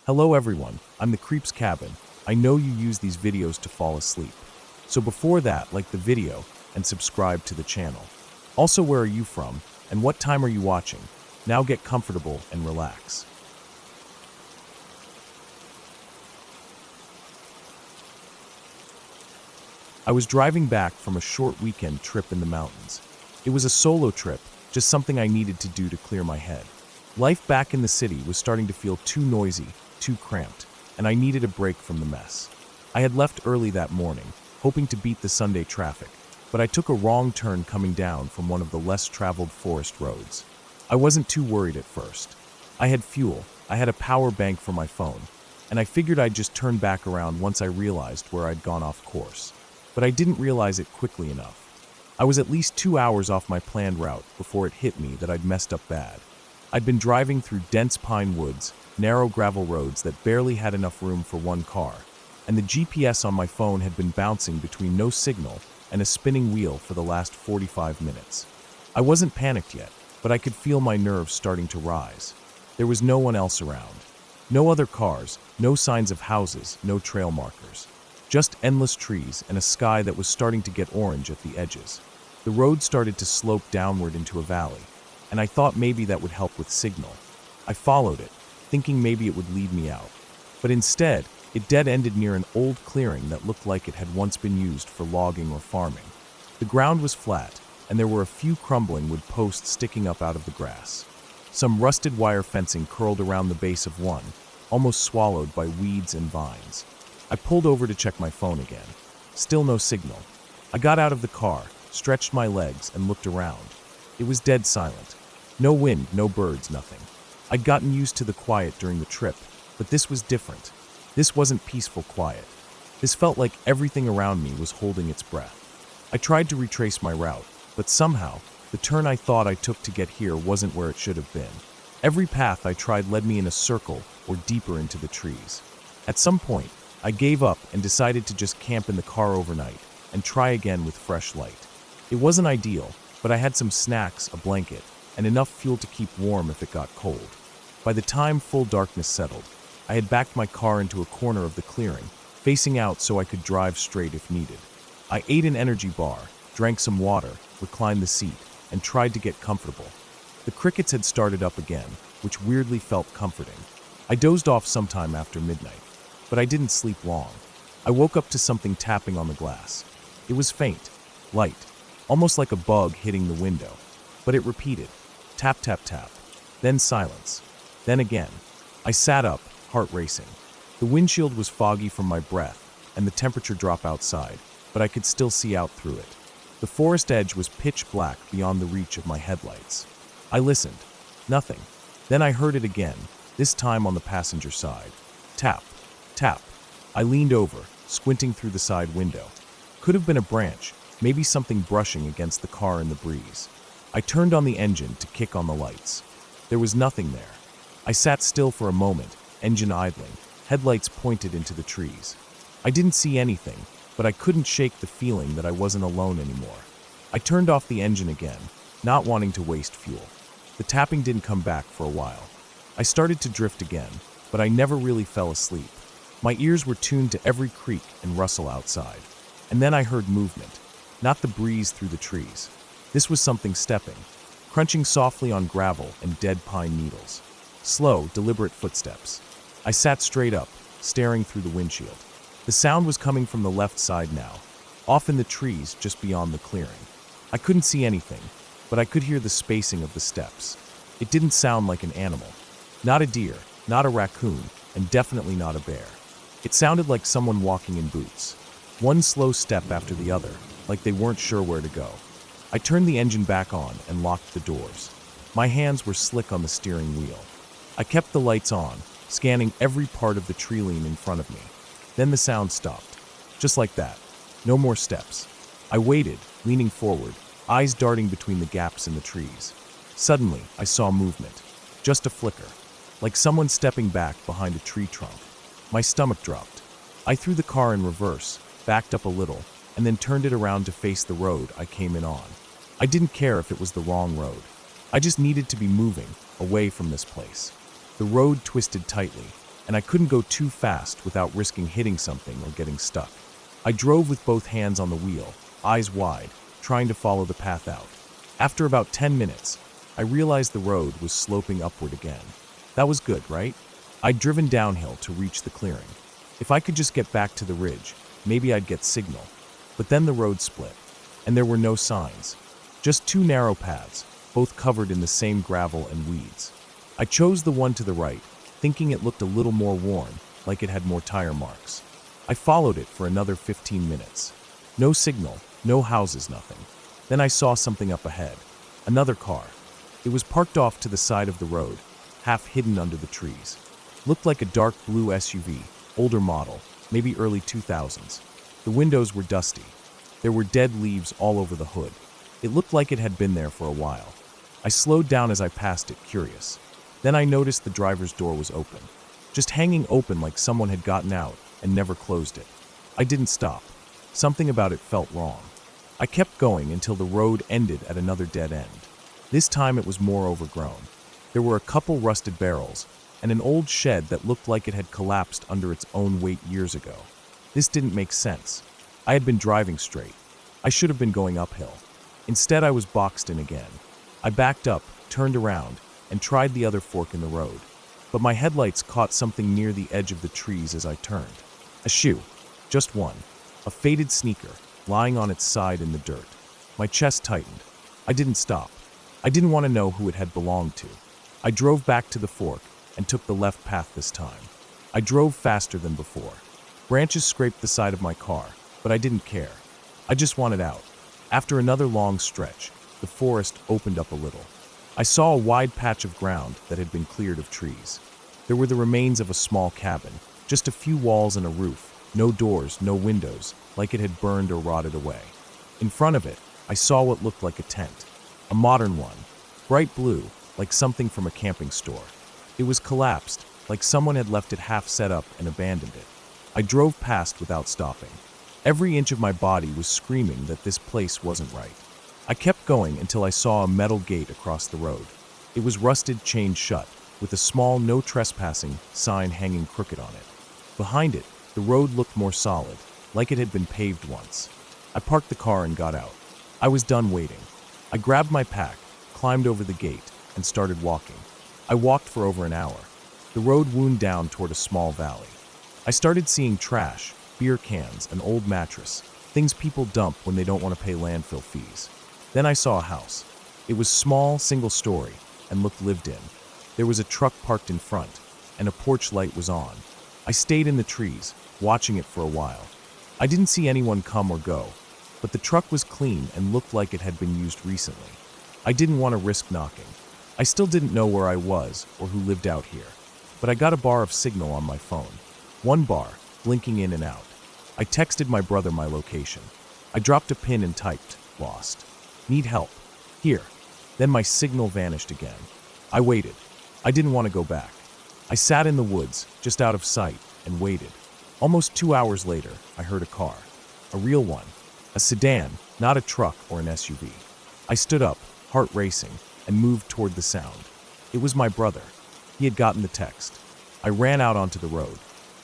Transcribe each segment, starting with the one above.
Hello everyone, I'm the Creep's Cabin. I know you use these videos to fall asleep. So before that, like the video and subscribe to the channel. Also, where are you from and what time are you watching? Now get comfortable and relax. I was driving back from a short weekend trip in the mountains. It was a solo trip, just something I needed to do to clear my head. Life back in the city was starting to feel too noisy, too cramped, and I needed a break from the mess. I had left early that morning, hoping to beat the Sunday traffic, but I took a wrong turn coming down from one of the less traveled forest roads. I wasn't too worried at first. I had fuel, I had a power bank for my phone, and I figured I'd just turn back around once I realized where I'd gone off course. But I didn't realize it quickly enough. I was at least 2 hours off my planned route before it hit me that I'd messed up bad. I'd been driving through dense pine woods, narrow gravel roads that barely had enough room for one car, and the GPS on my phone had been bouncing between no signal and a spinning wheel for the last 45 minutes. I wasn't panicked yet, but I could feel my nerves starting to rise. There was no one else around. No other cars, no signs of houses, no trail markers. Just endless trees and a sky that was starting to get orange at the edges. The road started to slope downward into a valley, and I thought maybe that would help with signal. I followed it, thinking maybe it would lead me out. But instead, it dead-ended near an old clearing that looked like it had once been used for logging or farming. The ground was flat, and there were a few crumbling wood posts sticking up out of the grass. Some rusted wire fencing curled around the base of one, almost swallowed by weeds and vines. I pulled over to check my phone again. Still no signal. I got out of the car, stretched my legs, and looked around. It was dead silent. No wind, no birds, nothing. I'd gotten used to the quiet during the trip, but this was different. This wasn't peaceful quiet. This felt like everything around me was holding its breath. I tried to retrace my route, but somehow, the turn I thought I took to get here wasn't where it should have been. Every path I tried led me in a circle or deeper into the trees. At some point, I gave up and decided to just camp in the car overnight and try again with fresh light. It wasn't ideal, but I had some snacks, a blanket, and enough fuel to keep warm if it got cold. By the time full darkness settled, I had backed my car into a corner of the clearing, facing out so I could drive straight if needed. I ate an energy bar, drank some water, reclined the seat, and tried to get comfortable. The crickets had started up again, which weirdly felt comforting. I dozed off sometime after midnight, but I didn't sleep long. I woke up to something tapping on the glass. It was faint, light, almost like a bug hitting the window, but it repeated, tap, tap, tap, then silence, then again. I sat up, heart racing. The windshield was foggy from my breath, and the temperature dropped outside, but I could still see out through it. The forest edge was pitch black beyond the reach of my headlights. I listened. Nothing. Then I heard it again, this time on the passenger side. Tap, tap. I leaned over, squinting through the side window. Could have been a branch, maybe something brushing against the car in the breeze. I turned on the engine to kick on the lights. There was nothing there. I sat still for a moment, engine idling, headlights pointed into the trees. I didn't see anything, but I couldn't shake the feeling that I wasn't alone anymore. I turned off the engine again, not wanting to waste fuel. The tapping didn't come back for a while. I started to drift again, but I never really fell asleep. My ears were tuned to every creak and rustle outside. And then I heard movement, not the breeze through the trees. This was something stepping, crunching softly on gravel and dead pine needles. Slow, deliberate footsteps. I sat straight up, staring through the windshield. The sound was coming from the left side now, off in the trees just beyond the clearing. I couldn't see anything, but I could hear the spacing of the steps. It didn't sound like an animal. Not a deer, not a raccoon, and definitely not a bear. It sounded like someone walking in boots. One slow step after the other, like they weren't sure where to go. I turned the engine back on and locked the doors. My hands were slick on the steering wheel. I kept the lights on, scanning every part of the tree line in front of me. Then the sound stopped. Just like that. No more steps. I waited, leaning forward, eyes darting between the gaps in the trees. Suddenly, I saw movement. Just a flicker. Like someone stepping back behind a tree trunk. My stomach dropped. I threw the car in reverse, backed up a little, and then turned it around to face the road I came in on. I didn't care if it was the wrong road. I just needed to be moving, away from this place. The road twisted tightly, and I couldn't go too fast without risking hitting something or getting stuck. I drove with both hands on the wheel, eyes wide, trying to follow the path out. After about 10 minutes, I realized the road was sloping upward again. That was good, right? I'd driven downhill to reach the clearing. If I could just get back to the ridge, maybe I'd get signal. But then the road split, and there were no signs. Just two narrow paths, both covered in the same gravel and weeds. I chose the one to the right, thinking it looked a little more worn, like it had more tire marks. I followed it for another 15 minutes. No signal, no houses, nothing. Then I saw something up ahead. Another car. It was parked off to the side of the road, half hidden under the trees. Looked like a dark blue SUV, older model, maybe early 2000s. The windows were dusty. There were dead leaves all over the hood. It looked like it had been there for a while. I slowed down as I passed it, curious. Then I noticed the driver's door was open. Just hanging open like someone had gotten out and never closed it. I didn't stop. Something about it felt wrong. I kept going until the road ended at another dead end. This time it was more overgrown. There were a couple rusted barrels and an old shed that looked like it had collapsed under its own weight years ago. This didn't make sense. I had been driving straight. I should have been going uphill. Instead, I was boxed in again. I backed up, turned around, and tried the other fork in the road. But my headlights caught something near the edge of the trees as I turned. A shoe. Just one. A faded sneaker, lying on its side in the dirt. My chest tightened. I didn't stop. I didn't want to know who it had belonged to. I drove back to the fork and took the left path this time. I drove faster than before. Branches scraped the side of my car, but I didn't care. I just wanted out. After another long stretch, the forest opened up a little. I saw a wide patch of ground that had been cleared of trees. There were the remains of a small cabin, just a few walls and a roof, no doors, no windows, like it had burned or rotted away. In front of it, I saw what looked like a tent. A modern one, bright blue, like something from a camping store. It was collapsed, like someone had left it half set up and abandoned it. I drove past without stopping. Every inch of my body was screaming that this place wasn't right. I kept going until I saw a metal gate across the road. It was rusted, chained shut, with a small "No Trespassing" sign hanging crooked on it. Behind it, the road looked more solid, like it had been paved once. I parked the car and got out. I was done waiting. I grabbed my pack, climbed over the gate, and started walking. I walked for over an hour. The road wound down toward a small valley. I started seeing trash, beer cans, an old mattress, things people dump when they don't want to pay landfill fees. Then I saw a house. It was small, single-story, and looked lived in. There was a truck parked in front, and a porch light was on. I stayed in the trees, watching it for a while. I didn't see anyone come or go, but the truck was clean and looked like it had been used recently. I didn't want to risk knocking. I still didn't know where I was or who lived out here, but I got a bar of signal on my phone. One bar, blinking in and out. I texted my brother my location. I dropped a pin and typed, "Lost. Need help. Here." Then my signal vanished again. I waited. I didn't want to go back. I sat in the woods, just out of sight, and waited. Almost 2 hours later, I heard a car. A real one. A sedan, not a truck or an SUV. I stood up, heart racing, and moved toward the sound. It was my brother. He had gotten the text. I ran out onto the road.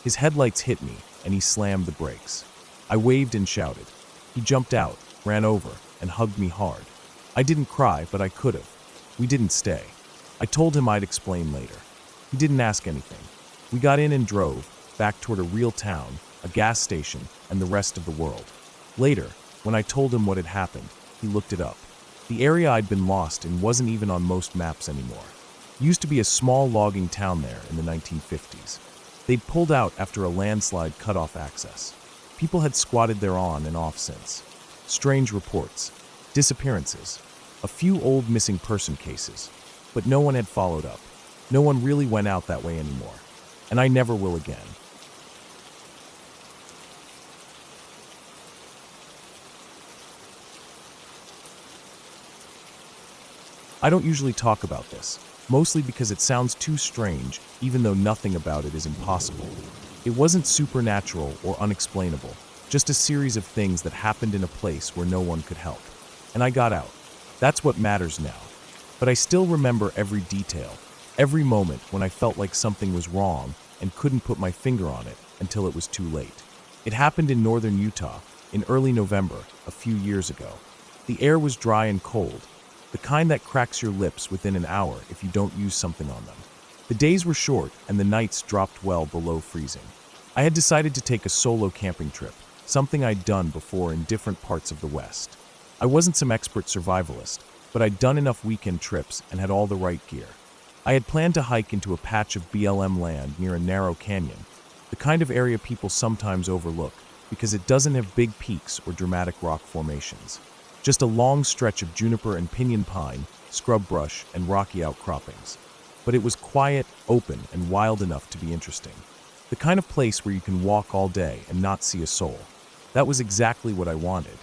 His headlights hit me, and he slammed the brakes. I waved and shouted. He jumped out, ran over, and hugged me hard. I didn't cry, but I could have. We didn't stay. I told him I'd explain later. He didn't ask anything. We got in and drove, back toward a real town, a gas station, and the rest of the world. Later, when I told him what had happened, he looked it up. The area I'd been lost in wasn't even on most maps anymore. Used to be a small logging town there in the 1950s. They'd pulled out after a landslide cut off access. People had squatted there on and off since. Strange reports, disappearances, a few old missing person cases, but no one had followed up. No one really went out that way anymore, and I never will again. I don't usually talk about this, mostly because it sounds too strange, even though nothing about it is impossible. It wasn't supernatural or unexplainable, just a series of things that happened in a place where no one could help. And I got out. That's what matters now. But I still remember every detail, every moment when I felt like something was wrong and couldn't put my finger on it until it was too late. It happened in northern Utah in early November, a few years ago. The air was dry and cold, the kind that cracks your lips within an hour if you don't use something on them. The days were short and the nights dropped well below freezing. I had decided to take a solo camping trip, something I'd done before in different parts of the West. I wasn't some expert survivalist, but I'd done enough weekend trips and had all the right gear. I had planned to hike into a patch of BLM land near a narrow canyon, the kind of area people sometimes overlook because it doesn't have big peaks or dramatic rock formations. Just a long stretch of juniper and pinyon pine, scrub brush, and rocky outcroppings. But it was quiet, open, and wild enough to be interesting. The kind of place where you can walk all day and not see a soul. That was exactly what I wanted.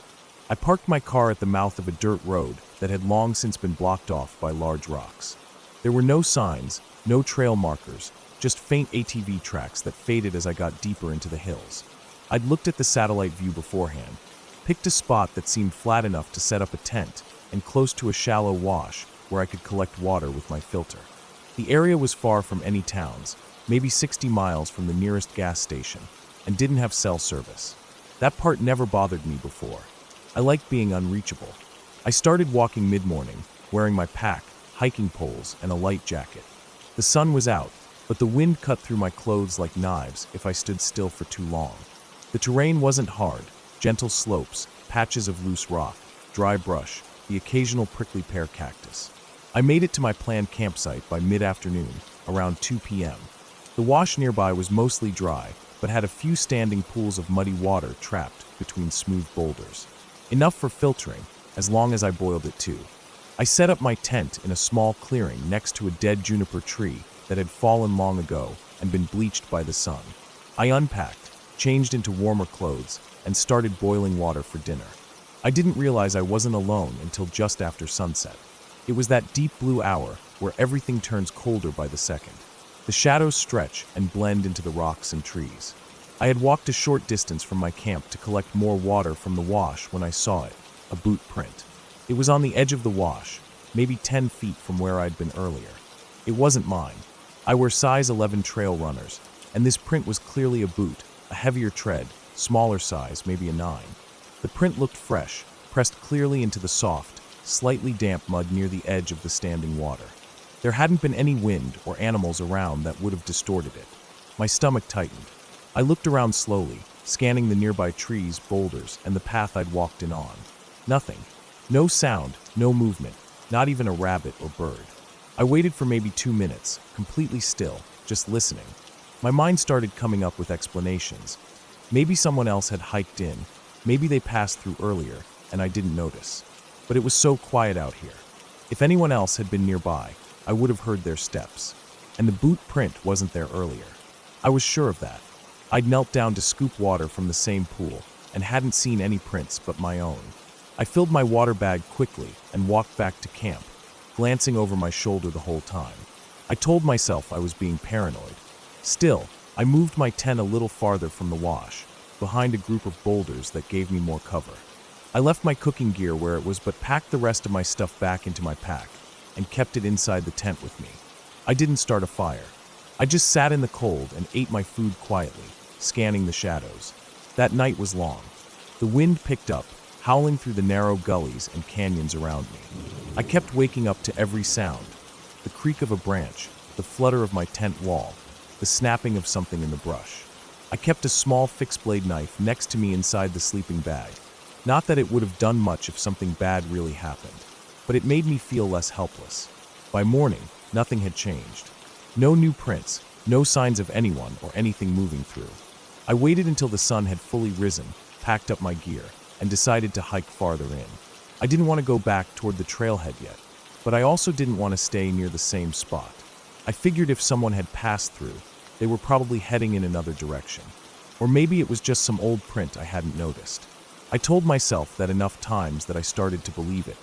I parked my car at the mouth of a dirt road that had long since been blocked off by large rocks. There were no signs, no trail markers, just faint ATV tracks that faded as I got deeper into the hills. I'd looked at the satellite view beforehand, picked a spot that seemed flat enough to set up a tent, and close to a shallow wash where I could collect water with my filter. The area was far from any towns, maybe 60 miles from the nearest gas station, and didn't have cell service. That part never bothered me before. I liked being unreachable. I started walking mid-morning, wearing my pack, hiking poles, and a light jacket. The sun was out, but the wind cut through my clothes like knives if I stood still for too long. The terrain wasn't hard, gentle slopes, patches of loose rock, dry brush, the occasional prickly pear cactus. I made it to my planned campsite by mid-afternoon, around 2 p.m. The wash nearby was mostly dry, but had a few standing pools of muddy water trapped between smooth boulders. Enough for filtering, as long as I boiled it too. I set up my tent in a small clearing next to a dead juniper tree that had fallen long ago and been bleached by the sun. I unpacked, changed into warmer clothes, and started boiling water for dinner. I didn't realize I wasn't alone until just after sunset. It was that deep blue hour where everything turns colder by the second. The shadows stretch and blend into the rocks and trees. I had walked a short distance from my camp to collect more water from the wash when I saw it, a boot print. It was on the edge of the wash, maybe 10 feet from where I'd been earlier. It wasn't mine. I wear size 11 trail runners, and this print was clearly a boot, a heavier tread, smaller size, maybe a 9. The print looked fresh, pressed clearly into the soft, slightly damp mud near the edge of the standing water. There hadn't been any wind or animals around that would have distorted it. My stomach tightened. I looked around slowly, scanning the nearby trees, boulders, and the path I'd walked in on. Nothing. No sound, no movement, not even a rabbit or bird. I waited for maybe 2 minutes, completely still, just listening. My mind started coming up with explanations. Maybe someone else had hiked in, maybe they passed through earlier, and I didn't notice. But it was so quiet out here. If anyone else had been nearby, I would have heard their steps. And the boot print wasn't there earlier. I was sure of that. I'd knelt down to scoop water from the same pool, and hadn't seen any prints but my own. I filled my water bag quickly and walked back to camp, glancing over my shoulder the whole time. I told myself I was being paranoid. Still, I moved my tent a little farther from the wash, behind a group of boulders that gave me more cover. I left my cooking gear where it was but packed the rest of my stuff back into my pack and kept it inside the tent with me. I didn't start a fire. I just sat in the cold and ate my food quietly, scanning the shadows. That night was long. The wind picked up, howling through the narrow gullies and canyons around me. I kept waking up to every sound: the creak of a branch, the flutter of my tent wall, the snapping of something in the brush. I kept a small fixed-blade knife next to me inside the sleeping bag. Not that it would have done much if something bad really happened, but it made me feel less helpless. By morning, nothing had changed. No new prints, no signs of anyone or anything moving through. I waited until the sun had fully risen, packed up my gear, and decided to hike farther in. I didn't want to go back toward the trailhead yet, but I also didn't want to stay near the same spot. I figured if someone had passed through, they were probably heading in another direction. Or maybe it was just some old print I hadn't noticed. I told myself that enough times that I started to believe it.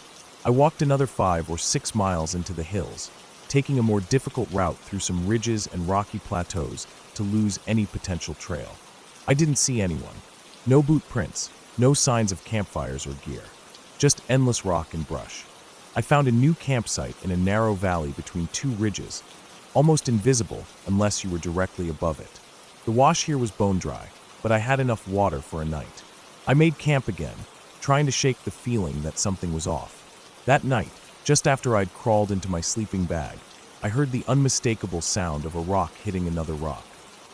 I walked another 5 or 6 miles into the hills, taking a more difficult route through some ridges and rocky plateaus to lose any potential trail. I didn't see anyone. No boot prints, no signs of campfires or gear. Just endless rock and brush. I found a new campsite in a narrow valley between 2 ridges. almost invisible unless you were directly above it. The wash here was bone dry, but I had enough water for a night. I made camp again, trying to shake the feeling that something was off. That night, just after I'd crawled into my sleeping bag, I heard the unmistakable sound of a rock hitting another rock.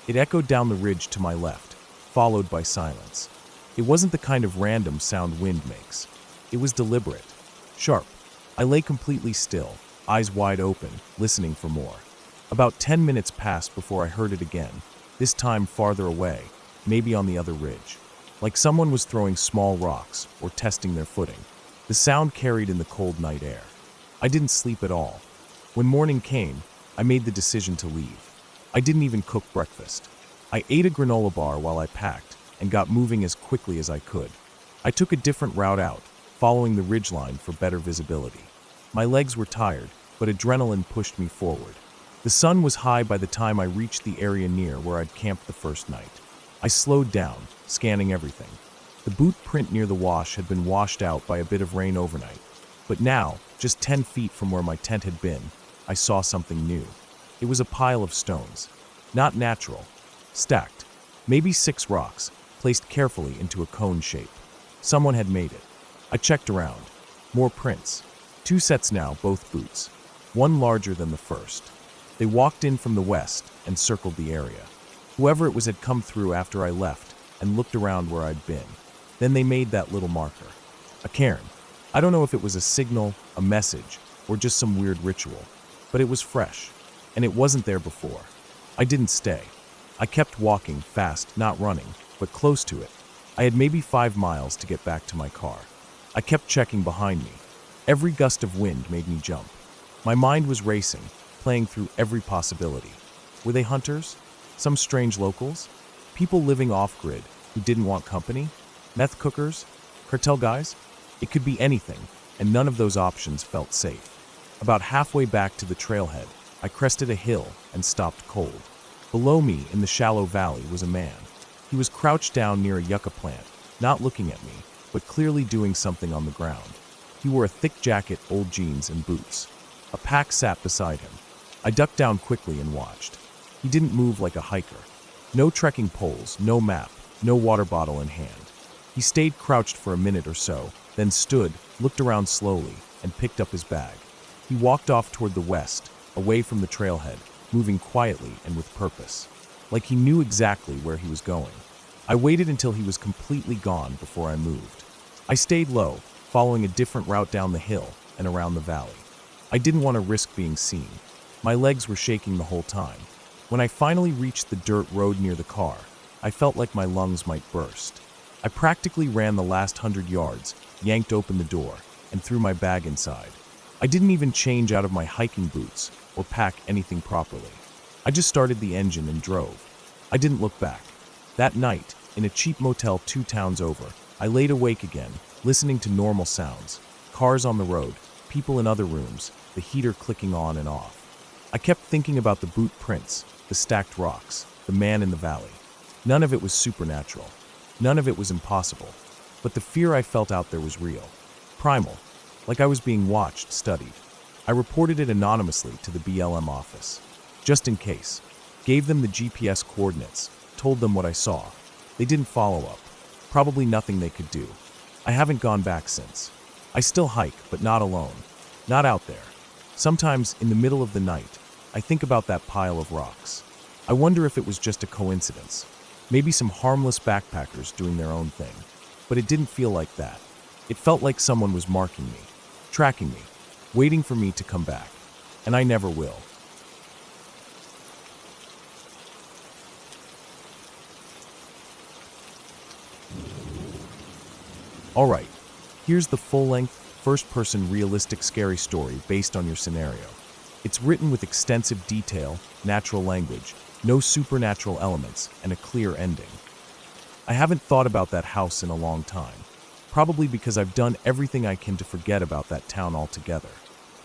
It echoed down the ridge to my left, followed by silence. It wasn't the kind of random sound wind makes. It was deliberate, sharp. I lay completely still, eyes wide open, listening for more. About 10 minutes passed before I heard it again, this time farther away, maybe on the other ridge. Like someone was throwing small rocks or testing their footing. The sound carried in the cold night air. I didn't sleep at all. When morning came, I made the decision to leave. I didn't even cook breakfast. I ate a granola bar while I packed and got moving as quickly as I could. I took a different route out, following the ridgeline for better visibility. My legs were tired, but adrenaline pushed me forward. The sun was high by the time I reached the area near where I'd camped the first night. I slowed down, scanning everything. The boot print near the wash had been washed out by a bit of rain overnight, but now, just 10 feet from where my tent had been, I saw something new. It was a pile of stones. Not natural. Stacked. Maybe 6 rocks, placed carefully into a cone shape. Someone had made it. I checked around. More prints. 2 sets now, both boots. One larger than the first. They walked in from the west and circled the area. Whoever it was had come through after I left and looked around where I'd been. Then they made that little marker. A cairn. I don't know if it was a signal, a message, or just some weird ritual, but it was fresh, and it wasn't there before. I didn't stay. I kept walking, fast, not running, but close to it. I had maybe 5 miles to get back to my car. I kept checking behind me. Every gust of wind made me jump. My mind was racing, playing through every possibility. Were they hunters? Some strange locals? People living off-grid who didn't want company? Meth cookers? Cartel guys? It could be anything, and none of those options felt safe. About halfway back to the trailhead, I crested a hill and stopped cold. Below me, in the shallow valley, was a man. He was crouched down near a yucca plant, not looking at me, but clearly doing something on the ground. He wore a thick jacket, old jeans, and boots. A pack sat beside him. I ducked down quickly and watched. He didn't move like a hiker. No trekking poles, no map, no water bottle in hand. He stayed crouched for a minute or so, then stood, looked around slowly, and picked up his bag. He walked off toward the west, away from the trailhead, moving quietly and with purpose, like he knew exactly where he was going. I waited until he was completely gone before I moved. I stayed low, following a different route down the hill and around the valley. I didn't want to risk being seen. My legs were shaking the whole time. When I finally reached the dirt road near the car, I felt like my lungs might burst. I practically ran the last 100 yards, yanked open the door, and threw my bag inside. I didn't even change out of my hiking boots or pack anything properly. I just started the engine and drove. I didn't look back. That night, in a cheap motel 2 towns over, I laid awake again, listening to normal sounds. Cars on the road, people in other rooms, the heater clicking on and off. I kept thinking about the boot prints, the stacked rocks, the man in the valley. None of it was supernatural. None of it was impossible. But the fear I felt out there was real. Primal. Like I was being watched, studied. I reported it anonymously to the BLM office. Just in case. Gave them the GPS coordinates. Told them what I saw. They didn't follow up. Probably nothing they could do. I haven't gone back since. I still hike, but not alone. Not out there. Sometimes, in the middle of the night, I think about that pile of rocks. I wonder if it was just a coincidence. Maybe some harmless backpackers doing their own thing. But it didn't feel like that. It felt like someone was marking me, tracking me, waiting for me to come back. And I never will. Alright, here's the full-length, first-person realistic scary story based on your scenario. It's written with extensive detail, natural language, no supernatural elements, and a clear ending. I haven't thought about that house in a long time, probably because I've done everything I can to forget about that town altogether.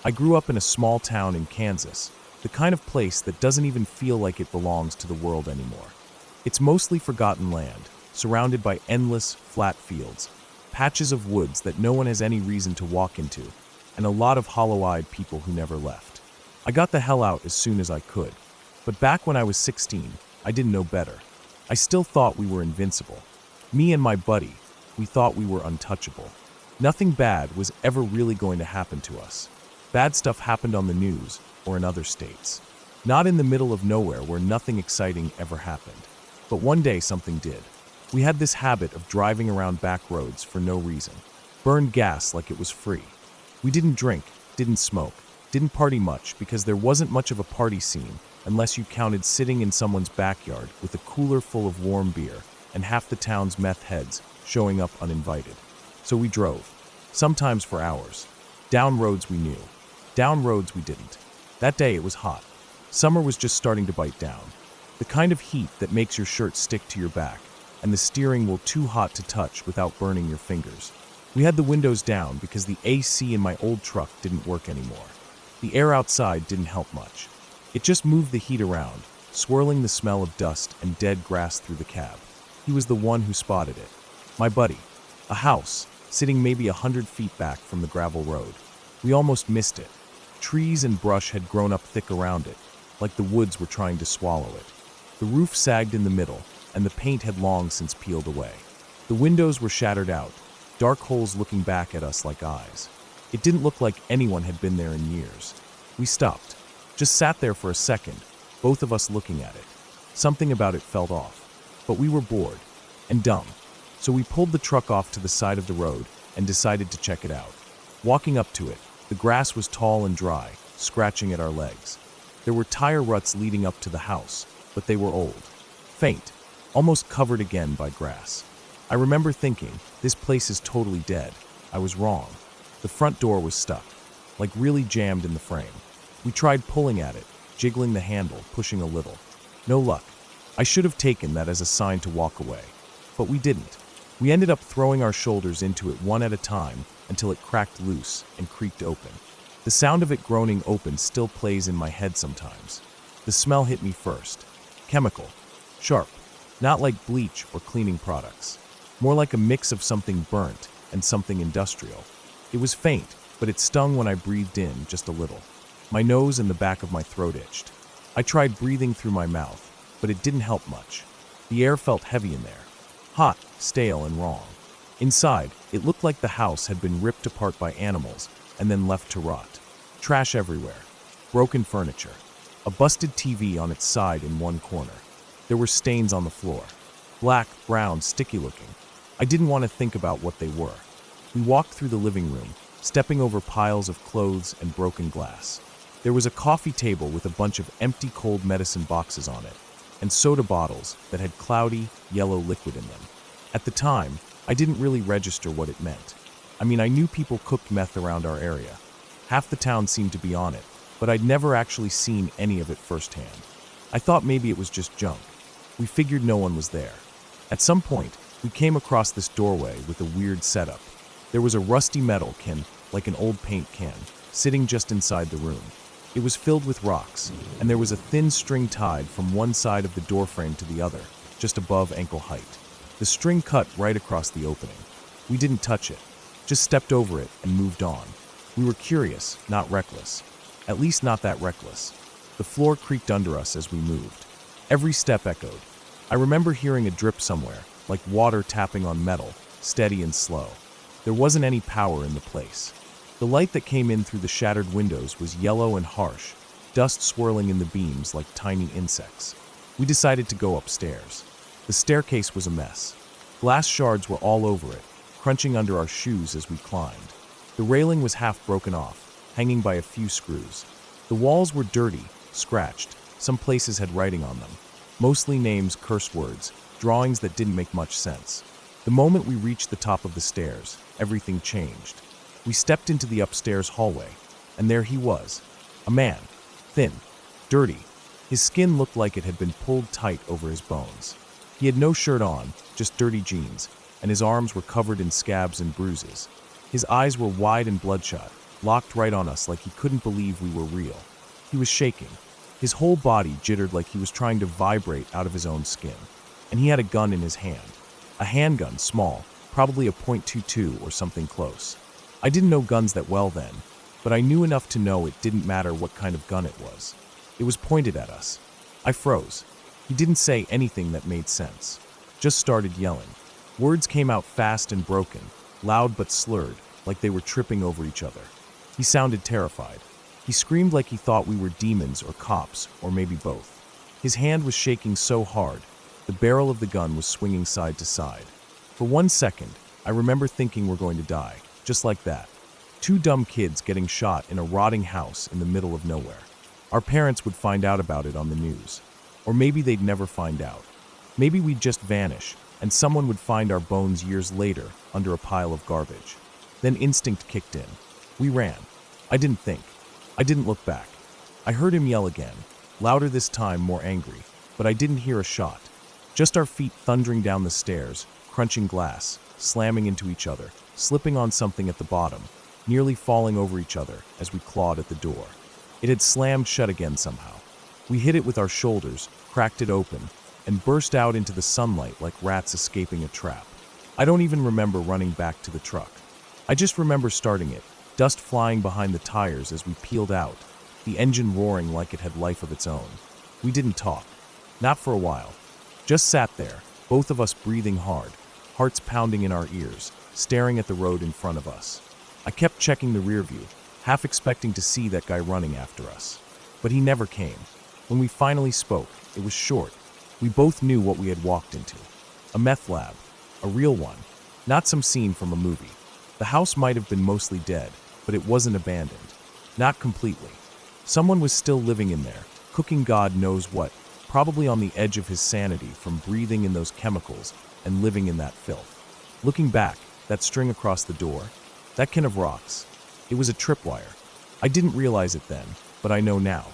I grew up in a small town in Kansas, the kind of place that doesn't even feel like it belongs to the world anymore. It's mostly forgotten land, surrounded by endless, flat fields, patches of woods that no one has any reason to walk into, and a lot of hollow-eyed people who never left. I got the hell out as soon as I could. But back when I was 16, I didn't know better. I still thought we were invincible. Me and my buddy, we thought we were untouchable. Nothing bad was ever really going to happen to us. Bad stuff happened on the news or in other states. Not in the middle of nowhere where nothing exciting ever happened. But one day something did. We had this habit of driving around back roads for no reason. Burned gas like it was free. We didn't drink, didn't smoke, didn't party much because there wasn't much of a party scene unless you counted sitting in someone's backyard with a cooler full of warm beer and half the town's meth heads showing up uninvited. So we drove, sometimes for hours. Down roads we knew, down roads we didn't. That day it was hot. Summer was just starting to bite down. The kind of heat that makes your shirt stick to your back and the steering wheel too hot to touch without burning your fingers. We had the windows down because the AC in my old truck didn't work anymore. The air outside didn't help much. It just moved the heat around, swirling the smell of dust and dead grass through the cab. He was the one who spotted it. My buddy. A house, sitting maybe 100 feet back from the gravel road. We almost missed it. Trees and brush had grown up thick around it, like the woods were trying to swallow it. The roof sagged in the middle, and the paint had long since peeled away. The windows were shattered out, dark holes looking back at us like eyes. It didn't look like anyone had been there in years. We stopped, just sat there for a second, both of us looking at it. Something about it felt off, but we were bored and dumb. So we pulled the truck off to the side of the road and decided to check it out. Walking up to it, the grass was tall and dry, scratching at our legs. There were tire ruts leading up to the house, but they were old, faint, almost covered again by grass. I remember thinking, this place is totally dead. I was wrong. The front door was stuck, like really jammed in the frame. We tried pulling at it, jiggling the handle, pushing a little. No luck. I should have taken that as a sign to walk away. But we didn't. We ended up throwing our shoulders into it one at a time until it cracked loose and creaked open. The sound of it groaning open still plays in my head sometimes. The smell hit me first. Chemical. Sharp. Not like bleach or cleaning products. More like a mix of something burnt and something industrial. It was faint, but it stung when I breathed in just a little. My nose and the back of my throat itched. I tried breathing through my mouth, but it didn't help much. The air felt heavy in there. Hot, stale, and wrong. Inside, it looked like the house had been ripped apart by animals and then left to rot. Trash everywhere. Broken furniture. A busted TV on its side in one corner. There were stains on the floor. Black, brown, sticky looking. I didn't want to think about what they were. We walked through the living room, stepping over piles of clothes and broken glass. There was a coffee table with a bunch of empty cold medicine boxes on it, and soda bottles that had cloudy, yellow liquid in them. At the time, I didn't really register what it meant. I mean, I knew people cooked meth around our area. Half the town seemed to be on it, but I'd never actually seen any of it firsthand. I thought maybe it was just junk. We figured no one was there. At some point, we came across this doorway with a weird setup. There was a rusty metal can, like an old paint can, sitting just inside the room. It was filled with rocks, and there was a thin string tied from one side of the doorframe to the other, just above ankle height. The string cut right across the opening. We didn't touch it, just stepped over it and moved on. We were curious, not reckless. At least not that reckless. The floor creaked under us as we moved. Every step echoed. I remember hearing a drip somewhere, like water tapping on metal, steady and slow. There wasn't any power in the place. The light that came in through the shattered windows was yellow and harsh, dust swirling in the beams like tiny insects. We decided to go upstairs. The staircase was a mess. Glass shards were all over it, crunching under our shoes as we climbed. The railing was half broken off, hanging by a few screws. The walls were dirty, scratched. Some places had writing on them. Mostly names, curse words, drawings that didn't make much sense. The moment we reached the top of the stairs, everything changed. We stepped into the upstairs hallway, and there he was. A man. Thin. Dirty. His skin looked like it had been pulled tight over his bones. He had no shirt on, just dirty jeans, and his arms were covered in scabs and bruises. His eyes were wide and bloodshot, locked right on us like he couldn't believe we were real. He was shaking. His whole body jittered like he was trying to vibrate out of his own skin. And he had a gun in his hand. A handgun, small, probably a .22 or something close. I didn't know guns that well then, but I knew enough to know it didn't matter what kind of gun it was. It was pointed at us. I froze. He didn't say anything that made sense. Just started yelling. Words came out fast and broken, loud but slurred, like they were tripping over each other. He sounded terrified. He screamed like he thought we were demons or cops, or maybe both. His hand was shaking so hard, the barrel of the gun was swinging side to side. For 1 second, I remember thinking we're going to die, just like that. 2 dumb kids getting shot in a rotting house in the middle of nowhere. Our parents would find out about it on the news. Or maybe they'd never find out. Maybe we'd just vanish, and someone would find our bones years later under a pile of garbage. Then instinct kicked in. We ran. I didn't think. I didn't look back. I heard him yell again, louder this time, more angry, but I didn't hear a shot. Just our feet thundering down the stairs, crunching glass, slamming into each other, slipping on something at the bottom, nearly falling over each other as we clawed at the door. It had slammed shut again somehow. We hit it with our shoulders, cracked it open, and burst out into the sunlight like rats escaping a trap. I don't even remember running back to the truck. I just remember starting it, dust flying behind the tires as we peeled out, the engine roaring like it had life of its own. We didn't talk. Not for a while. Just sat there, both of us breathing hard, hearts pounding in our ears, staring at the road in front of us. I kept checking the rear view, half expecting to see that guy running after us. But he never came. When we finally spoke, it was short. We both knew what we had walked into. A meth lab. A real one. Not some scene from a movie. The house might have been mostly dead, but it wasn't abandoned. Not completely. Someone was still living in there, cooking God knows what, probably on the edge of his sanity from breathing in those chemicals and living in that filth. Looking back, that string across the door, that can of rocks, it was a tripwire. I didn't realize it then, but I know now.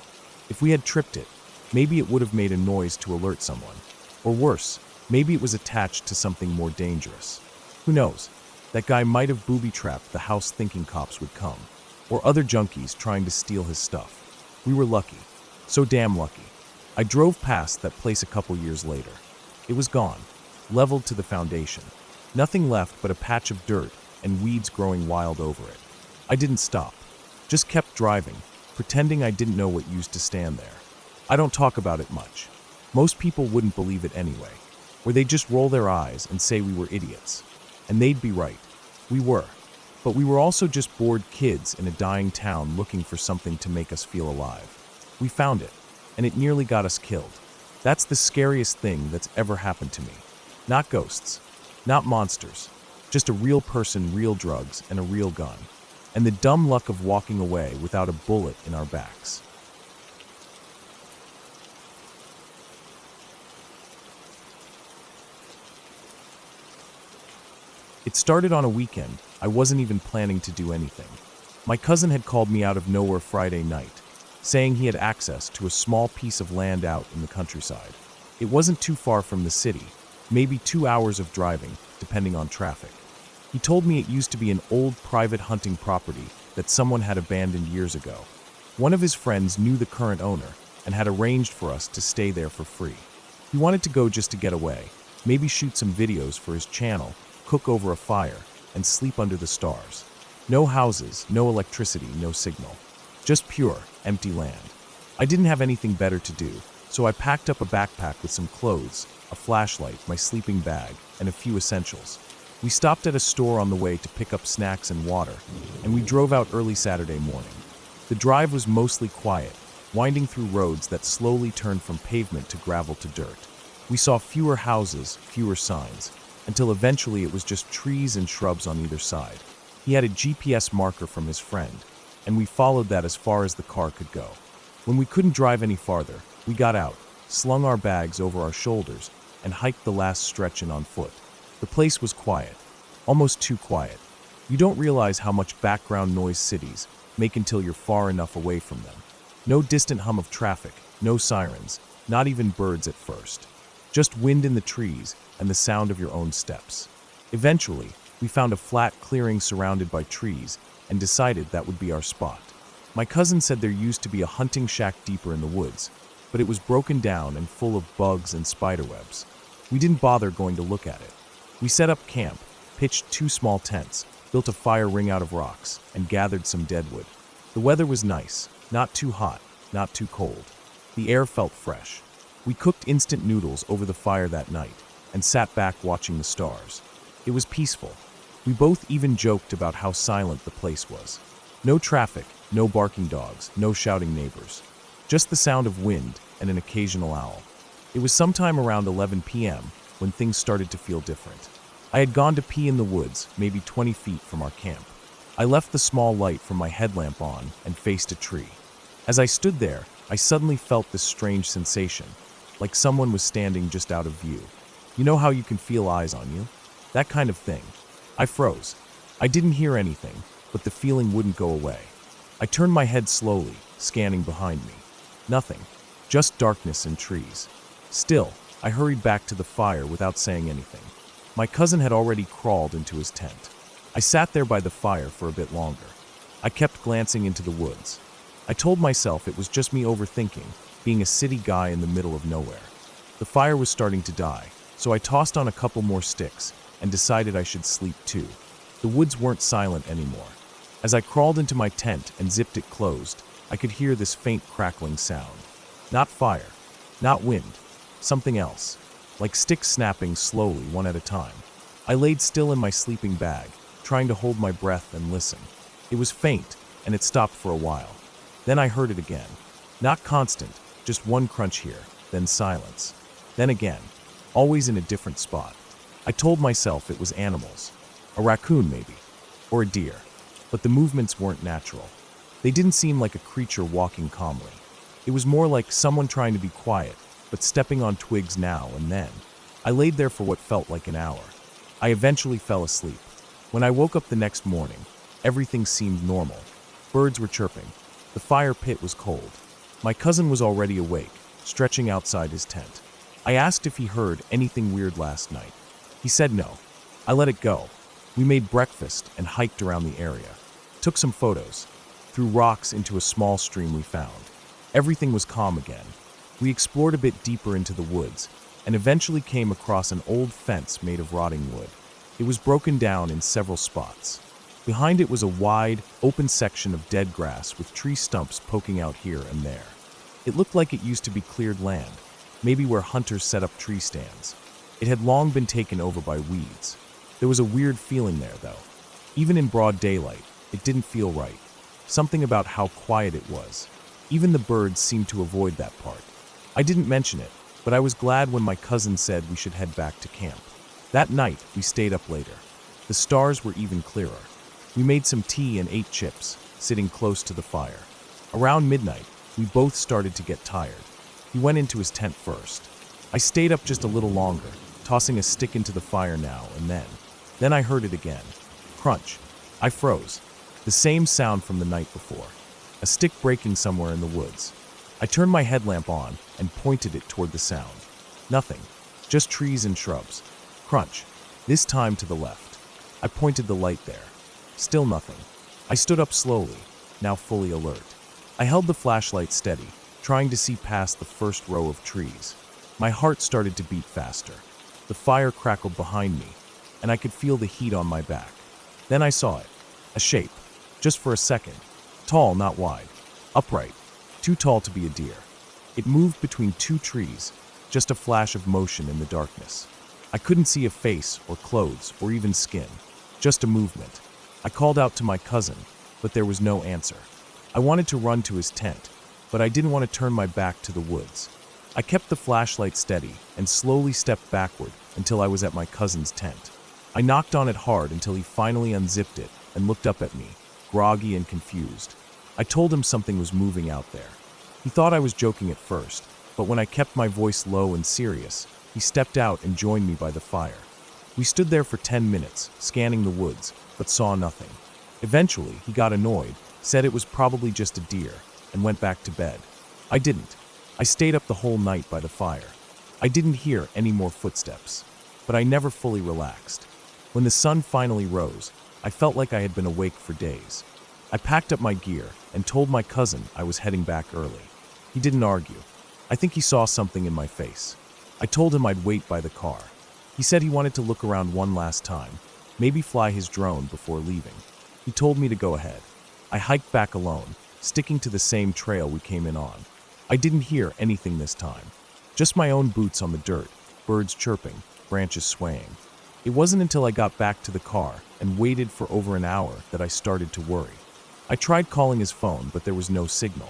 If we had tripped it, maybe it would have made a noise to alert someone. Or worse, maybe it was attached to something more dangerous. Who knows? That guy might have booby-trapped the house thinking cops would come, or other junkies trying to steal his stuff. We were lucky. So damn lucky. I drove past that place a couple years later. It was gone, leveled to the foundation. Nothing left but a patch of dirt and weeds growing wild over it. I didn't stop. Just kept driving, pretending I didn't know what used to stand there. I don't talk about it much. Most people wouldn't believe it anyway, or they'd just roll their eyes and say we were idiots. And they'd be right. We were. But we were also just bored kids in a dying town looking for something to make us feel alive. We found it, and it nearly got us killed. That's the scariest thing that's ever happened to me. Not ghosts, not monsters, just a real person, real drugs, and a real gun. And the dumb luck of walking away without a bullet in our backs. It started on a weekend. I wasn't even planning to do anything. My cousin had called me out of nowhere Friday night, saying he had access to a small piece of land out in the countryside. It wasn't too far from the city, maybe 2 hours of driving, depending on traffic. He told me it used to be an old private hunting property that someone had abandoned years ago. One of his friends knew the current owner and had arranged for us to stay there for free. He wanted to go just to get away, maybe shoot some videos for his channel, cook over a fire, and sleep under the stars. No houses, no electricity, no signal. Just pure, empty land. I didn't have anything better to do, so I packed up a backpack with some clothes, a flashlight, my sleeping bag, and a few essentials. We stopped at a store on the way to pick up snacks and water, and we drove out early Saturday morning. The drive was mostly quiet, winding through roads that slowly turned from pavement to gravel to dirt. We saw fewer houses, fewer signs, until eventually it was just trees and shrubs on either side. He had a GPS marker from his friend, and we followed that as far as the car could go. When we couldn't drive any farther, we got out, slung our bags over our shoulders, and hiked the last stretch in on foot. The place was quiet, almost too quiet. You don't realize how much background noise cities make until you're far enough away from them. No distant hum of traffic, no sirens, not even birds at first. Just wind in the trees and the sound of your own steps. Eventually, we found a flat clearing surrounded by trees and decided that would be our spot. My cousin said there used to be a hunting shack deeper in the woods, but it was broken down and full of bugs and spiderwebs. We didn't bother going to look at it. We set up camp, pitched 2 small tents, built a fire ring out of rocks, and gathered some deadwood. The weather was nice, not too hot, not too cold. The air felt fresh. We cooked instant noodles over the fire that night and sat back watching the stars. It was peaceful. We both even joked about how silent the place was. No traffic, no barking dogs, no shouting neighbors. Just the sound of wind and an occasional owl. It was sometime around 11 p.m. when things started to feel different. I had gone to pee in the woods, maybe 20 feet from our camp. I left the small light from my headlamp on and faced a tree. As I stood there, I suddenly felt this strange sensation, like someone was standing just out of view. You know how you can feel eyes on you? That kind of thing. I froze. I didn't hear anything, but the feeling wouldn't go away. I turned my head slowly, scanning behind me. Nothing. Just darkness and trees. Still, I hurried back to the fire without saying anything. My cousin had already crawled into his tent. I sat there by the fire for a bit longer. I kept glancing into the woods. I told myself it was just me overthinking, being a city guy in the middle of nowhere. The fire was starting to die, so I tossed on a couple more sticks and decided I should sleep too. The woods weren't silent anymore. As I crawled into my tent and zipped it closed, I could hear this faint crackling sound. Not fire, not wind, something else, like sticks snapping slowly one at a time. I laid still in my sleeping bag, trying to hold my breath and listen. It was faint, and it stopped for a while. Then I heard it again. Not constant, just one crunch here, then silence. Then again, always in a different spot. I told myself it was animals. A raccoon maybe, or a deer. But the movements weren't natural. They didn't seem like a creature walking calmly. It was more like someone trying to be quiet, but stepping on twigs now and then. I laid there for what felt like an hour. I eventually fell asleep. When I woke up the next morning, everything seemed normal. Birds were chirping. The fire pit was cold. My cousin was already awake, stretching outside his tent. I asked if he heard anything weird last night. He said no. I let it go. We made breakfast and hiked around the area. Took some photos. Threw rocks into a small stream we found. Everything was calm again. We explored a bit deeper into the woods and eventually came across an old fence made of rotting wood. It was broken down in several spots. Behind it was a wide, open section of dead grass with tree stumps poking out here and there. It looked like it used to be cleared land, maybe where hunters set up tree stands. It had long been taken over by weeds. There was a weird feeling there, though. Even in broad daylight, it didn't feel right. Something about how quiet it was. Even the birds seemed to avoid that part. I didn't mention it, but I was glad when my cousin said we should head back to camp. That night, we stayed up later. The stars were even clearer. We made some tea and ate chips, sitting close to the fire. Around midnight, we both started to get tired. He went into his tent first. I stayed up just a little longer, tossing a stick into the fire now and then. Then I heard it again. Crunch. I froze. The same sound from the night before. A stick breaking somewhere in the woods. I turned my headlamp on and pointed it toward the sound. Nothing. Just trees and shrubs. Crunch. This time to the left. I pointed the light there. Still nothing. I stood up slowly, now fully alert. I held the flashlight steady, trying to see past the first row of trees. My heart started to beat faster. The fire crackled behind me, and I could feel the heat on my back. Then I saw it. A shape. Just for a second. Tall, not wide. Upright. Too tall to be a deer. It moved between two trees, just a flash of motion in the darkness. I couldn't see a face or clothes or even skin. Just a movement. I called out to my cousin, but there was no answer. I wanted to run to his tent, but I didn't want to turn my back to the woods. I kept the flashlight steady and slowly stepped backward until I was at my cousin's tent. I knocked on it hard until he finally unzipped it and looked up at me, groggy and confused. I told him something was moving out there. He thought I was joking at first, but when I kept my voice low and serious, he stepped out and joined me by the fire. We stood there for 10 minutes, scanning the woods, but saw nothing. Eventually, he got annoyed, said it was probably just a deer, and went back to bed. I didn't. I stayed up the whole night by the fire. I didn't hear any more footsteps, but I never fully relaxed. When the sun finally rose, I felt like I had been awake for days. I packed up my gear and told my cousin I was heading back early. He didn't argue. I think he saw something in my face. I told him I'd wait by the car. He said he wanted to look around one last time, maybe fly his drone before leaving. He told me to go ahead. I hiked back alone, sticking to the same trail we came in on. I didn't hear anything this time. Just my own boots on the dirt, birds chirping, branches swaying. It wasn't until I got back to the car and waited for over an hour that I started to worry. I tried calling his phone, but there was no signal.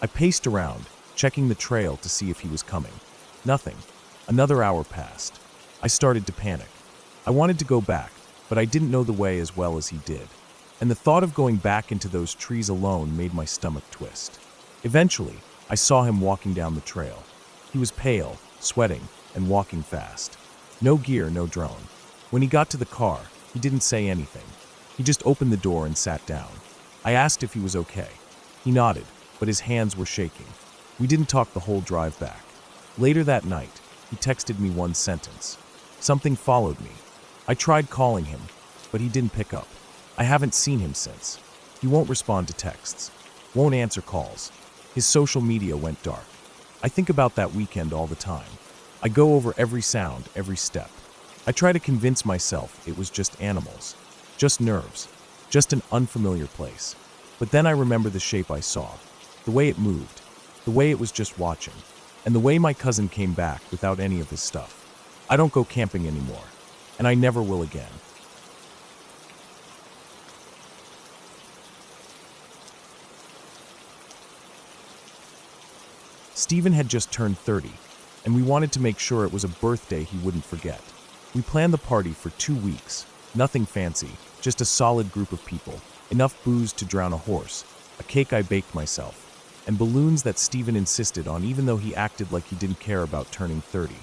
I paced around, checking the trail to see if he was coming. Nothing. Another hour passed. I started to panic. I wanted to go back, but I didn't know the way as well as he did. And the thought of going back into those trees alone made my stomach twist. Eventually, I saw him walking down the trail. He was pale, sweating, and walking fast. No gear, no drone. When he got to the car, he didn't say anything. He just opened the door and sat down. I asked if he was okay. He nodded, but his hands were shaking. We didn't talk the whole drive back. Later that night, he texted me one sentence. Something followed me. I tried calling him, but he didn't pick up. I haven't seen him since. He won't respond to texts, won't answer calls. His social media went dark. I think about that weekend all the time. I go over every sound, every step. I try to convince myself it was just animals, just nerves, just an unfamiliar place. But then I remember the shape I saw, the way it moved, the way it was just watching, and the way my cousin came back without any of his stuff. I don't go camping anymore, and I never will again. Stephen had just turned 30, and we wanted to make sure it was a birthday he wouldn't forget. We planned the party for 2 weeks, nothing fancy, just a solid group of people, enough booze to drown a horse, a cake I baked myself, and balloons that Stephen insisted on even though he acted like he didn't care about turning 30.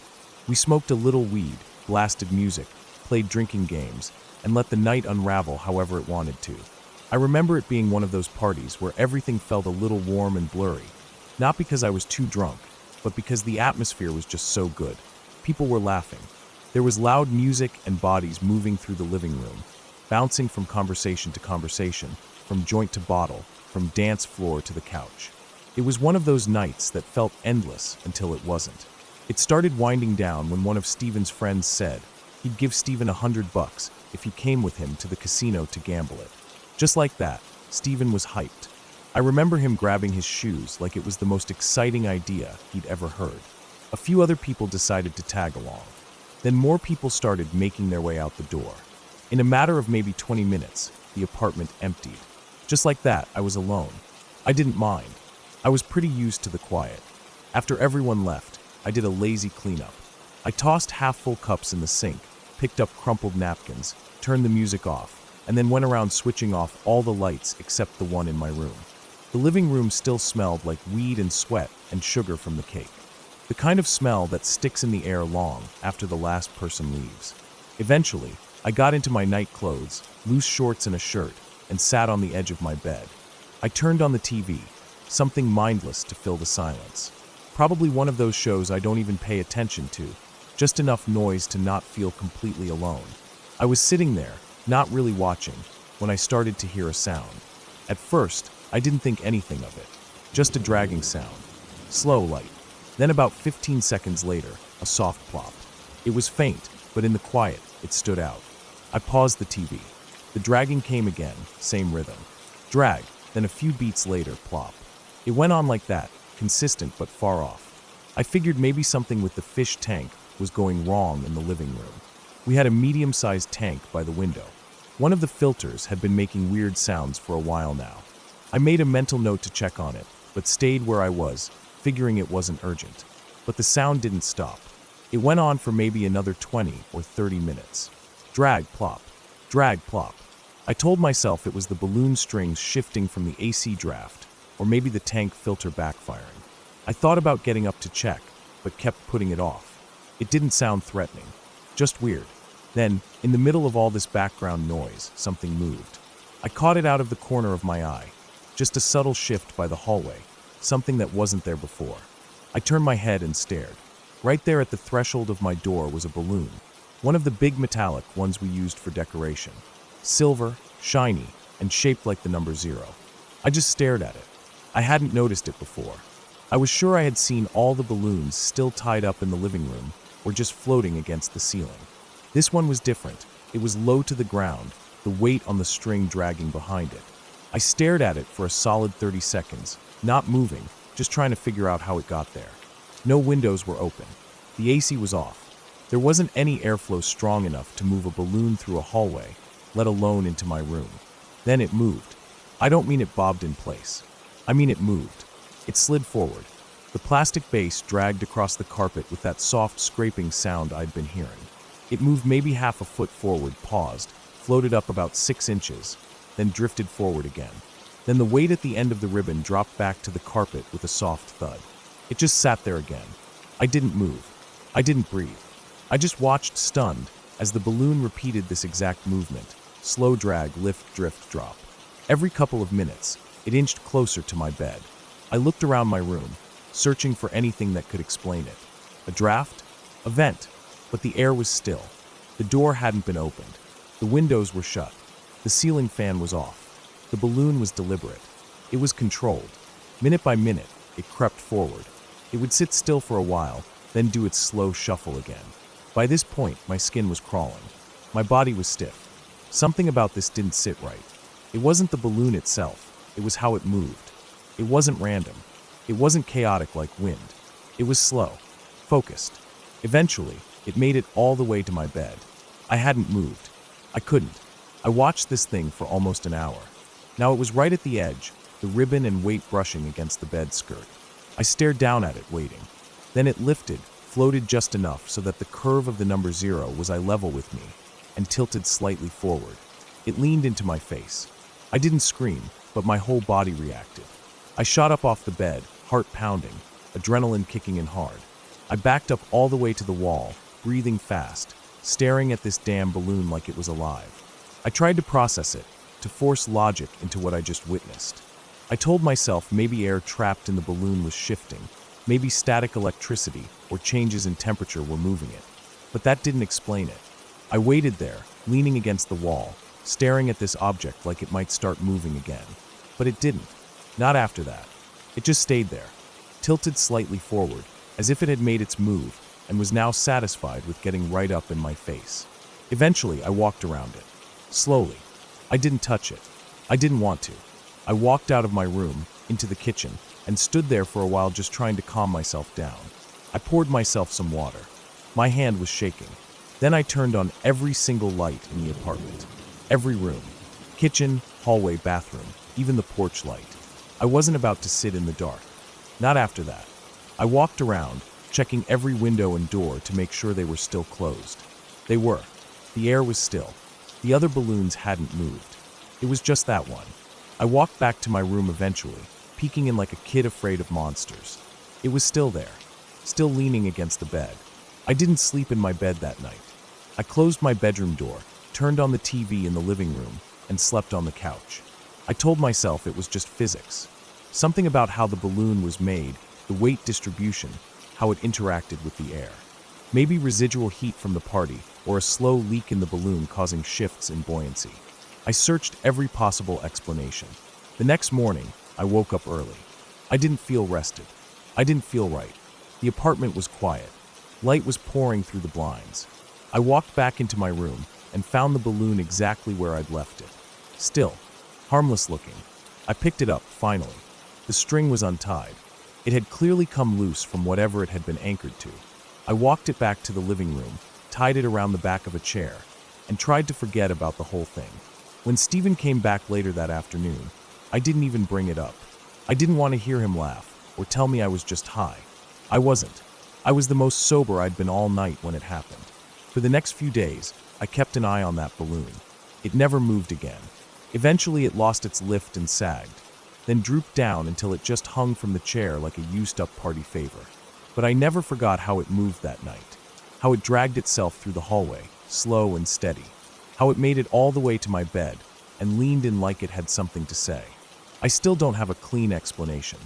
We smoked a little weed, blasted music, played drinking games, and let the night unravel however it wanted to. I remember it being one of those parties where everything felt a little warm and blurry, not because I was too drunk, but because the atmosphere was just so good. People were laughing. There was loud music and bodies moving through the living room, bouncing from conversation to conversation, from joint to bottle, from dance floor to the couch. It was one of those nights that felt endless until it wasn't. It started winding down when one of Stephen's friends said he'd give Stephen $100 if he came with him to the casino to gamble it. Just like that, Stephen was hyped. I remember him grabbing his shoes like it was the most exciting idea he'd ever heard. A few other people decided to tag along. Then more people started making their way out the door. In a matter of maybe 20 minutes, the apartment emptied. Just like that, I was alone. I didn't mind. I was pretty used to the quiet. After everyone left, I did a lazy cleanup. I tossed half-full cups in the sink, picked up crumpled napkins, turned the music off, and then went around switching off all the lights except the one in my room. The living room still smelled like weed and sweat and sugar from the cake. The kind of smell that sticks in the air long after the last person leaves. Eventually, I got into my night clothes, loose shorts and a shirt, and sat on the edge of my bed. I turned on the TV, something mindless to fill the silence. Probably one of those shows I don't even pay attention to, just enough noise to not feel completely alone. I was sitting there, not really watching, when I started to hear a sound. At first, I didn't think anything of it, just a dragging sound. Slow, light. Then about 15 seconds later, a soft plop. It was faint, but in the quiet, it stood out. I paused the TV. The dragging came again, same rhythm. Drag, then a few beats later, plop. It went on like that, consistent but far off. I figured maybe something with the fish tank was going wrong in the living room. We had a medium-sized tank by the window. One of the filters had been making weird sounds for a while now. I made a mental note to check on it, but stayed where I was, figuring it wasn't urgent. But the sound didn't stop. It went on for maybe another 20 or 30 minutes. Drag, plop. Drag, plop. I told myself it was the balloon strings shifting from the AC draft, or maybe the tank filter backfiring. I thought about getting up to check, but kept putting it off. It didn't sound threatening, just weird. Then, in the middle of all this background noise, something moved. I caught it out of the corner of my eye. Just a subtle shift by the hallway, something that wasn't there before. I turned my head and stared. Right there at the threshold of my door was a balloon, one of the big metallic ones we used for decoration. Silver, shiny, and shaped like the number 0. I just stared at it. I hadn't noticed it before. I was sure I had seen all the balloons still tied up in the living room or just floating against the ceiling. This one was different. It was low to the ground, the weight on the string dragging behind it. I stared at it for a solid 30 seconds, not moving, just trying to figure out how it got there. No windows were open. The AC was off. There wasn't any airflow strong enough to move a balloon through a hallway, let alone into my room. Then it moved. I don't mean it bobbed in place. I mean it moved. It slid forward. The plastic base dragged across the carpet with that soft scraping sound I'd been hearing. It moved maybe half a foot forward, paused, floated up about 6 inches, then drifted forward again. Then the weight at the end of the ribbon dropped back to the carpet with a soft thud. It just sat there again. I didn't move. I didn't breathe. I just watched, stunned, as the balloon repeated this exact movement. Slow drag, lift, drift, drop. Every couple of minutes, it inched closer to my bed. I looked around my room, searching for anything that could explain it. A draft? A vent. But the air was still. The door hadn't been opened. The windows were shut. The ceiling fan was off. The balloon was deliberate. It was controlled. Minute by minute, it crept forward. It would sit still for a while, then do its slow shuffle again. By this point, my skin was crawling. My body was stiff. Something about this didn't sit right. It wasn't the balloon itself. It was how it moved. It wasn't random. It wasn't chaotic like wind. It was slow, focused. Eventually, it made it all the way to my bed. I hadn't moved. I couldn't. I watched this thing for almost an hour. Now it was right at the edge, the ribbon and weight brushing against the bed skirt. I stared down at it, waiting. Then it lifted, floated just enough so that the curve of the number 0 was eye level with me, and tilted slightly forward. It leaned into my face. I didn't scream, but my whole body reacted. I shot up off the bed, heart pounding, adrenaline kicking in hard. I backed up all the way to the wall, breathing fast, staring at this damn balloon like it was alive. I tried to process it, to force logic into what I just witnessed. I told myself maybe air trapped in the balloon was shifting, maybe static electricity or changes in temperature were moving it. But that didn't explain it. I waited there, leaning against the wall, staring at this object like it might start moving again. But it didn't. Not after that. It just stayed there, tilted slightly forward, as if it had made its move and was now satisfied with getting right up in my face. Eventually, I walked around it. Slowly. I didn't touch it. I didn't want to. I walked out of my room, into the kitchen, and stood there for a while just trying to calm myself down. I poured myself some water. My hand was shaking. Then I turned on every single light in the apartment. Every room. Kitchen, hallway, bathroom, even the porch light. I wasn't about to sit in the dark. Not after that. I walked around, checking every window and door to make sure they were still closed. They were. The air was still. The other balloons hadn't moved. It was just that one. I walked back to my room eventually, peeking in like a kid afraid of monsters. It was still there, still leaning against the bed. I didn't sleep in my bed that night. I closed my bedroom door, turned on the TV in the living room, and slept on the couch. I told myself it was just physics. Something about how the balloon was made, the weight distribution, how it interacted with the air. Maybe residual heat from the party, or a slow leak in the balloon causing shifts in buoyancy. I searched every possible explanation. The next morning, I woke up early. I didn't feel rested. I didn't feel right. The apartment was quiet. Light was pouring through the blinds. I walked back into my room and found the balloon exactly where I'd left it. Still, harmless looking. I picked it up, finally. The string was untied. It had clearly come loose from whatever it had been anchored to. I walked it back to the living room, tied it around the back of a chair, and tried to forget about the whole thing. When Stephen came back later that afternoon, I didn't even bring it up. I didn't want to hear him laugh or tell me I was just high. I wasn't. I was the most sober I'd been all night when it happened. For the next few days, I kept an eye on that balloon. It never moved again. Eventually, it lost its lift and sagged, then drooped down until it just hung from the chair like a used-up party favor. But I never forgot how it moved that night, how it dragged itself through the hallway, slow and steady, how it made it all the way to my bed and leaned in like it had something to say. I still don't have a clean explanation.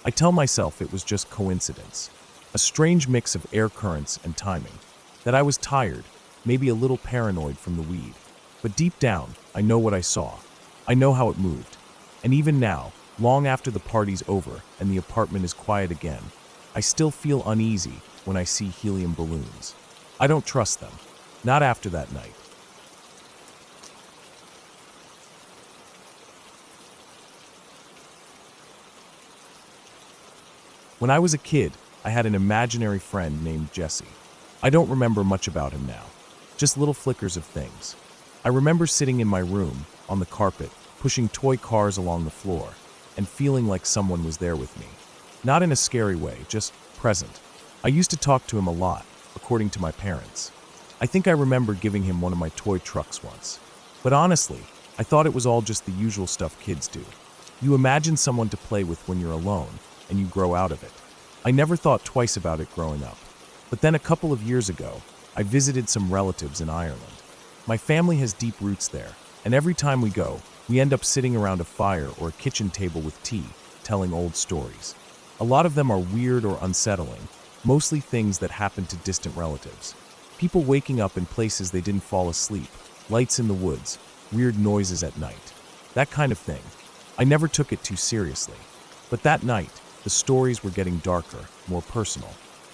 I tell myself it was just coincidence, a strange mix of air currents and timing, that I was tired, maybe a little paranoid from the weed. But deep down, I know what I saw. I know how it moved. And even now, long after the party's over and the apartment is quiet again, I still feel uneasy when I see helium balloons. I don't trust them. Not after that night. When I was a kid, I had an imaginary friend named Jesse. I don't remember much about him now, just little flickers of things. I remember sitting in my room, on the carpet, pushing toy cars along the floor, and feeling like someone was there with me. Not in a scary way, just present. I used to talk to him a lot, according to my parents. I think I remember giving him one of my toy trucks once. But honestly, I thought it was all just the usual stuff kids do. You imagine someone to play with when you're alone, and you grow out of it. I never thought twice about it growing up. But then a couple of years ago, I visited some relatives in Ireland. My family has deep roots there, and every time we go, we end up sitting around a fire or a kitchen table with tea, telling old stories. A lot of them are weird or unsettling, mostly things that happen to distant relatives. People waking up in places they didn't fall asleep, lights in the woods, weird noises at night. That kind of thing. I never took it too seriously. But that night, the stories were getting darker, more personal.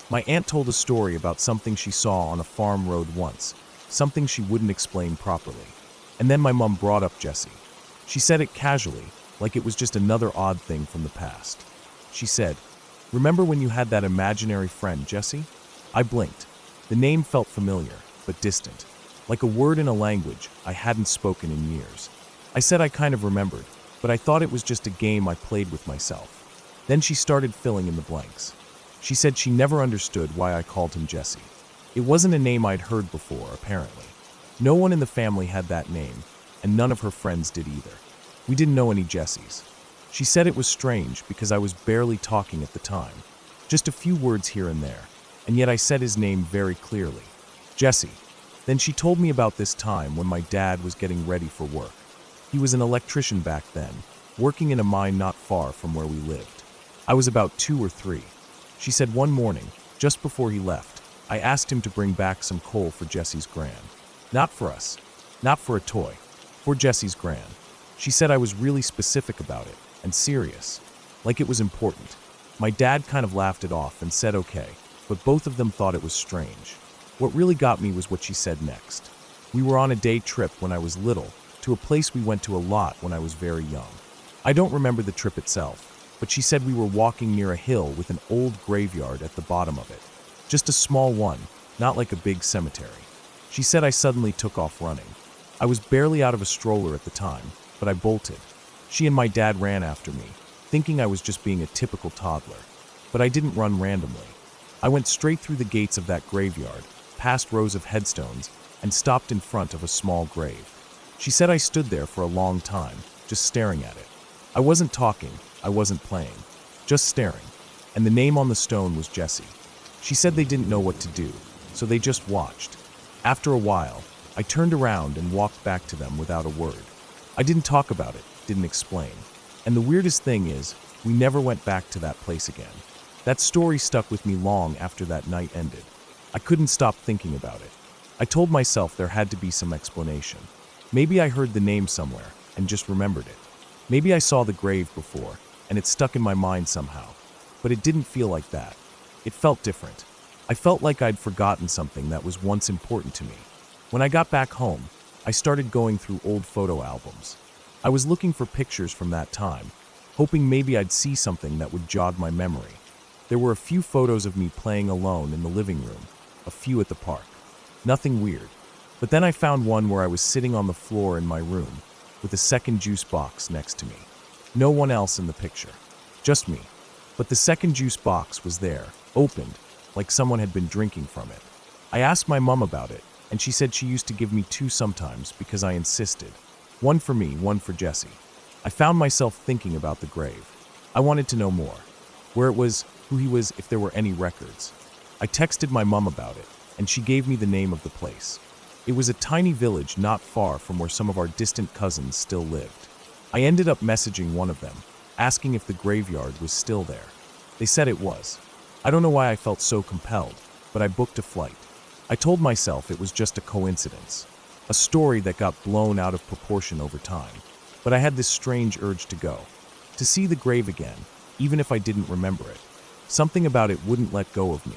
My aunt told a story about something she saw on a farm road once, something she wouldn't explain properly. And then my mom brought up Jesse. She said it casually, like it was just another odd thing from the past. She said, "Remember when you had that imaginary friend, Jesse?" I blinked. The name felt familiar, but distant, like a word in a language I hadn't spoken in years. I said I kind of remembered, but I thought it was just a game I played with myself. Then she started filling in the blanks. She said she never understood why I called him Jesse. It wasn't a name I'd heard before, apparently. No one in the family had that name, and none of her friends did either. We didn't know any Jessies. She said it was strange because I was barely talking at the time, just a few words here and there, and yet I said his name very clearly. Jesse. Then she told me about this time when my dad was getting ready for work. He was an electrician back then, working in a mine not far from where we lived. I was about 2 or 3. She said one morning, just before he left, I asked him to bring back some coal for Jesse's gran. Not for us, not for a toy, for Jesse's gran. She said I was really specific about it, and serious, like it was important. My dad kind of laughed it off and said okay, but both of them thought it was strange. What really got me was what she said next. We were on a day trip when I was little, to a place we went to a lot when I was very young. I don't remember the trip itself, but she said we were walking near a hill with an old graveyard at the bottom of it. Just a small one, not like a big cemetery. She said I suddenly took off running. I was barely out of a stroller at the time, but I bolted. She and my dad ran after me, thinking I was just being a typical toddler. But I didn't run randomly. I went straight through the gates of that graveyard, past rows of headstones, and stopped in front of a small grave. She said I stood there for a long time, just staring at it. I wasn't talking, I wasn't playing, just staring. And the name on the stone was Jesse. She said they didn't know what to do, so they just watched. After a while, I turned around and walked back to them without a word. I didn't talk about it, didn't explain. And the weirdest thing is, we never went back to that place again. That story stuck with me long after that night ended. I couldn't stop thinking about it. I told myself there had to be some explanation. Maybe I heard the name somewhere and just remembered it. Maybe I saw the grave before and it stuck in my mind somehow. But it didn't feel like that. It felt different. I felt like I'd forgotten something that was once important to me. When I got back home, I started going through old photo albums. I was looking for pictures from that time, hoping maybe I'd see something that would jog my memory. There were a few photos of me playing alone in the living room, a few at the park. Nothing weird. But then I found one where I was sitting on the floor in my room, with a second juice box next to me. No one else in the picture. Just me. But the second juice box was there, opened, like someone had been drinking from it. I asked my mom about it, and she said she used to give me 2 sometimes because I insisted. One for me, one for Jesse. I found myself thinking about the grave. I wanted to know more. Where it was, who he was, if there were any records. I texted my mom about it, and she gave me the name of the place. It was a tiny village not far from where some of our distant cousins still lived. I ended up messaging one of them, asking if the graveyard was still there. They said it was. I don't know why I felt so compelled, but I booked a flight. I told myself it was just a coincidence, a story that got blown out of proportion over time. But I had this strange urge to go, to see the grave again, even if I didn't remember it. Something about it wouldn't let go of me.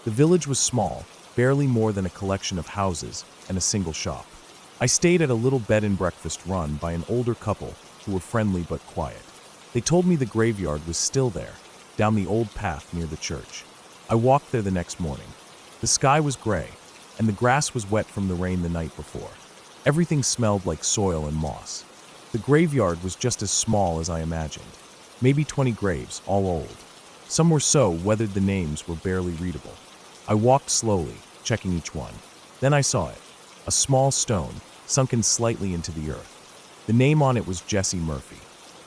The village was small, barely more than a collection of houses and a single shop. I stayed at a little bed and breakfast run by an older couple who were friendly but quiet. They told me the graveyard was still there, down the old path near the church. I walked there the next morning. The sky was gray, and the grass was wet from the rain the night before. Everything smelled like soil and moss. The graveyard was just as small as I imagined. Maybe 20 graves, all old. Some were so weathered the names were barely readable. I walked slowly, checking each one. Then I saw it. A small stone, sunken slightly into the earth. The name on it was Jesse Murphy.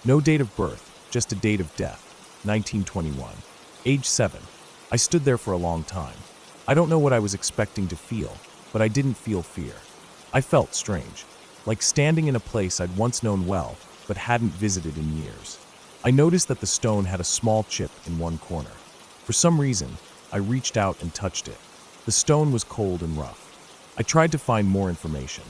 No date of birth, just a date of death, 1921. Age 7. I stood there for a long time. I don't know what I was expecting to feel, but I didn't feel fear. I felt strange, like standing in a place I'd once known well, but hadn't visited in years. I noticed that the stone had a small chip in one corner. For some reason, I reached out and touched it. The stone was cold and rough. I tried to find more information.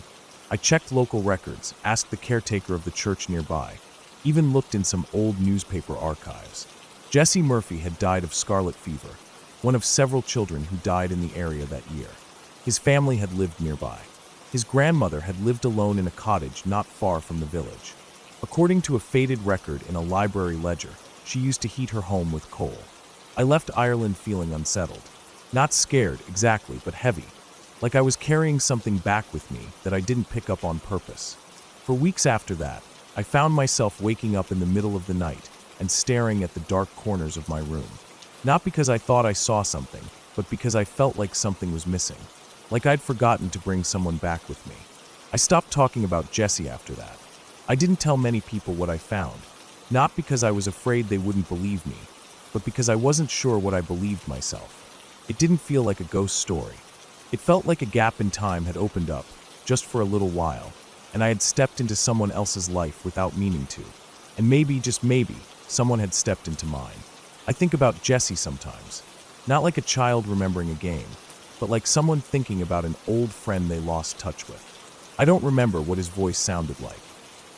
I checked local records, asked the caretaker of the church nearby, even looked in some old newspaper archives. Jesse Murphy had died of scarlet fever, one of several children who died in the area that year. His family had lived nearby. His grandmother had lived alone in a cottage not far from the village. According to a faded record in a library ledger, she used to heat her home with coal. I left Ireland feeling unsettled. Not scared, exactly, but heavy. Like I was carrying something back with me that I didn't pick up on purpose. For weeks after that, I found myself waking up in the middle of the night and staring at the dark corners of my room. Not because I thought I saw something, but because I felt like something was missing. Like I'd forgotten to bring someone back with me. I stopped talking about Jesse after that. I didn't tell many people what I found, not because I was afraid they wouldn't believe me, but because I wasn't sure what I believed myself. It didn't feel like a ghost story. It felt like a gap in time had opened up, just for a little while, and I had stepped into someone else's life without meaning to. And maybe, just maybe, someone had stepped into mine. I think about Jesse sometimes, not like a child remembering a game, but like someone thinking about an old friend they lost touch with. I don't remember what his voice sounded like.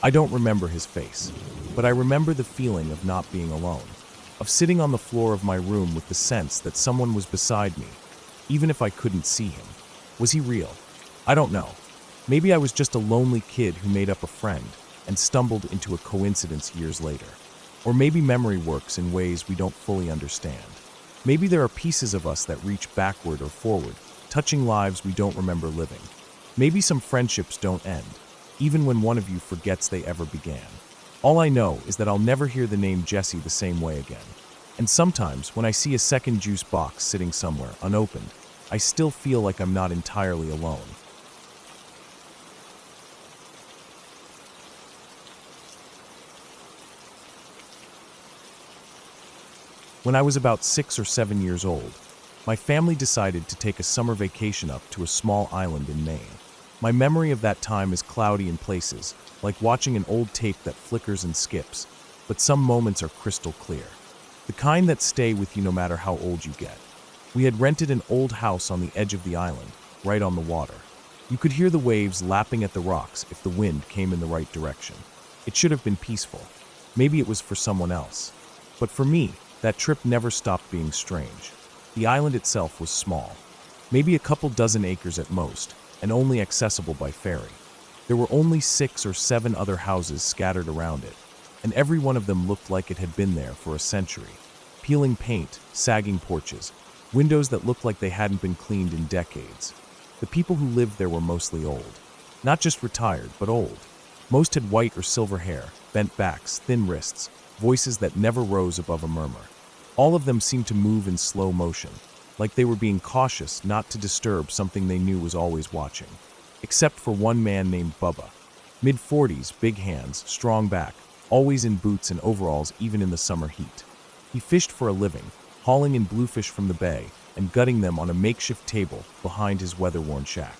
I don't remember his face, but I remember the feeling of not being alone, of sitting on the floor of my room with the sense that someone was beside me, even if I couldn't see him. Was he real? I don't know. Maybe I was just a lonely kid who made up a friend and stumbled into a coincidence years later. Or maybe memory works in ways we don't fully understand. Maybe there are pieces of us that reach backward or forward, touching lives we don't remember living. Maybe some friendships don't end, even when one of you forgets they ever began. All I know is that I'll never hear the name Jesse the same way again. And sometimes, when I see a second juice box sitting somewhere, unopened, I still feel like I'm not entirely alone. When I was about 6 or 7 years old, my family decided to take a summer vacation up to a small island in Maine. My memory of that time is cloudy in places, like watching an old tape that flickers and skips, but some moments are crystal clear. The kind that stay with you no matter how old you get. We had rented an old house on the edge of the island, right on the water. You could hear the waves lapping at the rocks if the wind came in the right direction. It should have been peaceful. Maybe it was for someone else. But for me, that trip never stopped being strange. The island itself was small, maybe a couple dozen acres at most, and only accessible by ferry. There were only 6 or 7 other houses scattered around it, and every one of them looked like it had been there for a century. Peeling paint, sagging porches, windows that looked like they hadn't been cleaned in decades. The people who lived there were mostly old. Not just retired, but old. Most had white or silver hair, bent backs, thin wrists, voices that never rose above a murmur. All of them seemed to move in slow motion, like they were being cautious not to disturb something they knew was always watching. Except for one man named Bubba. Mid-40s, big hands, strong back, always in boots and overalls even in the summer heat. He fished for a living, hauling in bluefish from the bay and gutting them on a makeshift table behind his weather-worn shack.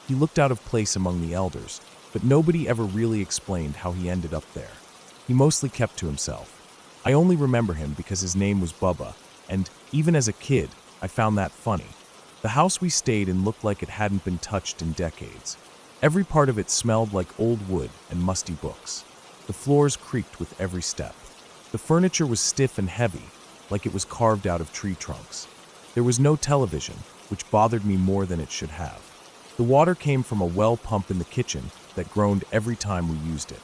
He looked out of place among the elders, but nobody ever really explained how he ended up there. He mostly kept to himself. I only remember him because his name was Bubba, and even as a kid, I found that funny. The house we stayed in looked like it hadn't been touched in decades. Every part of it smelled like old wood and musty books. The floors creaked with every step. The furniture was stiff and heavy, like it was carved out of tree trunks. There was no television, which bothered me more than it should have. The water came from a well pump in the kitchen that groaned every time we used it.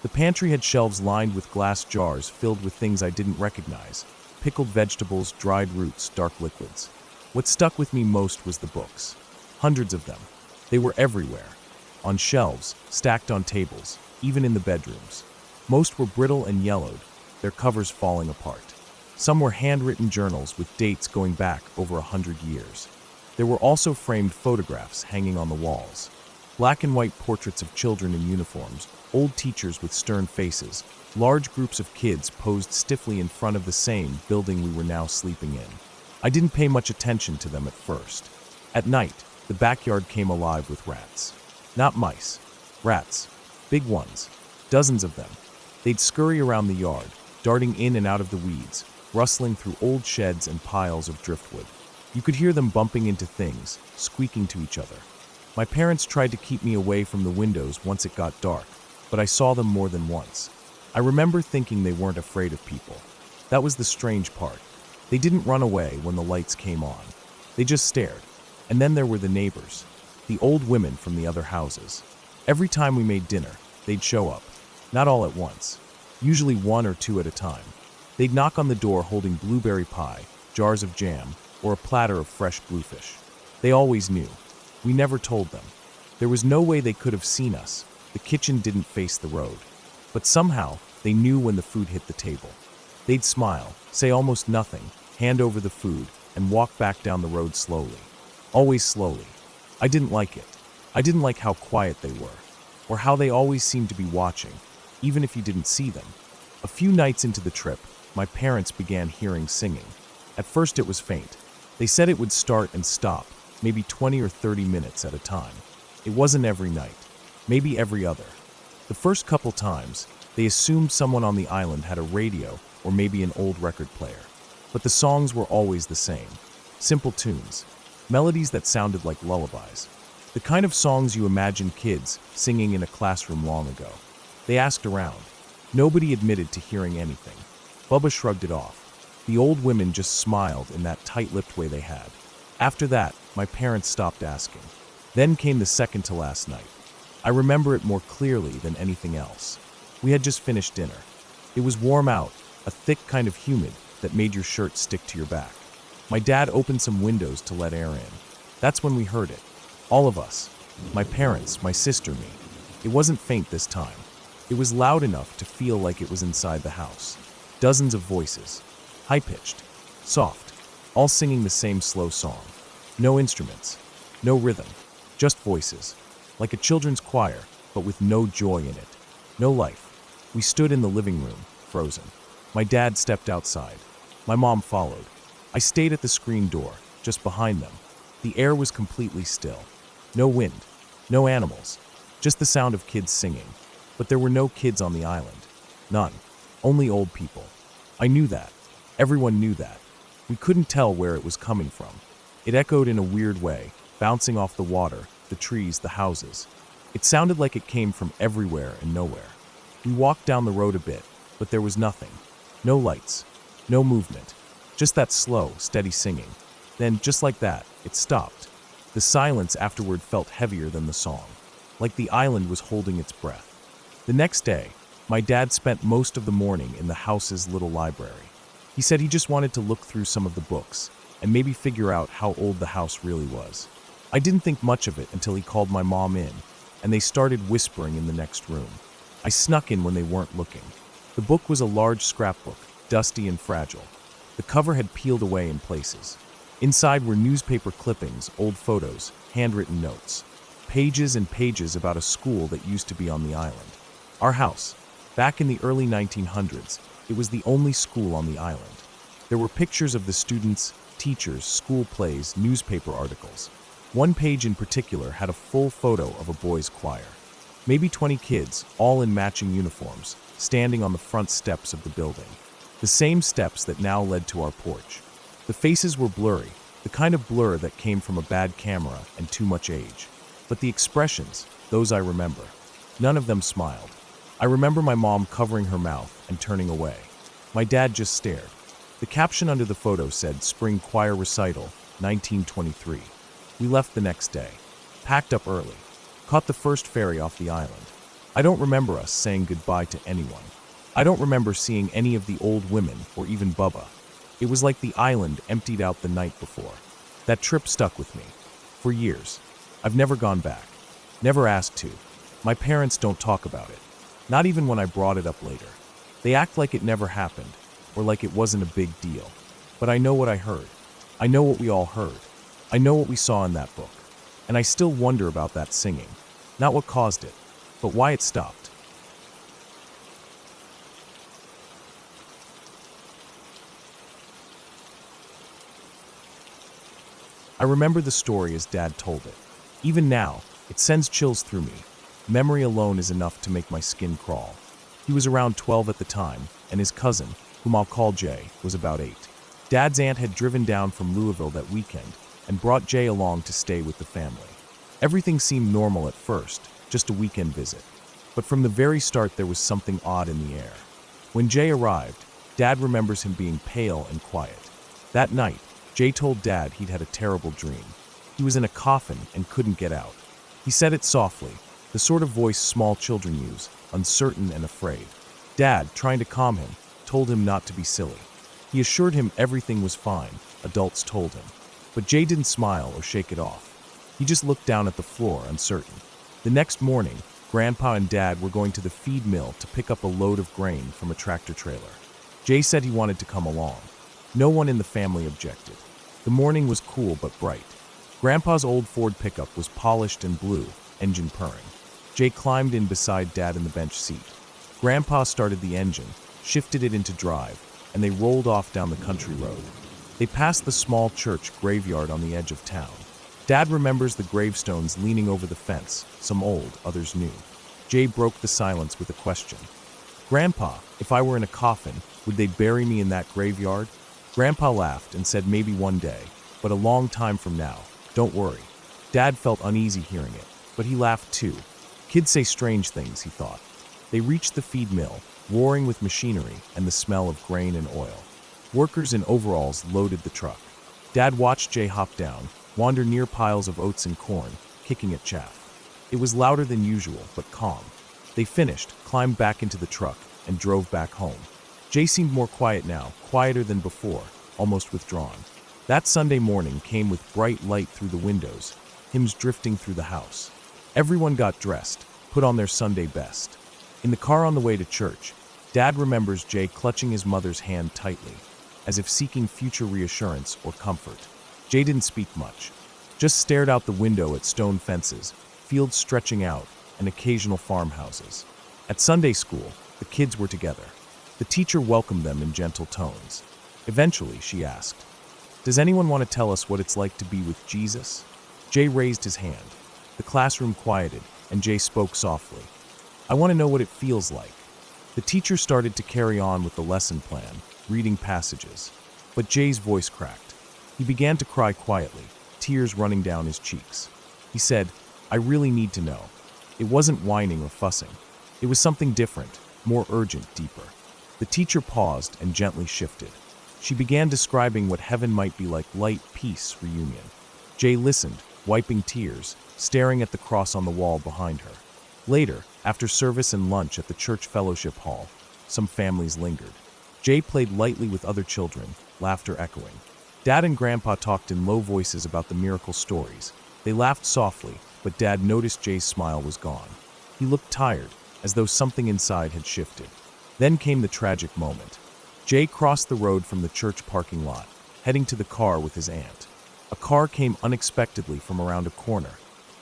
The pantry had shelves lined with glass jars filled with things I didn't recognize. pickled vegetables, dried roots, dark liquids. What stuck with me most was the books. Hundreds of them. They were everywhere. On shelves, stacked on tables, even in the bedrooms. Most were brittle and yellowed, their covers falling apart. Some were handwritten journals with dates going back over 100 years. There were also framed photographs hanging on the walls. Black and white portraits of children in uniforms, old teachers with stern faces, large groups of kids posed stiffly in front of the same building we were now sleeping in. I didn't pay much attention to them at first. At night, the backyard came alive with rats. Not mice. Rats. Big ones. Dozens of them. They'd scurry around the yard, darting in and out of the weeds, rustling through old sheds and piles of driftwood. You could hear them bumping into things, squeaking to each other. My parents tried to keep me away from the windows once it got dark, but I saw them more than once. I remember thinking they weren't afraid of people. That was the strange part. They didn't run away when the lights came on. They just stared. And then there were the neighbors, the old women from the other houses. Every time we made dinner, they'd show up. Not all at once. Usually one or two at a time. They'd knock on the door holding blueberry pie, jars of jam, or a platter of fresh bluefish. They always knew. We never told them. There was no way they could have seen us. The kitchen didn't face the road. But somehow, they knew when the food hit the table. They'd smile, say almost nothing, hand over the food, and walk back down the road slowly. Always slowly. I didn't like it. I didn't like how quiet they were, or how they always seemed to be watching, even if you didn't see them. A few nights into the trip, my parents began hearing singing. At first it was faint. They said it would start and stop, maybe 20 or 30 minutes at a time. It wasn't every night, maybe every other. The first couple times, they assumed someone on the island had a radio or maybe an old record player. But the songs were always the same. Simple tunes. Melodies that sounded like lullabies. The kind of songs you imagine kids singing in a classroom long ago. They asked around. Nobody admitted to hearing anything. Bubba shrugged it off. The old women just smiled in that tight-lipped way they had. After that, my parents stopped asking. Then came the second to last night. I remember it more clearly than anything else. We had just finished dinner. It was warm out, a thick kind of humid that made your shirt stick to your back. My dad opened some windows to let air in. That's when we heard it. All of us. My parents, my sister, me. It wasn't faint this time. It was loud enough to feel like it was inside the house. Dozens of voices. High-pitched. Soft. All singing the same slow song. No instruments. No rhythm. Just voices. Like a children's choir, but with no joy in it. No life. We stood in the living room, frozen. My dad stepped outside. My mom followed. I stayed at the screen door, just behind them. The air was completely still. No wind. No animals. Just the sound of kids singing. But there were no kids on the island. None. Only old people. I knew that. Everyone knew that. We couldn't tell where it was coming from. It echoed in a weird way, bouncing off the water, the trees, the houses. It sounded like it came from everywhere and nowhere. We walked down the road a bit, but there was nothing. No lights. No movement. Just that slow, steady singing. Then, just like that, it stopped. The silence afterward felt heavier than the song, like the island was holding its breath. The next day, my dad spent most of the morning in the house's little library. He said he just wanted to look through some of the books and maybe figure out how old the house really was. I didn't think much of it until he called my mom in, and they started whispering in the next room. I snuck in when they weren't looking. The book was a large scrapbook, dusty and fragile. The cover had peeled away in places. Inside were newspaper clippings, old photos, handwritten notes. Pages and pages about a school that used to be on the island. Our house. Back in the early 1900s, it was the only school on the island. There were pictures of the students, teachers, school plays, newspaper articles. One page in particular had a full photo of a boys' choir. Maybe 20 kids, all in matching uniforms, standing on the front steps of the building. The same steps that now led to our porch. The faces were blurry, the kind of blur that came from a bad camera and too much age. But the expressions, those I remember. None of them smiled. I remember my mom covering her mouth and turning away. My dad just stared. The caption under the photo said, "Spring Choir Recital, 1923. We left the next day. Packed up early. Caught the first ferry off the island. I don't remember us saying goodbye to anyone. I don't remember seeing any of the old women or even Bubba. It was like the island emptied out the night before. That trip stuck with me. For years. I've never gone back. Never asked to. My parents don't talk about it. Not even when I brought it up later. They act like it never happened, or like it wasn't a big deal. But I know what I heard. I know what we all heard. I know what we saw in that book. And I still wonder about that singing. Not what caused it, but why it stopped. I remember the story as Dad told it. Even now, it sends chills through me. Memory alone is enough to make my skin crawl. He was around 12 at the time, and his cousin, whom I'll call Jay, was about 8. Dad's aunt had driven down from Louisville that weekend and brought Jay along to stay with the family. Everything seemed normal at first, just a weekend visit. But from the very start there was something odd in the air. When Jay arrived, Dad remembers him being pale and quiet. That night, Jay told Dad he'd had a terrible dream. He was in a coffin and couldn't get out. He said it softly, the sort of voice small children use, uncertain and afraid. Dad, trying to calm him, told him not to be silly. He assured him everything was fine, adults told him. But Jay didn't smile or shake it off. He just looked down at the floor, uncertain. The next morning, Grandpa and Dad were going to the feed mill to pick up a load of grain from a tractor trailer. Jay said he wanted to come along. No one in the family objected. The morning was cool but bright. Grandpa's old Ford pickup was polished and blue, engine purring. Jay climbed in beside Dad in the bench seat. Grandpa started the engine, shifted it into drive, and they rolled off down the country road. They passed the small church graveyard on the edge of town. Dad remembers the gravestones leaning over the fence, some old, others new. Jay broke the silence with a question. Grandpa, if I were in a coffin, would they bury me in that graveyard? Grandpa laughed and said maybe one day, but a long time from now. Don't worry. Dad felt uneasy hearing it, but he laughed too. Kids say strange things, he thought. They reached the feed mill, roaring with machinery and the smell of grain and oil. Workers in overalls loaded the truck. Dad watched Jay hop down, wander near piles of oats and corn, kicking at chaff. It was louder than usual, but calm. They finished, climbed back into the truck, and drove back home. Jay seemed more quiet now, quieter than before, almost withdrawn. That Sunday morning came with bright light through the windows, hymns drifting through the house. Everyone got dressed, put on their Sunday best. In the car on the way to church, Dad remembers Jay clutching his mother's hand tightly, as if seeking future reassurance or comfort. Jay didn't speak much, just stared out the window at stone fences, fields stretching out, and occasional farmhouses. At Sunday school, the kids were together. The teacher welcomed them in gentle tones. Eventually, she asked, "Does anyone want to tell us what it's like to be with Jesus?" Jay raised his hand. The classroom quieted, and Jay spoke softly. "I want to know what it feels like." The teacher started to carry on with the lesson plan, reading passages. But Jay's voice cracked. He began to cry quietly, tears running down his cheeks. He said, "I really need to know." It wasn't whining or fussing. It was something different, more urgent, deeper. The teacher paused and gently shifted. She began describing what heaven might be like: light, peace, reunion. Jay listened, wiping tears, staring at the cross on the wall behind her. Later, after service and lunch at the church fellowship hall, some families lingered. Jay played lightly with other children, laughter echoing. Dad and Grandpa talked in low voices about the miracle stories. They laughed softly, but Dad noticed Jay's smile was gone. He looked tired, as though something inside had shifted. Then came the tragic moment. Jay crossed the road from the church parking lot, heading to the car with his aunt. A car came unexpectedly from around a corner.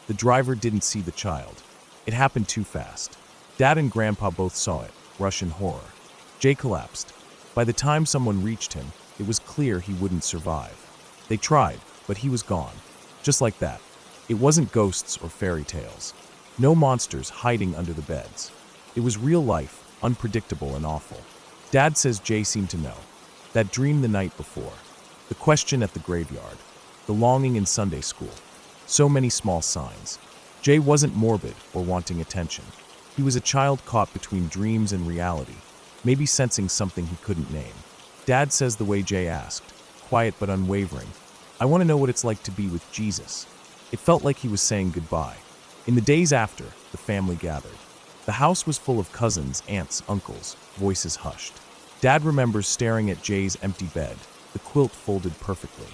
The driver didn't see the child. It happened too fast. Dad and Grandpa both saw it, rush in horror. Jay collapsed. By the time someone reached him, it was clear he wouldn't survive. They tried, but he was gone. Just like that. It wasn't ghosts or fairy tales. No monsters hiding under the beds. It was real life, unpredictable and awful. Dad says Jay seemed to know. That dream the night before. The question at the graveyard. The longing in Sunday school. So many small signs. Jay wasn't morbid or wanting attention. He was a child caught between dreams and reality, maybe sensing something he couldn't name. Dad says the way Jay asked, quiet but unwavering, "I want to know what it's like to be with Jesus." It felt like he was saying goodbye. In the days after, the family gathered. The house was full of cousins, aunts, uncles, voices hushed. Dad remembers staring at Jay's empty bed, the quilt folded perfectly.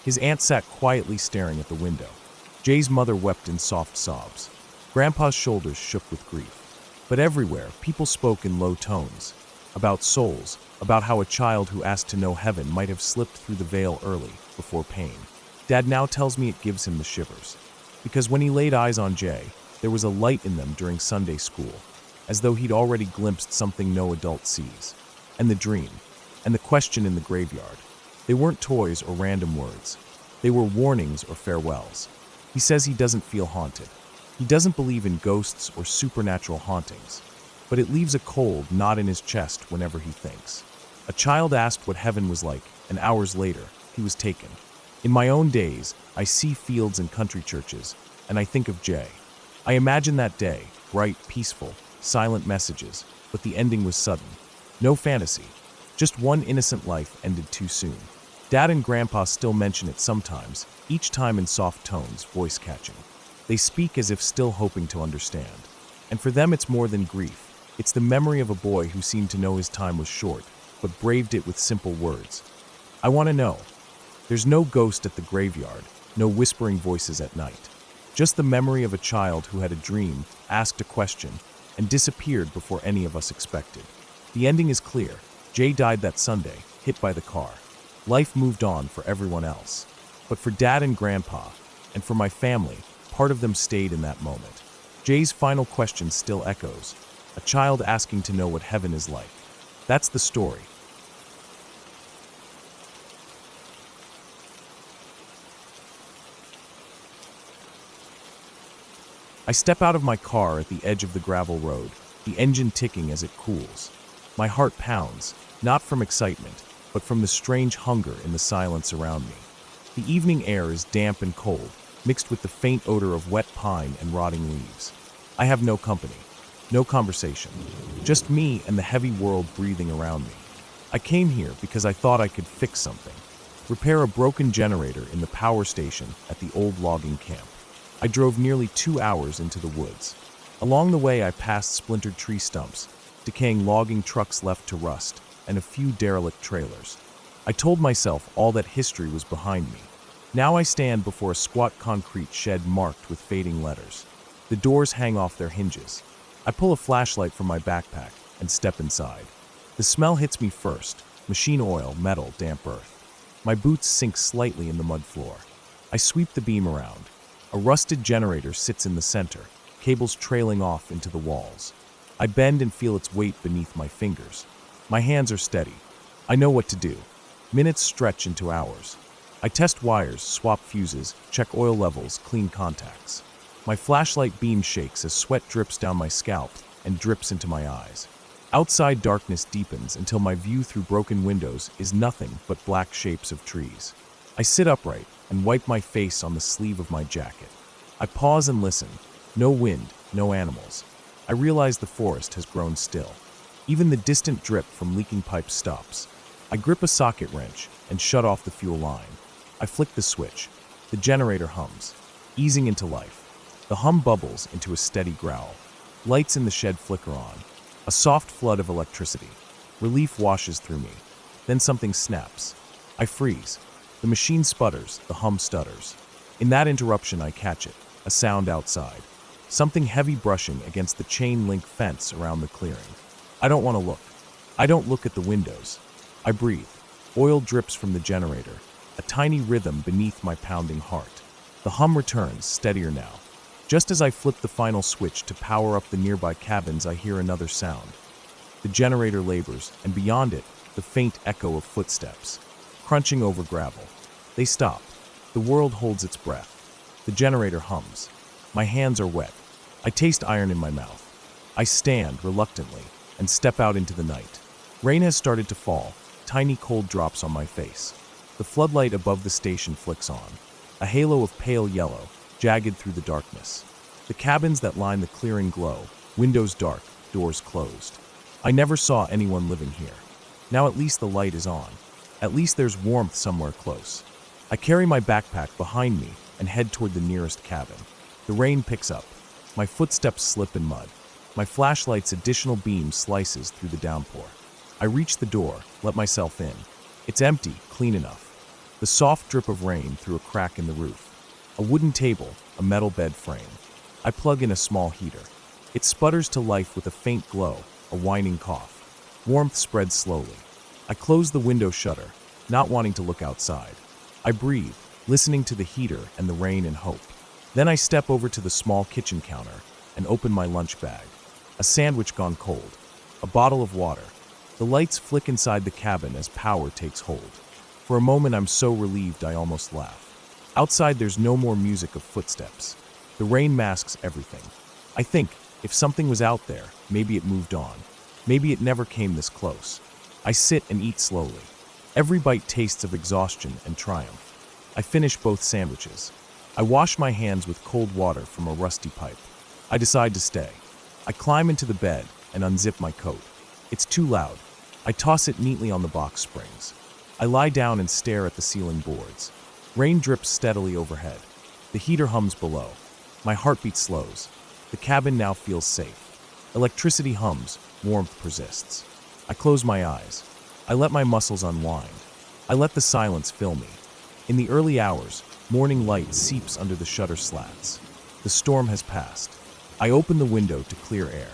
His aunt sat quietly staring at the window. Jay's mother wept in soft sobs. Grandpa's shoulders shook with grief. But everywhere, people spoke in low tones. About souls, about how a child who asked to know heaven might have slipped through the veil early, before pain. Dad now tells me it gives him the shivers. Because when he laid eyes on Jay, there was a light in them during Sunday school, as though he'd already glimpsed something no adult sees. And the dream, and the question in the graveyard. They weren't toys or random words. They were warnings or farewells. He says he doesn't feel haunted. He doesn't believe in ghosts or supernatural hauntings. But it leaves a cold knot in his chest whenever he thinks. A child asked what heaven was like, and hours later, he was taken. In my own days, I see fields and country churches, and I think of Jay. I imagine that day, bright, peaceful, silent messages, but the ending was sudden. No fantasy. Just one innocent life ended too soon. Dad and Grandpa still mention it sometimes, each time in soft tones, voice-catching. They speak as if still hoping to understand. And for them it's more than grief. It's the memory of a boy who seemed to know his time was short, but braved it with simple words. I want to know. There's no ghost at the graveyard, no whispering voices at night. Just the memory of a child who had a dream, asked a question, and disappeared before any of us expected. The ending is clear. Jay died that Sunday, hit by the car. Life moved on for everyone else. But for Dad and Grandpa, and for my family, part of them stayed in that moment. Jay's final question still echoes. A child asking to know what heaven is like. That's the story. I step out of my car at the edge of the gravel road, the engine ticking as it cools. My heart pounds, not from excitement, but from the strange hunger in the silence around me. The evening air is damp and cold, mixed with the faint odor of wet pine and rotting leaves. I have no company, no conversation, just me and the heavy world breathing around me. I came here because I thought I could fix something, repair a broken generator in the power station at the old logging camp. I drove nearly 2 hours into the woods. Along the way, I passed splintered tree stumps, decaying logging trucks left to rust, and a few derelict trailers. I told myself all that history was behind me. Now I stand before a squat concrete shed marked with fading letters. The doors hang off their hinges. I pull a flashlight from my backpack and step inside. The smell hits me first: machine oil, metal, damp earth. My boots sink slightly in the mud floor. I sweep the beam around. A rusted generator sits in the center, cables trailing off into the walls. I bend and feel its weight beneath my fingers. My hands are steady. I know what to do. Minutes stretch into hours. I test wires, swap fuses, check oil levels, clean contacts. My flashlight beam shakes as sweat drips down my scalp and drips into my eyes. Outside, darkness deepens until my view through broken windows is nothing but black shapes of trees. I sit upright and wipe my face on the sleeve of my jacket. I pause and listen. No wind, no animals. I realize the forest has grown still. Even the distant drip from leaking pipes stops. I grip a socket wrench and shut off the fuel line. I flick the switch. The generator hums, easing into life. The hum bubbles into a steady growl. Lights in the shed flicker on. A soft flood of electricity. Relief washes through me. Then something snaps. I freeze. The machine sputters, the hum stutters. In that interruption, I catch it, a sound outside. Something heavy brushing against the chain link fence around the clearing. I don't want to look. I don't look at the windows. I breathe. Oil drips from the generator, a tiny rhythm beneath my pounding heart. The hum returns, steadier now. Just as I flip the final switch to power up the nearby cabins, I hear another sound. The generator labors, and beyond it, the faint echo of footsteps, crunching over gravel. They stop. The world holds its breath. The generator hums. My hands are wet. I taste iron in my mouth. I stand, reluctantly, and step out into the night. Rain has started to fall, tiny cold drops on my face. The floodlight above the station flicks on, a halo of pale yellow, jagged through the darkness. The cabins that line the clearing glow, windows dark, doors closed. I never saw anyone living here. Now at least the light is on. At least there's warmth somewhere close. I carry my backpack behind me and head toward the nearest cabin. The rain picks up. My footsteps slip in mud. My flashlight's additional beam slices through the downpour. I reach the door, let myself in. It's empty, clean enough. The soft drip of rain through a crack in the roof. A wooden table, a metal bed frame. I plug in a small heater. It sputters to life with a faint glow, a whining cough. Warmth spreads slowly. I close the window shutter, not wanting to look outside. I breathe, listening to the heater and the rain and hope. Then I step over to the small kitchen counter and open my lunch bag. A sandwich gone cold. A bottle of water. The lights flick inside the cabin as power takes hold. For a moment I'm so relieved I almost laugh. Outside there's no more music of footsteps. The rain masks everything. I think, if something was out there, maybe it moved on. Maybe it never came this close. I sit and eat slowly. Every bite tastes of exhaustion and triumph. I finish both sandwiches. I wash my hands with cold water from a rusty pipe. I decide to stay. I climb into the bed and unzip my coat. It's too loud. I toss it neatly on the box springs. I lie down and stare at the ceiling boards. Rain drips steadily overhead. The heater hums below. My heartbeat slows. The cabin now feels safe. Electricity hums, warmth persists. I close my eyes. I let my muscles unwind. I let the silence fill me. In the early hours, morning light seeps under the shutter slats. The storm has passed. I open the window to clear air.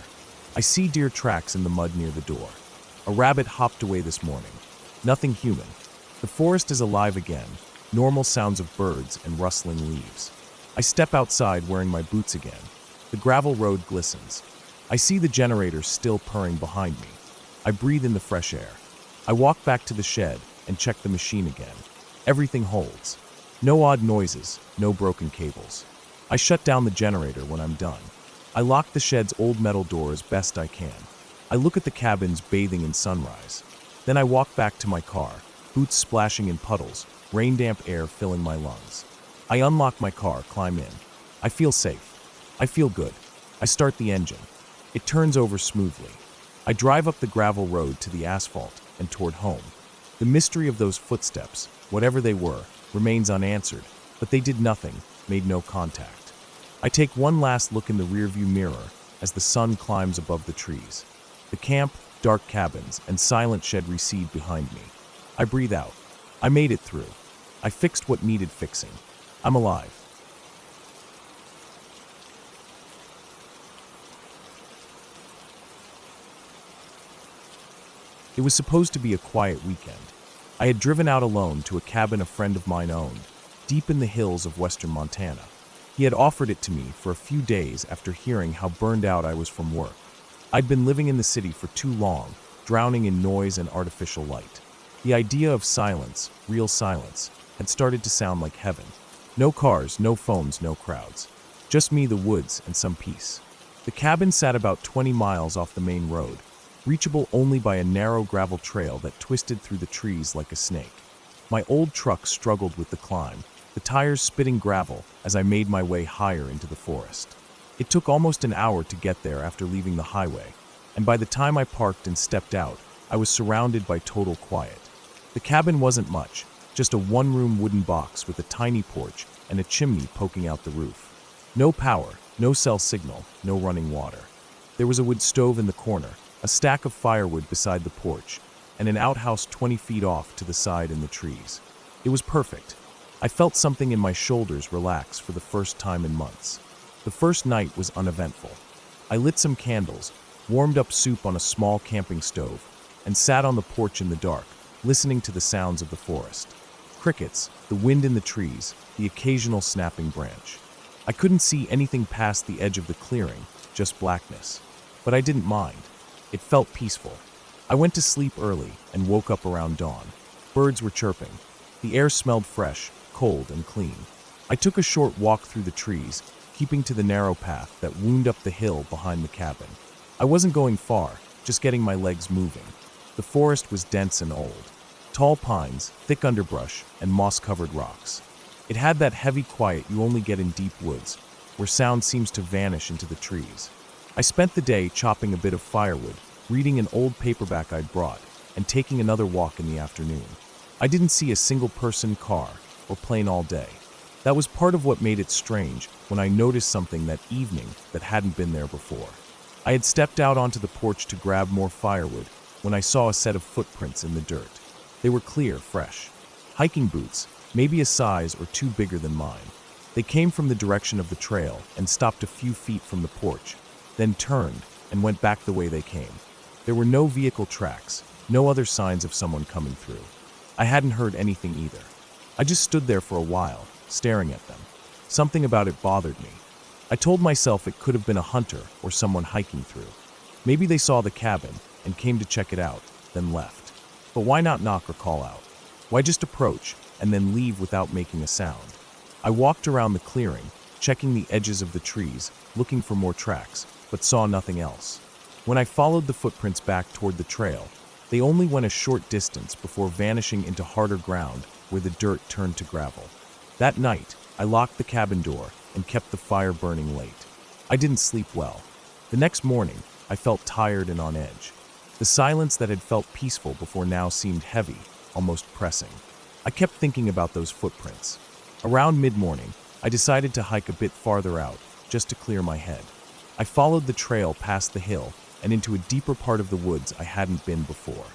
I see deer tracks in the mud near the door. A rabbit hopped away this morning. Nothing human. The forest is alive again, normal sounds of birds and rustling leaves. I step outside wearing my boots again. The gravel road glistens. I see the generator still purring behind me. I breathe in the fresh air. I walk back to the shed and check the machine again. Everything holds. No odd noises, no broken cables. I shut down the generator when I'm done. I lock the shed's old metal door as best I can. I look at the cabins bathing in sunrise. Then I walk back to my car, boots splashing in puddles, rain-damp air filling my lungs. I unlock my car, climb in. I feel safe. I feel good. I start the engine. It turns over smoothly. I drive up the gravel road to the asphalt and toward home. The mystery of those footsteps, whatever they were, remains unanswered, but they did nothing, made no contact. I take one last look in the rearview mirror as the sun climbs above the trees. The camp, dark cabins, and silent shed recede behind me. I breathe out. I made it through. I fixed what needed fixing. I'm alive. It was supposed to be a quiet weekend. I had driven out alone to a cabin a friend of mine owned, deep in the hills of western Montana. He had offered it to me for a few days after hearing how burned out I was from work. I'd been living in the city for too long, drowning in noise and artificial light. The idea of silence, real silence, had started to sound like heaven. No cars, no phones, no crowds. Just me, the woods, and some peace. The cabin sat about 20 miles off the main road, reachable only by a narrow gravel trail that twisted through the trees like a snake. My old truck struggled with the climb, the tires spitting gravel as I made my way higher into the forest. It took almost an hour to get there after leaving the highway, and by the time I parked and stepped out, I was surrounded by total quiet. The cabin wasn't much, just a one-room wooden box with a tiny porch and a chimney poking out the roof. No power, no cell signal, no running water. There was a wood stove in the corner, a stack of firewood beside the porch, and an outhouse 20 feet off to the side in the trees. It was perfect. I felt something in my shoulders relax for the first time in months. The first night was uneventful. I lit some candles, warmed up soup on a small camping stove, and sat on the porch in the dark, listening to the sounds of the forest. Crickets, the wind in the trees, the occasional snapping branch. I couldn't see anything past the edge of the clearing, just blackness. But I didn't mind. It felt peaceful. I went to sleep early and woke up around dawn. Birds were chirping. The air smelled fresh, cold, and clean. I took a short walk through the trees, keeping to the narrow path that wound up the hill behind the cabin. I wasn't going far, just getting my legs moving. The forest was dense and old. Tall pines, thick underbrush, and moss-covered rocks. It had that heavy quiet you only get in deep woods, where sound seems to vanish into the trees. I spent the day chopping a bit of firewood, reading an old paperback I'd brought, and taking another walk in the afternoon. I didn't see a single person, car, or plane all day. That was part of what made it strange when I noticed something that evening that hadn't been there before. I had stepped out onto the porch to grab more firewood when I saw a set of footprints in the dirt. They were clear, fresh. Hiking boots, maybe a size or two bigger than mine. They came from the direction of the trail and stopped a few feet from the porch, then turned and went back the way they came. There were no vehicle tracks, no other signs of someone coming through. I hadn't heard anything either. I just stood there for a while, staring at them. Something about it bothered me. I told myself it could have been a hunter or someone hiking through. Maybe they saw the cabin and came to check it out, then left. But why not knock or call out? Why just approach and then leave without making a sound? I walked around the clearing, checking the edges of the trees, looking for more tracks, but saw nothing else. When I followed the footprints back toward the trail, they only went a short distance before vanishing into harder ground where the dirt turned to gravel. That night, I locked the cabin door and kept the fire burning late. I didn't sleep well. The next morning, I felt tired and on edge. The silence that had felt peaceful before now seemed heavy, almost pressing. I kept thinking about those footprints. Around mid-morning, I decided to hike a bit farther out, just to clear my head. I followed the trail past the hill and into a deeper part of the woods I hadn't been before.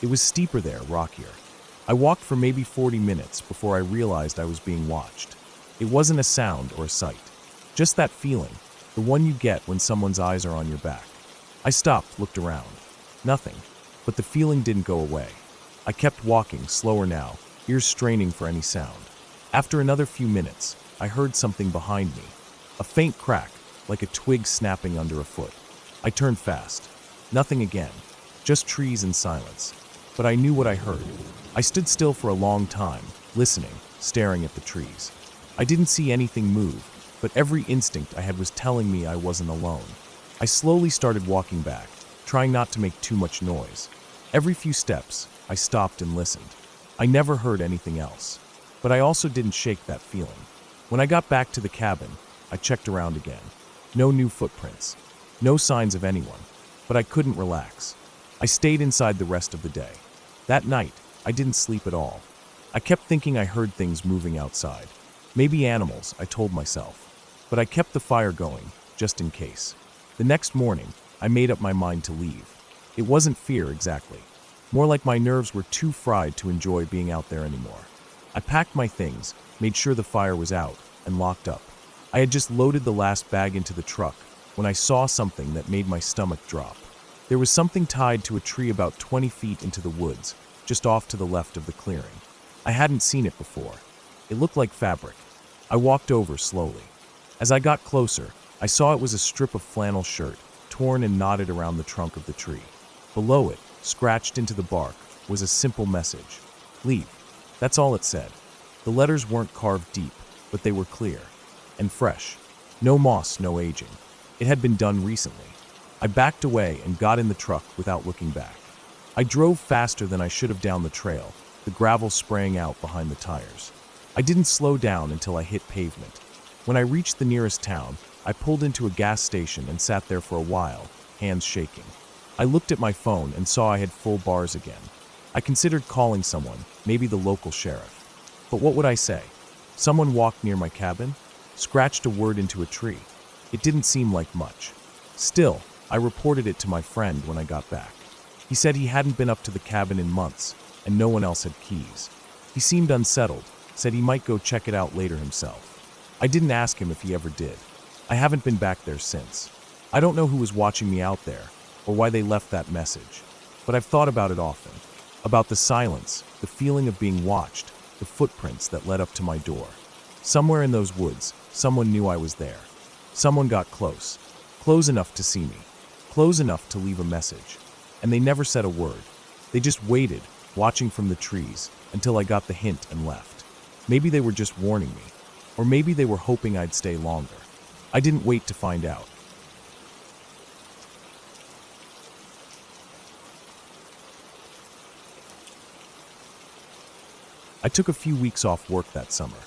It was steeper there, rockier. I walked for maybe 40 minutes before I realized I was being watched. It wasn't a sound or a sight, just that feeling, the one you get when someone's eyes are on your back. I stopped, looked around. Nothing, but the feeling didn't go away. I kept walking, slower now, ears straining for any sound. After another few minutes, I heard something behind me, a faint crack, like a twig snapping under a foot. I turned fast. Nothing again, just trees and silence. But I knew what I heard. I stood still for a long time, listening, staring at the trees. I didn't see anything move, but every instinct I had was telling me I wasn't alone. I slowly started walking back, trying not to make too much noise. Every few steps, I stopped and listened. I never heard anything else. But I also didn't shake that feeling. When I got back to the cabin, I checked around again. No new footprints. No signs of anyone. But I couldn't relax. I stayed inside the rest of the day. That night, I didn't sleep at all. I kept thinking I heard things moving outside. Maybe animals, I told myself. But I kept the fire going, just in case. The next morning, I made up my mind to leave. It wasn't fear exactly. More like my nerves were too fried to enjoy being out there anymore. I packed my things, made sure the fire was out, and locked up. I had just loaded the last bag into the truck when I saw something that made my stomach drop. There was something tied to a tree about 20 feet into the woods, just off to the left of the clearing. I hadn't seen it before. It looked like fabric. I walked over slowly. As I got closer, I saw it was a strip of flannel shirt, torn and knotted around the trunk of the tree. Below it, scratched into the bark, was a simple message. Leave. That's all it said. The letters weren't carved deep, but they were clear and fresh. No moss, no aging. It had been done recently. I backed away and got in the truck without looking back. I drove faster than I should have down the trail, the gravel spraying out behind the tires. I didn't slow down until I hit pavement. When I reached the nearest town, I pulled into a gas station and sat there for a while, hands shaking. I looked at my phone and saw I had full bars again. I considered calling someone, maybe the local sheriff. But what would I say? Someone walked near my cabin, scratched a word into a tree. It didn't seem like much. Still, I reported it to my friend when I got back. He said he hadn't been up to the cabin in months, and no one else had keys. He seemed unsettled, said he might go check it out later himself. I didn't ask him if he ever did. I haven't been back there since. I don't know who was watching me out there, or why they left that message. But I've thought about it often. About the silence, the feeling of being watched, the footprints that led up to my door. Somewhere in those woods, someone knew I was there. Someone got close. Close enough to see me. Close enough to leave a message. And they never said a word. They just waited, watching from the trees, until I got the hint and left. Maybe they were just warning me. Or maybe they were hoping I'd stay longer. I didn't wait to find out. I took a few weeks off work that summer.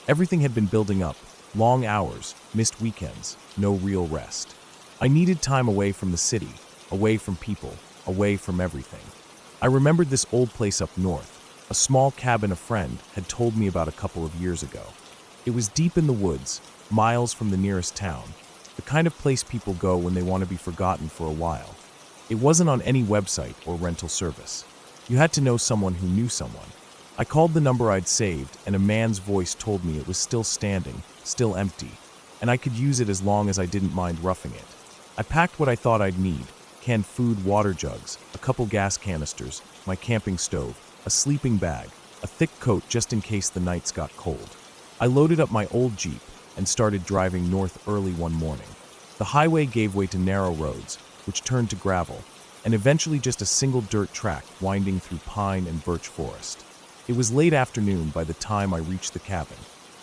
Everything had been building up, long hours, missed weekends, no real rest. I needed time away from the city, away from people, away from everything. I remembered this old place up north, a small cabin a friend had told me about a couple of years ago. It was deep in the woods, miles from the nearest town, the kind of place people go when they want to be forgotten for a while. It wasn't on any website or rental service. You had to know someone who knew someone. I called the number I'd saved, and a man's voice told me it was still standing, still empty, and I could use it as long as I didn't mind roughing it. I packed what I thought I'd need: canned food, water jugs, a couple gas canisters, my camping stove, a sleeping bag, a thick coat just in case the nights got cold. I loaded up my old Jeep and started driving north early one morning. The highway gave way to narrow roads, which turned to gravel, and eventually just a single dirt track winding through pine and birch forest. It was late afternoon by the time I reached the cabin.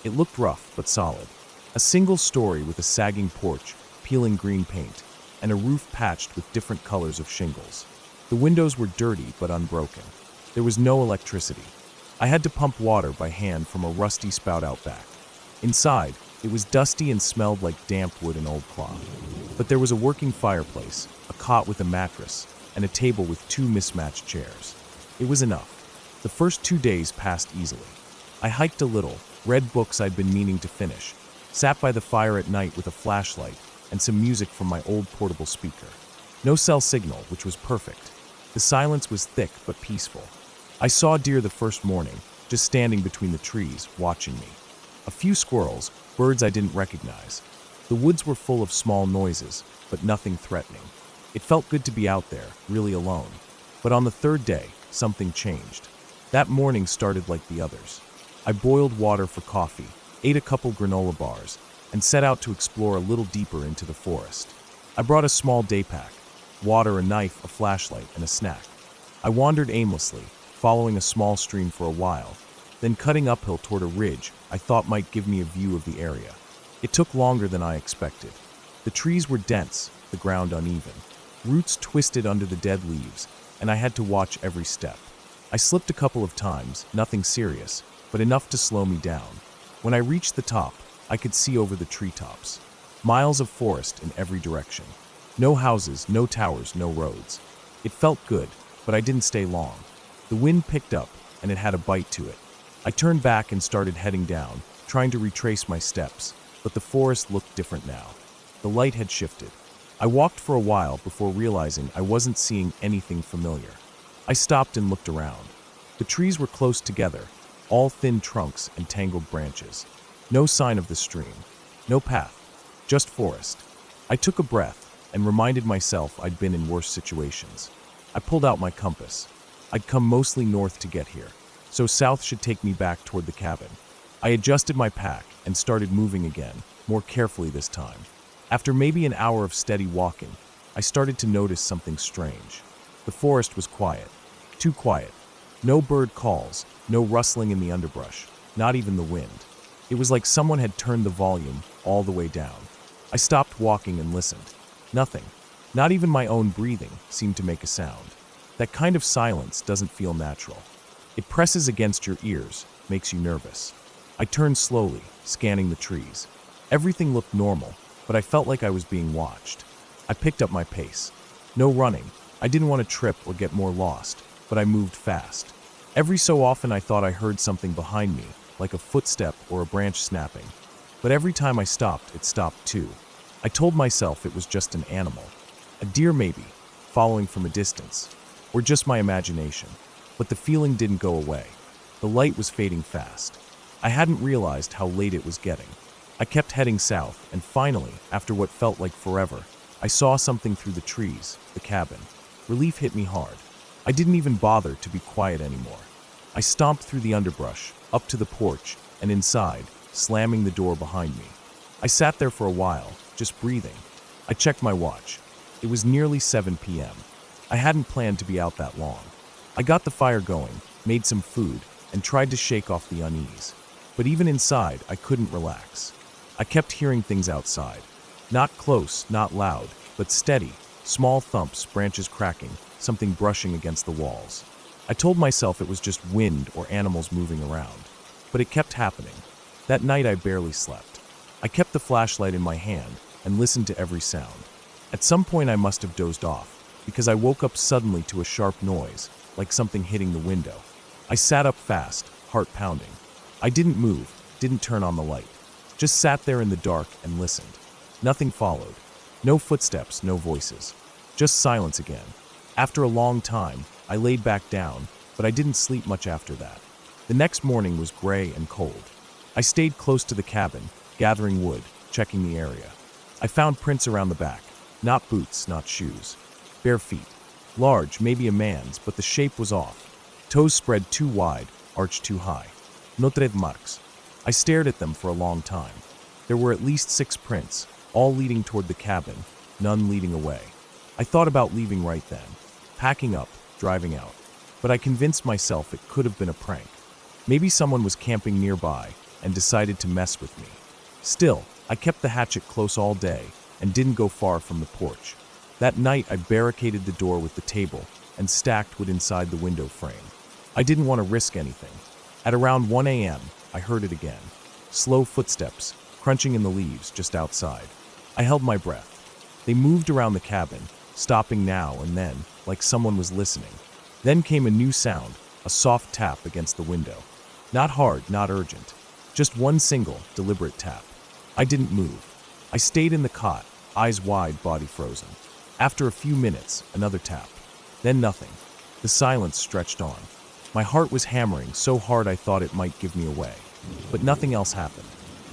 It looked rough but solid. A single story with a sagging porch, peeling green paint, and a roof patched with different colors of shingles. The windows were dirty but unbroken. There was no electricity. I had to pump water by hand from a rusty spout out back. Inside, it was dusty and smelled like damp wood and old cloth. But there was a working fireplace, a cot with a mattress, and a table with two mismatched chairs. It was enough. The first 2 days passed easily. I hiked a little, read books I'd been meaning to finish, sat by the fire at night with a flashlight and some music from my old portable speaker. No cell signal, which was perfect. The silence was thick but peaceful. I saw deer the first morning, just standing between the trees, watching me. A few squirrels, birds I didn't recognize. The woods were full of small noises, but nothing threatening. It felt good to be out there, really alone. But on the third day, something changed. That morning started like the others. I boiled water for coffee, ate a couple granola bars, and set out to explore a little deeper into the forest. I brought a small day pack: water, a knife, a flashlight, and a snack. I wandered aimlessly, following a small stream for a while, then cutting uphill toward a ridge I thought might give me a view of the area. It took longer than I expected. The trees were dense, the ground uneven. Roots twisted under the dead leaves, and I had to watch every step. I slipped a couple of times, nothing serious, but enough to slow me down. When I reached the top, I could see over the treetops. Miles of forest in every direction. No houses, no towers, no roads. It felt good, but I didn't stay long. The wind picked up, and it had a bite to it. I turned back and started heading down, trying to retrace my steps, but the forest looked different now. The light had shifted. I walked for a while before realizing I wasn't seeing anything familiar. I stopped and looked around. The trees were close together, all thin trunks and tangled branches. No sign of the stream. No path. Just forest. I took a breath and reminded myself I'd been in worse situations. I pulled out my compass. I'd come mostly north to get here, so south should take me back toward the cabin. I adjusted my pack and started moving again, more carefully this time. After maybe an hour of steady walking, I started to notice something strange. The forest was quiet. Too quiet. No bird calls, no rustling in the underbrush, not even the wind. It was like someone had turned the volume all the way down. I stopped walking and listened. Nothing. Not even my own breathing seemed to make a sound. That kind of silence doesn't feel natural. It presses against your ears, makes you nervous. I turned slowly, scanning the trees. Everything looked normal, but I felt like I was being watched. I picked up my pace. No running. I didn't want to trip or get more lost, but I moved fast. Every so often I thought I heard something behind me, like a footstep or a branch snapping. But every time I stopped, it stopped too. I told myself it was just an animal. A deer maybe, following from a distance. Or just my imagination. But the feeling didn't go away. The light was fading fast. I hadn't realized how late it was getting. I kept heading south, and finally, after what felt like forever, I saw something through the trees, the cabin. Relief hit me hard. I didn't even bother to be quiet anymore. I stomped through the underbrush, up to the porch, and inside, slamming the door behind me. I sat there for a while, just breathing. I checked my watch. It was nearly 7 p.m. I hadn't planned to be out that long. I got the fire going, made some food, and tried to shake off the unease. But even inside, I couldn't relax. I kept hearing things outside. Not close, not loud, but steady. Small thumps, branches cracking, something brushing against the walls. I told myself it was just wind or animals moving around. But it kept happening. That night I barely slept. I kept the flashlight in my hand and listened to every sound. At some point I must have dozed off, because I woke up suddenly to a sharp noise, like something hitting the window. I sat up fast, heart pounding. I didn't move, didn't turn on the light. Just sat there in the dark and listened. Nothing followed. No footsteps, no voices. Just silence again. After a long time, I laid back down, but I didn't sleep much after that. The next morning was gray and cold. I stayed close to the cabin, gathering wood, checking the area. I found prints around the back, not boots, not shoes. Bare feet. Large, maybe a man's, but the shape was off. Toes spread too wide, arched too high. No tread marks. I stared at them for a long time. There were at least 6 prints, all leading toward the cabin, none leading away. I thought about leaving right then, packing up, driving out. But I convinced myself it could have been a prank. Maybe someone was camping nearby and decided to mess with me. Still, I kept the hatchet close all day and didn't go far from the porch. That night, I barricaded the door with the table and stacked wood inside the window frame. I didn't want to risk anything. At around 1 a.m., I heard it again. Slow footsteps, crunching in the leaves just outside. I held my breath. They moved around the cabin, stopping now and then, like someone was listening. Then came a new sound, a soft tap against the window. Not hard, not urgent. Just one single, deliberate tap. I didn't move. I stayed in the cot, eyes wide, body frozen. After a few minutes, another tap. Then nothing. The silence stretched on. My heart was hammering so hard I thought it might give me away. But nothing else happened.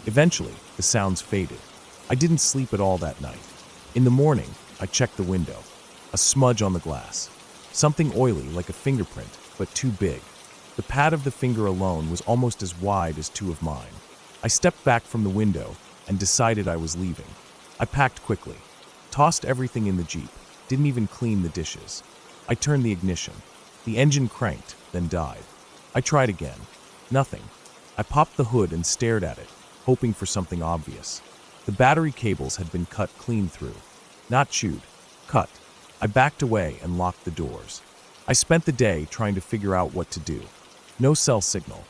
Eventually, the sounds faded. I didn't sleep at all that night. In the morning, I checked the window. A smudge on the glass. Something oily like a fingerprint, but too big. The pad of the finger alone was almost as wide as 2 of mine. I stepped back from the window and decided I was leaving. I packed quickly, tossed everything in the Jeep, didn't even clean the dishes. I turned the ignition. The engine cranked, then died. I tried again. Nothing. I popped the hood and stared at it, hoping for something obvious. The battery cables had been cut clean through. Not chewed. Cut. I backed away and locked the doors. I spent the day trying to figure out what to do. No cell signal.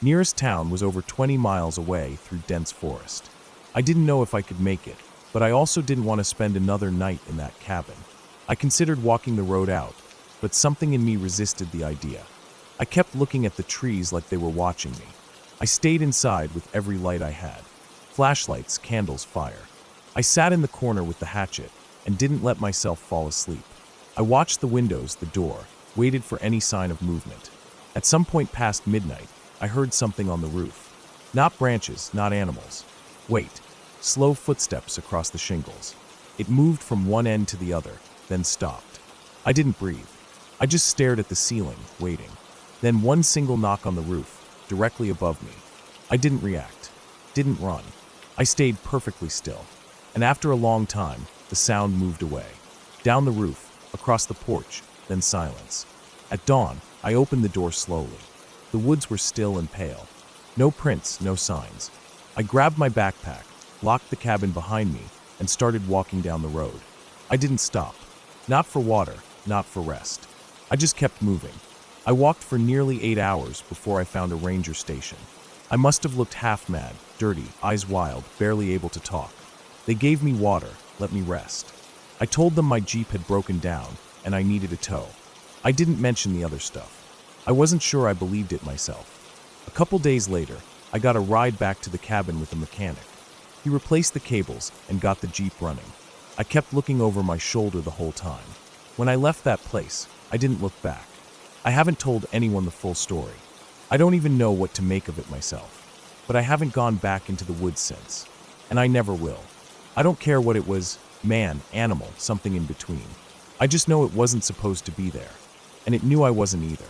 Nearest town was over 20 miles away through dense forest. I didn't know if I could make it, but I also didn't want to spend another night in that cabin. I considered walking the road out, but something in me resisted the idea. I kept looking at the trees like they were watching me. I stayed inside with every light I had. Flashlights, candles, fire. I sat in the corner with the hatchet and didn't let myself fall asleep. I watched the windows, the door, waited for any sign of movement. At some point past midnight, I heard something on the roof. Not branches, not animals. Wait. Slow footsteps across the shingles. It moved from one end to the other, then stopped. I didn't breathe. I just stared at the ceiling, waiting. Then one single knock on the roof, directly above me. I didn't react. Didn't run. I stayed perfectly still. And after a long time, the sound moved away. Down the roof, across the porch, then silence. At dawn, I opened the door slowly. The woods were still and pale. No prints, no signs. I grabbed my backpack, locked the cabin behind me, and started walking down the road. I didn't stop. Not for water, not for rest. I just kept moving. I walked for nearly 8 hours before I found a ranger station. I must have looked half mad, dirty, eyes wild, barely able to talk. They gave me water, let me rest. I told them my Jeep had broken down and I needed a tow. I didn't mention the other stuff. I wasn't sure I believed it myself. A couple days later, I got a ride back to the cabin with a mechanic. He replaced the cables and got the Jeep running. I kept looking over my shoulder the whole time. When I left that place, I didn't look back. I haven't told anyone the full story. I don't even know what to make of it myself. But I haven't gone back into the woods since. And I never will. I don't care what it was, man, animal, something in between. I just know it wasn't supposed to be there. And it knew I wasn't either.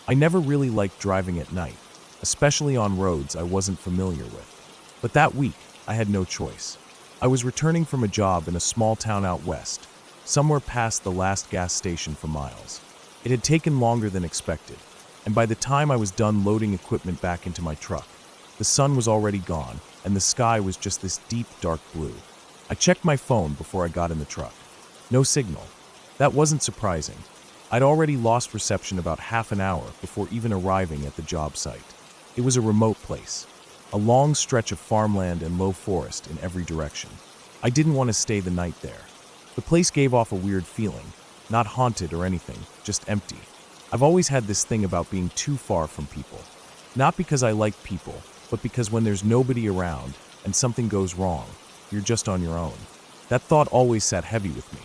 I never really liked driving at night, especially on roads I wasn't familiar with. But that week, I had no choice. I was returning from a job in a small town out west, somewhere past the last gas station for miles. It had taken longer than expected, and by the time I was done loading equipment back into my truck, the sun was already gone, and the sky was just this deep, dark blue. I checked my phone before I got in the truck. No signal. That wasn't surprising. I'd already lost reception about half an hour before even arriving at the job site. It was a remote place, a long stretch of farmland and low forest in every direction. I didn't want to stay the night there. The place gave off a weird feeling, not haunted or anything, just empty. I've always had this thing about being too far from people. Not because I like people, but because when there's nobody around and something goes wrong, you're just on your own. That thought always sat heavy with me.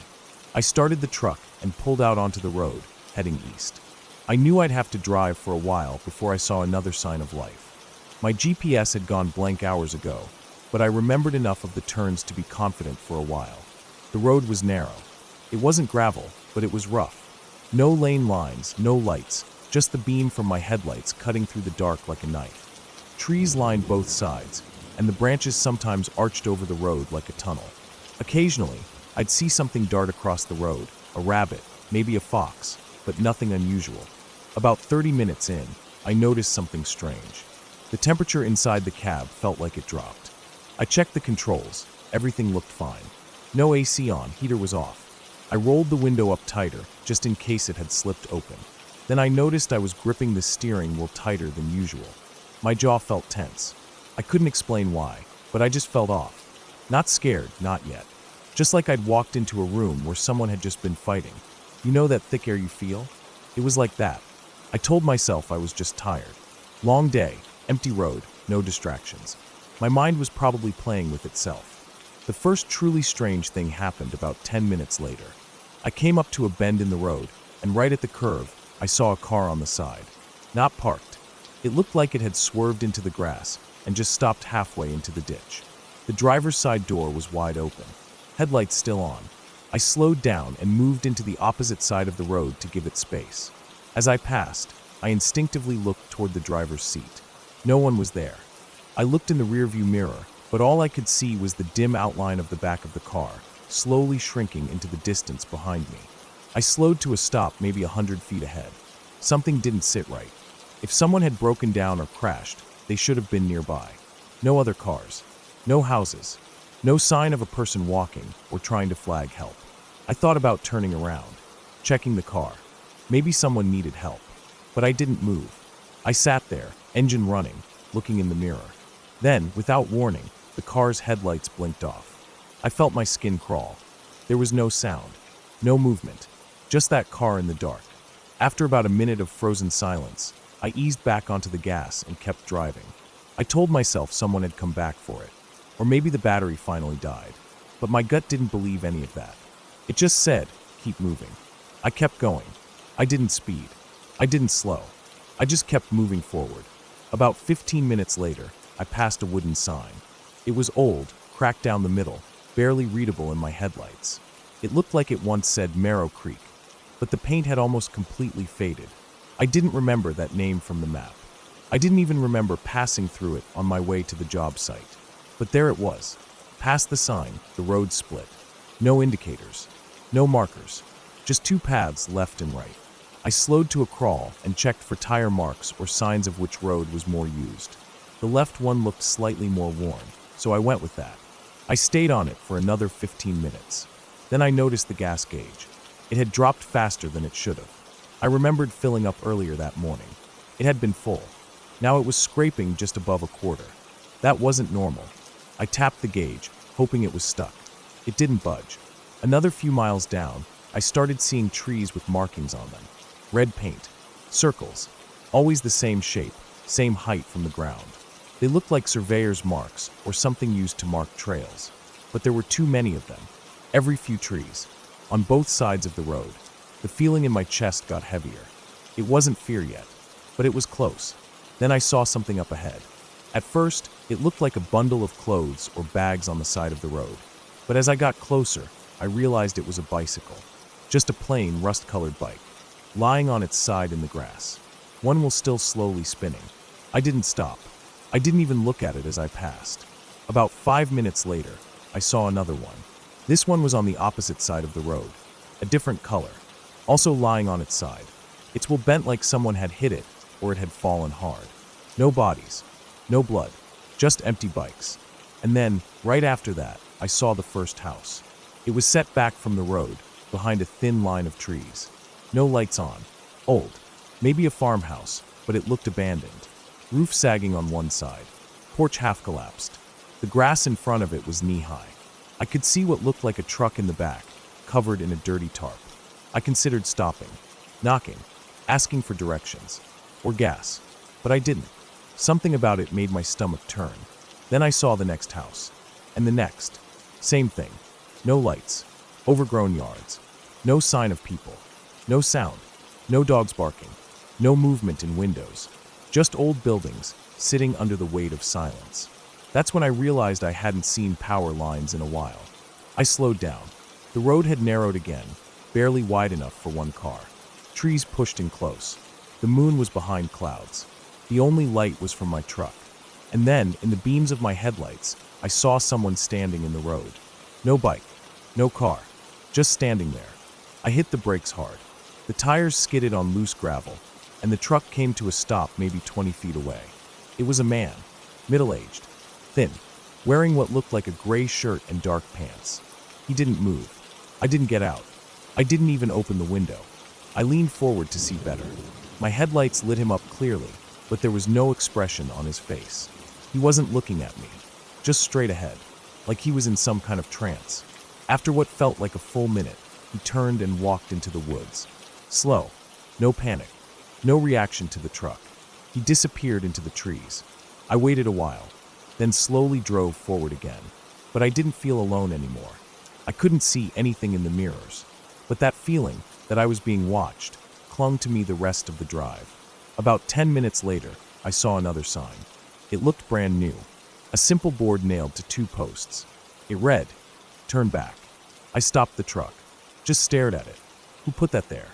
I started the truck and pulled out onto the road, heading east. I knew I'd have to drive for a while before I saw another sign of life. My GPS had gone blank hours ago, but I remembered enough of the turns to be confident for a while. The road was narrow. It wasn't gravel, but it was rough. No lane lines, no lights, just the beam from my headlights cutting through the dark like a knife. Trees lined both sides, and the branches sometimes arched over the road like a tunnel. Occasionally, I'd see something dart across the road, a rabbit, maybe a fox, but nothing unusual. About 30 minutes in, I noticed something strange. The temperature inside the cab felt like it dropped. I checked the controls. Everything looked fine. No AC on, heater was off. I rolled the window up tighter, just in case it had slipped open. Then I noticed I was gripping the steering wheel tighter than usual. My jaw felt tense. I couldn't explain why, but I just felt off. Not scared, not yet. Just like I'd walked into a room where someone had just been fighting. You know that thick air you feel? It was like that. I told myself I was just tired. Long day, empty road, no distractions. My mind was probably playing with itself. The first truly strange thing happened about 10 minutes later. I came up to a bend in the road, and right at the curve, I saw a car on the side. Not parked. It looked like it had swerved into the grass and just stopped halfway into the ditch. The driver's side door was wide open, headlights still on. I slowed down and moved into the opposite side of the road to give it space. As I passed, I instinctively looked toward the driver's seat. No one was there. I looked in the rearview mirror, but all I could see was the dim outline of the back of the car, slowly shrinking into the distance behind me. I slowed to a stop maybe 100 feet ahead. Something didn't sit right. If someone had broken down or crashed, they should have been nearby. No other cars. No houses. No sign of a person walking or trying to flag help. I thought about turning around, checking the car. Maybe someone needed help. But I didn't move. I sat there, engine running, looking in the mirror. Then, without warning, the car's headlights blinked off. I felt my skin crawl. There was no sound, no movement, just that car in the dark. After about a minute of frozen silence, I eased back onto the gas and kept driving. I told myself someone had come back for it, or maybe the battery finally died. But my gut didn't believe any of that. It just said, keep moving. I kept going. I didn't speed. I didn't slow. I just kept moving forward. About 15 minutes later, I passed a wooden sign. It was old, cracked down the middle, barely readable in my headlights. It looked like it once said Marrow Creek, but the paint had almost completely faded. I didn't remember that name from the map. I didn't even remember passing through it on my way to the job site. But there it was. Past the sign, the road split. No indicators. No markers. Just two paths left and right. I slowed to a crawl and checked for tire marks or signs of which road was more used. The left one looked slightly more worn, so I went with that. I stayed on it for another 15 minutes. Then I noticed the gas gauge. It had dropped faster than it should have. I remembered filling up earlier that morning. It had been full. Now it was scraping just above a quarter. That wasn't normal. I tapped the gauge, hoping it was stuck. It didn't budge. Another few miles down, I started seeing trees with markings on them. Red paint. Circles. Always the same shape, same height from the ground. They looked like surveyor's marks or something used to mark trails. But there were too many of them. Every few trees. On both sides of the road. The feeling in my chest got heavier. It wasn't fear yet, but it was close. Then I saw something up ahead. At first, it looked like a bundle of clothes or bags on the side of the road. But as I got closer, I realized it was a bicycle. Just a plain, rust-colored bike, lying on its side in the grass. One was still slowly spinning. I didn't stop. I didn't even look at it as I passed. About 5 minutes later, I saw another one. This one was on the opposite side of the road, a different color, also lying on its side. Its wheel bent like someone had hit it or it had fallen hard. No bodies, no blood, just empty bikes. And then, right after that, I saw the first house. It was set back from the road, behind a thin line of trees. No lights on. Old. Maybe a farmhouse, but it looked abandoned. Roof sagging on one side. Porch half collapsed. The grass in front of it was knee-high. I could see what looked like a truck in the back, covered in a dirty tarp. I considered stopping, knocking, asking for directions, or gas, but I didn't. Something about it made my stomach turn. Then I saw the next house. And the next. Same thing. No lights. Overgrown yards. No sign of people. No sound. No dogs barking. No movement in windows. Just old buildings, sitting under the weight of silence. That's when I realized I hadn't seen power lines in a while. I slowed down. The road had narrowed again, barely wide enough for one car. Trees pushed in close. The moon was behind clouds. The only light was from my truck. And then, in the beams of my headlights, I saw someone standing in the road. No bike. No car. Just standing there. I hit the brakes hard. The tires skidded on loose gravel, and the truck came to a stop maybe 20 feet away. It was a man, middle-aged, thin, wearing what looked like a gray shirt and dark pants. He didn't move. I didn't get out. I didn't even open the window. I leaned forward to see better. My headlights lit him up clearly, but there was no expression on his face. He wasn't looking at me, just straight ahead, like he was in some kind of trance. After what felt like a full minute, he turned and walked into the woods. Slow, no panic, no reaction to the truck. He disappeared into the trees. I waited a while, then slowly drove forward again. But I didn't feel alone anymore. I couldn't see anything in the mirrors. But that feeling that I was being watched clung to me the rest of the drive. About 10 minutes later, I saw another sign. It looked brand new. A simple board nailed to 2 posts. It read, "Turn back." I stopped the truck, just stared at it. Who put that there?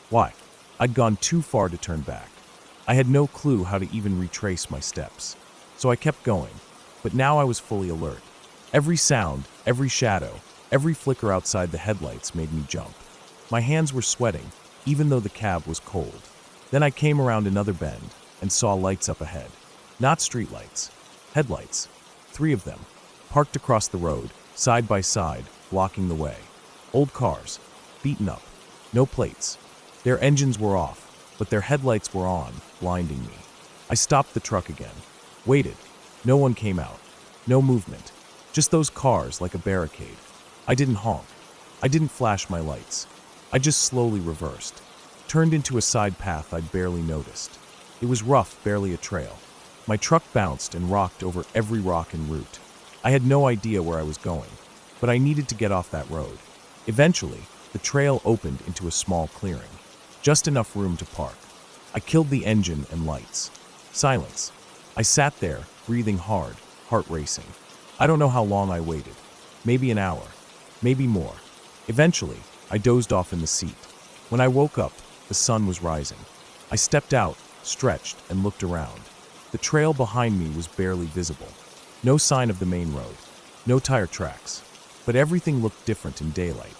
Why? I'd gone too far to turn back. I had no clue how to even retrace my steps. So I kept going, but now I was fully alert. Every sound, every shadow, every flicker outside the headlights made me jump. My hands were sweating, even though the cab was cold. Then I came around another bend and saw lights up ahead. Not streetlights, headlights. 3 of them, parked across the road, side by side, blocking the way. Old cars, beaten up, no plates. Their engines were off, but their headlights were on, blinding me. I stopped the truck again, waited. No one came out. No movement. Just those cars like a barricade. I didn't honk. I didn't flash my lights. I just slowly reversed. Turned into a side path I'd barely noticed. It was rough, barely a trail. My truck bounced and rocked over every rock en route. I had no idea where I was going, but I needed to get off that road. Eventually, the trail opened into a small clearing. Just enough room to park. I killed the engine and lights. Silence. I sat there, breathing hard, heart racing. I don't know how long I waited. Maybe an hour. Maybe more. Eventually, I dozed off in the seat. When I woke up, the sun was rising. I stepped out, stretched, and looked around. The trail behind me was barely visible. No sign of the main road. No tire tracks. But everything looked different in daylight.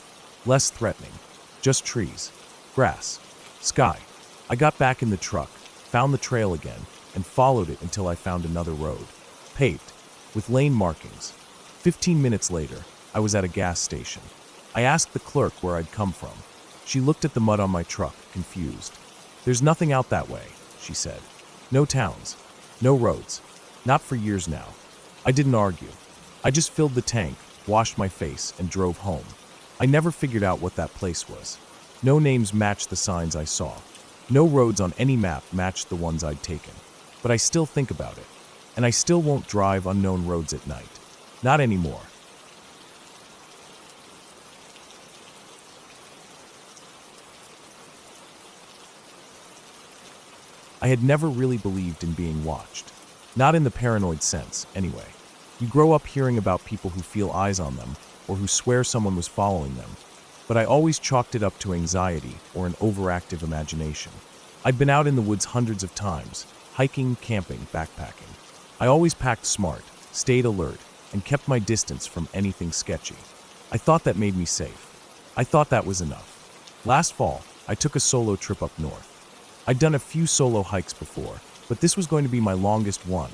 Less threatening. Just trees. Grass. Sky. I got back in the truck, found the trail again, and followed it until I found another road. Paved. With lane markings. 15 minutes later, I was at a gas station. I asked the clerk where I'd come from. She looked at the mud on my truck, confused. "There's nothing out that way," she said. "No towns. No roads. Not for years now." I didn't argue. I just filled the tank, washed my face, and drove home. I never figured out what that place was. No names matched the signs I saw. No roads on any map matched the ones I'd taken. But I still think about it. And I still won't drive unknown roads at night. Not anymore. I had never really believed in being watched. Not in the paranoid sense, anyway. You grow up hearing about people who feel eyes on them, or who swear someone was following them. But I always chalked it up to anxiety or an overactive imagination. I'd been out in the woods hundreds of times, hiking, camping, backpacking. I always packed smart, stayed alert, and kept my distance from anything sketchy. I thought that made me safe. I thought that was enough. Last fall, I took a solo trip up north. I'd done a few solo hikes before, but this was going to be my longest one.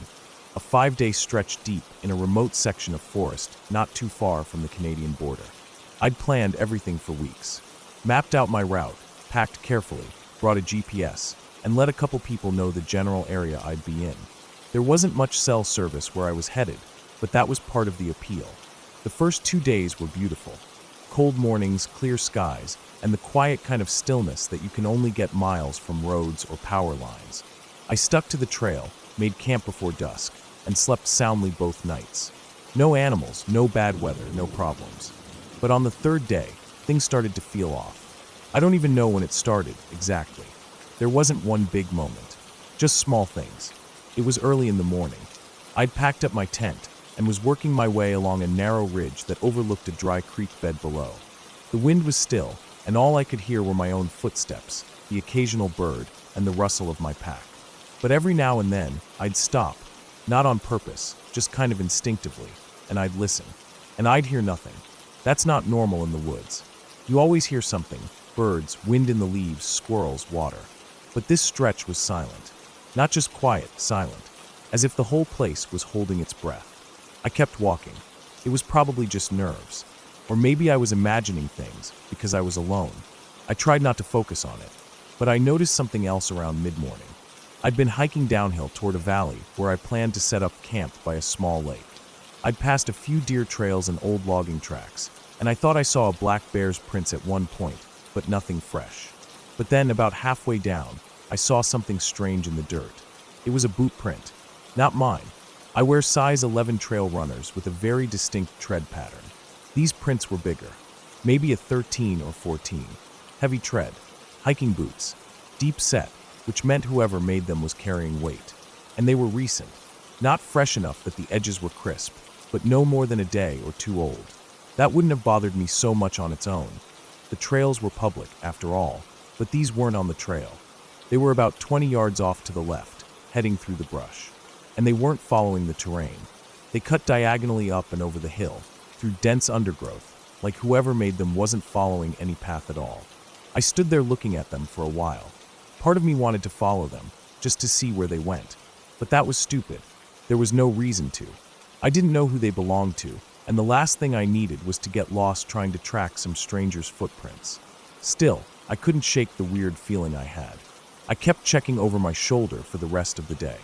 A 5-day stretch deep in a remote section of forest not too far from the Canadian border. I'd planned everything for weeks. Mapped out my route, packed carefully, brought a GPS, and let a couple people know the general area I'd be in. There wasn't much cell service where I was headed, but that was part of the appeal. The first 2 days were beautiful. Cold mornings, clear skies, and the quiet kind of stillness that you can only get miles from roads or power lines. I stuck to the trail, made camp before dusk, and slept soundly both nights. No animals, no bad weather, no problems. But on the third day, things started to feel off. I don't even know when it started, exactly. There wasn't one big moment, just small things. It was early in the morning. I'd packed up my tent and was working my way along a narrow ridge that overlooked a dry creek bed below. The wind was still, and all I could hear were my own footsteps, the occasional bird, and the rustle of my pack. But every now and then, I'd stop, not on purpose, just kind of instinctively, and I'd listen. And I'd hear nothing. That's not normal in the woods. You always hear something: birds, wind in the leaves, squirrels, water. But this stretch was silent. Not just quiet, silent, as if the whole place was holding its breath. I kept walking. It was probably just nerves. Or maybe I was imagining things because I was alone. I tried not to focus on it. But I noticed something else around mid-morning. I'd been hiking downhill toward a valley where I planned to set up camp by a small lake. I'd passed a few deer trails and old logging tracks, and I thought I saw a black bear's prints at one point, but nothing fresh. But then, about halfway down, I saw something strange in the dirt. It was a boot print. Not mine. I wear size 11 trail runners with a very distinct tread pattern. These prints were bigger, maybe a 13 or 14. Heavy tread, hiking boots, deep set, which meant whoever made them was carrying weight. And they were recent, not fresh enough that the edges were crisp, but no more than a day or two old. That wouldn't have bothered me so much on its own. The trails were public, after all, but these weren't on the trail. They were about 20 yards off to the left, heading through the brush. And they weren't following the terrain. They cut diagonally up and over the hill, through dense undergrowth, like whoever made them wasn't following any path at all. I stood there looking at them for a while. Part of me wanted to follow them, just to see where they went. But that was stupid. There was no reason to. I didn't know who they belonged to, and the last thing I needed was to get lost trying to track some stranger's footprints. Still, I couldn't shake the weird feeling I had. I kept checking over my shoulder for the rest of the day.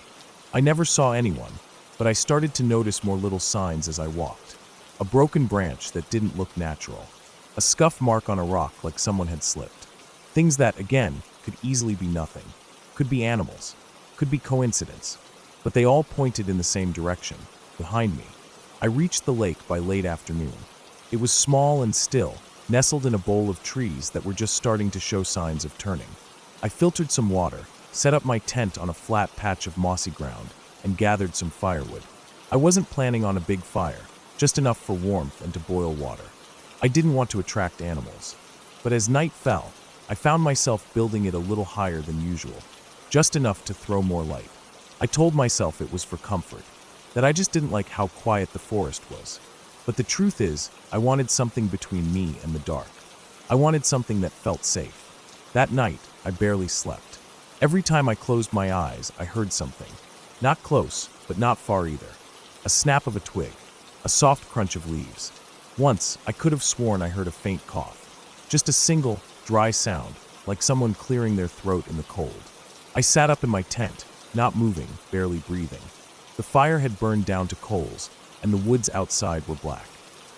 I never saw anyone, but I started to notice more little signs as I walked. A broken branch that didn't look natural. A scuff mark on a rock like someone had slipped. Things that, again, could easily be nothing. Could be animals. Could be coincidence. But they all pointed in the same direction, behind me. I reached the lake by late afternoon. It was small and still, nestled in a bowl of trees that were just starting to show signs of turning. I filtered some water, set up my tent on a flat patch of mossy ground, and gathered some firewood. I wasn't planning on a big fire, just enough for warmth and to boil water. I didn't want to attract animals. But as night fell, I found myself building it a little higher than usual, just enough to throw more light. I told myself it was for comfort, that I just didn't like how quiet the forest was. But the truth is, I wanted something between me and the dark. I wanted something that felt safe. That night, I barely slept. Every time I closed my eyes, I heard something. Not close, but not far either. A snap of a twig, a soft crunch of leaves. Once, I could have sworn I heard a faint cough. Just a single, dry sound, like someone clearing their throat in the cold. I sat up in my tent, not moving, barely breathing. The fire had burned down to coals, and the woods outside were black.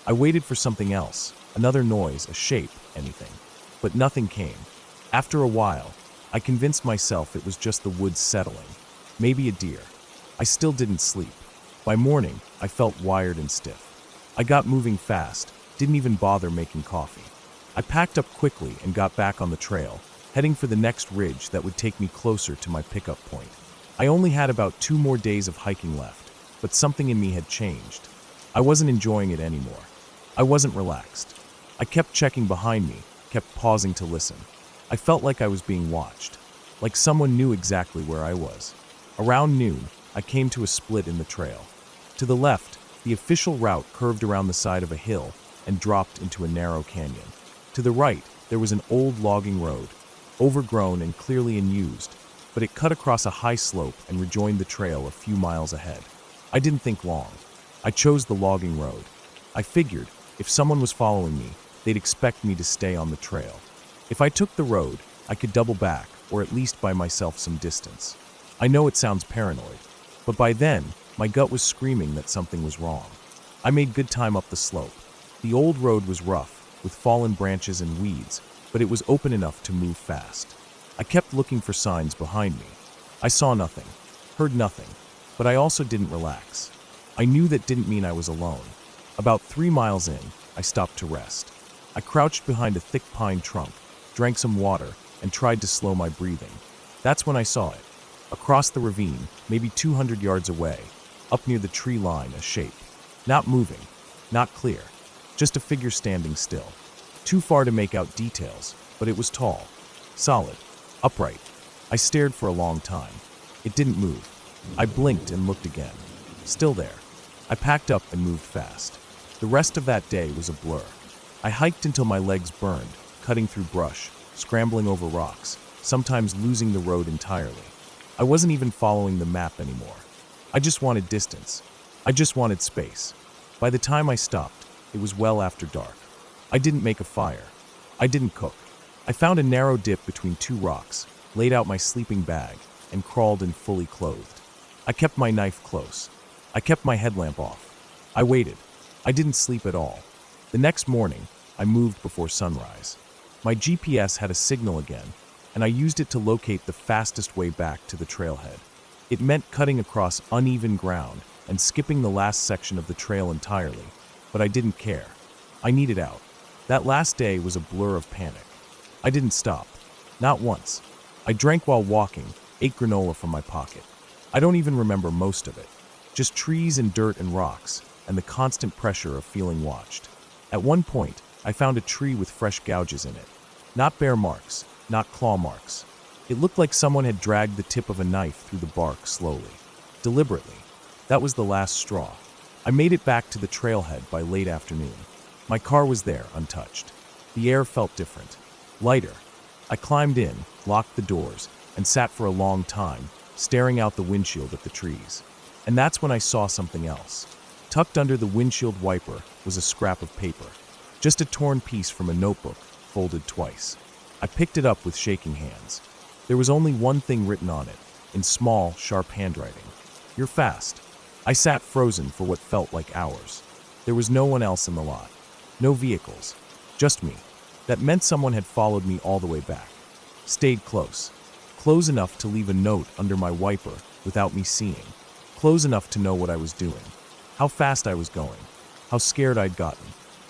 I waited for something else, another noise, a shape, anything. But nothing came. After a while, I convinced myself it was just the woods settling. Maybe a deer. I still didn't sleep. By morning, I felt wired and stiff. I got moving fast, didn't even bother making coffee. I packed up quickly and got back on the trail, heading for the next ridge that would take me closer to my pickup point. I only had about 2 more days of hiking left, but something in me had changed. I wasn't enjoying it anymore. I wasn't relaxed. I kept checking behind me, kept pausing to listen. I felt like I was being watched, like someone knew exactly where I was. Around noon, I came to a split in the trail. To the left, the official route curved around the side of a hill and dropped into a narrow canyon. To the right, there was an old logging road, overgrown and clearly unused, but it cut across a high slope and rejoined the trail a few miles ahead. I didn't think long. I chose the logging road. I figured, if someone was following me, they'd expect me to stay on the trail. If I took the road, I could double back, or at least buy myself some distance. I know it sounds paranoid, but by then, my gut was screaming that something was wrong. I made good time up the slope. The old road was rough, with fallen branches and weeds, but it was open enough to move fast. I kept looking for signs behind me. I saw nothing, heard nothing. but I also didn't relax. I knew that didn't mean I was alone. About 3 miles in, I stopped to rest. I crouched behind a thick pine trunk, drank some water, and tried to slow my breathing. That's when I saw it. Across the ravine, maybe 200 yards away, up near the tree line, a shape. Not moving, not clear, just a figure standing still. Too far to make out details, but it was tall, solid, upright. I stared for a long time. It didn't move. I blinked and looked again. Still there. I packed up and moved fast. The rest of that day was a blur. I hiked until my legs burned, cutting through brush, scrambling over rocks, sometimes losing the road entirely. I wasn't even following the map anymore. I just wanted distance. I just wanted space. By the time I stopped, it was well after dark. I didn't make a fire. I didn't cook. I found a narrow dip between 2 rocks, laid out my sleeping bag, and crawled in fully clothed. I kept my knife close. I kept my headlamp off. I waited. I didn't sleep at all. The next morning, I moved before sunrise. My GPS had a signal again, and I used it to locate the fastest way back to the trailhead. It meant cutting across uneven ground and skipping the last section of the trail entirely, but I didn't care. I needed out. That last day was a blur of panic. I didn't stop. Not once. I drank while walking, ate granola from my pocket. I don't even remember most of it. Just trees and dirt and rocks, and the constant pressure of feeling watched. At one point, I found a tree with fresh gouges in it. Not bear marks, not claw marks. It looked like someone had dragged the tip of a knife through the bark slowly, deliberately. That was the last straw. I made it back to the trailhead by late afternoon. My car was there, untouched. The air felt different, lighter. I climbed in, locked the doors, and sat for a long time, staring out the windshield at the trees. And that's when I saw something else. Tucked under the windshield wiper was a scrap of paper. Just a torn piece from a notebook, folded twice. I picked it up with shaking hands. There was only one thing written on it, in small, sharp handwriting. "You're fast." I sat frozen for what felt like hours. There was no one else in the lot. No vehicles. Just me. That meant someone had followed me all the way back. Stayed close. Close enough to leave a note under my wiper without me seeing. Close enough to know what I was doing. How fast I was going. How scared I'd gotten.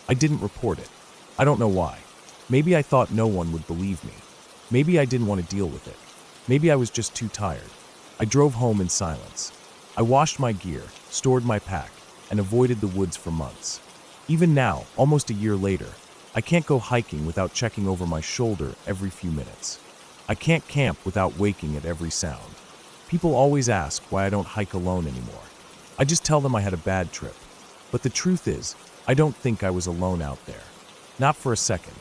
I didn't report it. I don't know why. Maybe I thought no one would believe me. Maybe I didn't want to deal with it. Maybe I was just too tired. I drove home in silence. I washed my gear, stored my pack, and avoided the woods for months. Even now, almost a year later, I can't go hiking without checking over my shoulder every few minutes. I can't camp without waking at every sound. People always ask why I don't hike alone anymore. I just tell them I had a bad trip. But the truth is, I don't think I was alone out there. Not for a second.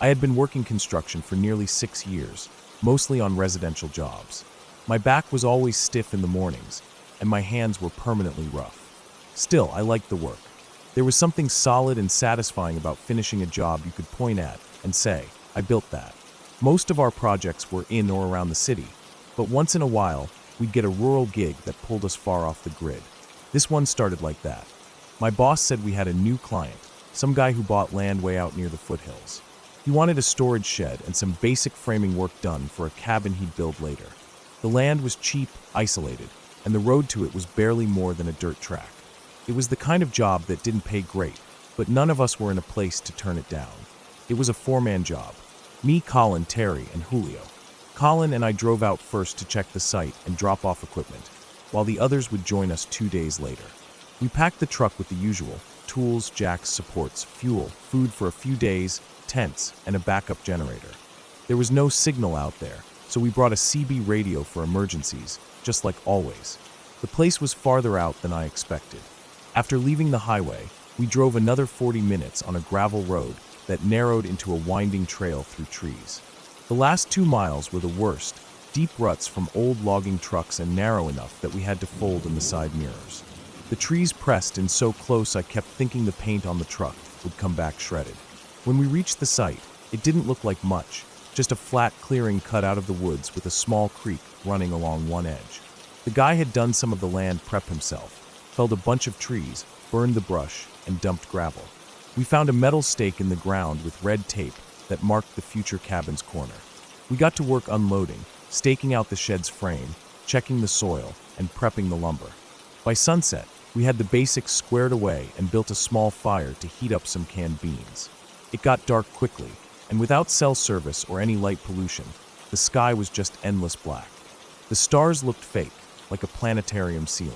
I had been working construction for nearly 6 years, mostly on residential jobs. My back was always stiff in the mornings, and my hands were permanently rough. Still, I liked the work. There was something solid and satisfying about finishing a job you could point at and say, "I built that." Most of our projects were in or around the city, but once in a while, we'd get a rural gig that pulled us far off the grid. This one started like that. My boss said we had a new client, some guy who bought land way out near the foothills. He wanted a storage shed and some basic framing work done for a cabin he'd build later. The land was cheap, isolated, and the road to it was barely more than a dirt track. It was the kind of job that didn't pay great, but none of us were in a place to turn it down. It was a 4-man job. Me, Colin, Terry, and Julio. Colin and I drove out first to check the site and drop off equipment, while the others would join us 2 days later. We packed the truck with the usual: tools, jacks, supports, fuel, food for a few days, tents, and a backup generator. There was no signal out there, so we brought a CB radio for emergencies, just like always. The place was farther out than I expected. After leaving the highway, we drove another 40 minutes on a gravel road that narrowed into a winding trail through trees. The last 2 miles were the worst, deep ruts from old logging trucks and narrow enough that we had to fold in the side mirrors. The trees pressed in so close I kept thinking the paint on the truck would come back shredded. When we reached the site, it didn't look like much, just a flat clearing cut out of the woods with a small creek running along one edge. The guy had done some of the land prep himself, felled a bunch of trees, burned the brush, and dumped gravel. We found a metal stake in the ground with red tape that marked the future cabin's corner. We got to work unloading, staking out the shed's frame, checking the soil, and prepping the lumber. By sunset, we had the basics squared away and built a small fire to heat up some canned beans. It got dark quickly, and without cell service or any light pollution, the sky was just endless black. The stars looked fake, like a planetarium ceiling.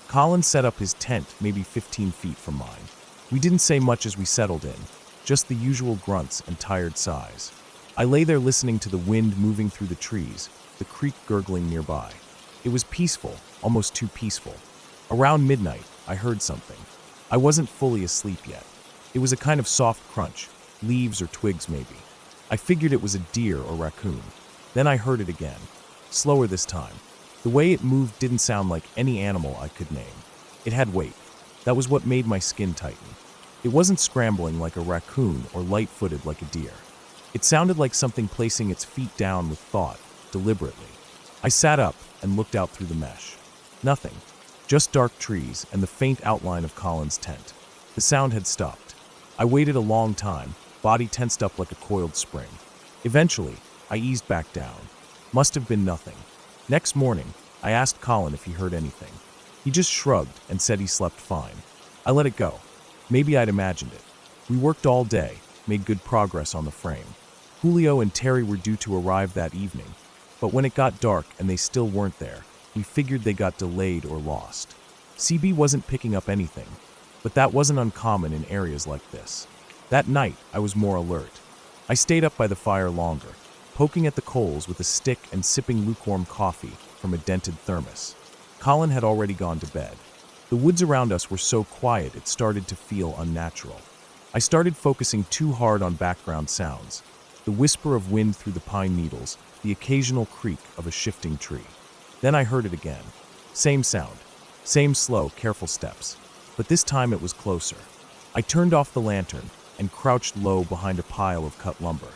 Colin set up his tent maybe 15 feet from mine. We didn't say much as we settled in, just the usual grunts and tired sighs. I lay there listening to the wind moving through the trees, the creek gurgling nearby. It was peaceful, almost too peaceful. Around midnight, I heard something. I wasn't fully asleep yet. It was a kind of soft crunch, leaves or twigs maybe. I figured it was a deer or raccoon. Then I heard it again, slower this time. The way it moved didn't sound like any animal I could name. It had weight. That was what made my skin tighten. It wasn't scrambling like a raccoon or light-footed like a deer. It sounded like something placing its feet down with thought, deliberately. I sat up and looked out through the mesh. Nothing. Just dark trees and the faint outline of Colin's tent. The sound had stopped. I waited a long time, body tensed up like a coiled spring. Eventually, I eased back down. Must have been nothing. Next morning, I asked Colin if he heard anything. He just shrugged and said he slept fine. I let it go. Maybe I'd imagined it. We worked all day, made good progress on the frame. Julio and Terry were due to arrive that evening, but when it got dark and they still weren't there, we figured they got delayed or lost. CB wasn't picking up anything, but that wasn't uncommon in areas like this. That night, I was more alert. I stayed up by the fire longer, poking at the coals with a stick and sipping lukewarm coffee from a dented thermos. Colin had already gone to bed. The woods around us were so quiet it started to feel unnatural. I started focusing too hard on background sounds, the whisper of wind through the pine needles, the occasional creak of a shifting tree. Then I heard it again. Same sound, same slow, careful steps, but this time it was closer. I turned off the lantern and crouched low behind a pile of cut lumber.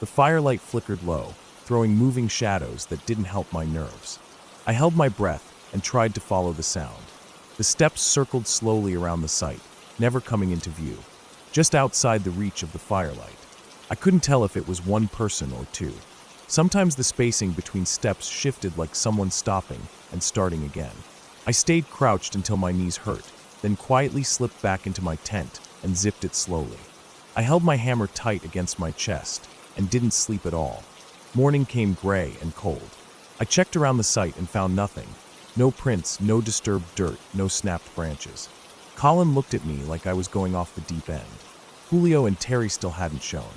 The firelight flickered low, throwing moving shadows that didn't help my nerves. I held my breath and tried to follow the sound. The steps circled slowly around the site, never coming into view, just outside the reach of the firelight. I couldn't tell if it was one person or two. Sometimes the spacing between steps shifted like someone stopping and starting again. I stayed crouched until my knees hurt, then quietly slipped back into my tent and zipped it slowly. I held my hammer tight against my chest and didn't sleep at all. Morning came gray and cold. I checked around the site and found nothing. No prints, no disturbed dirt, no snapped branches. Colin looked at me like I was going off the deep end. Julio and Terry still hadn't shown.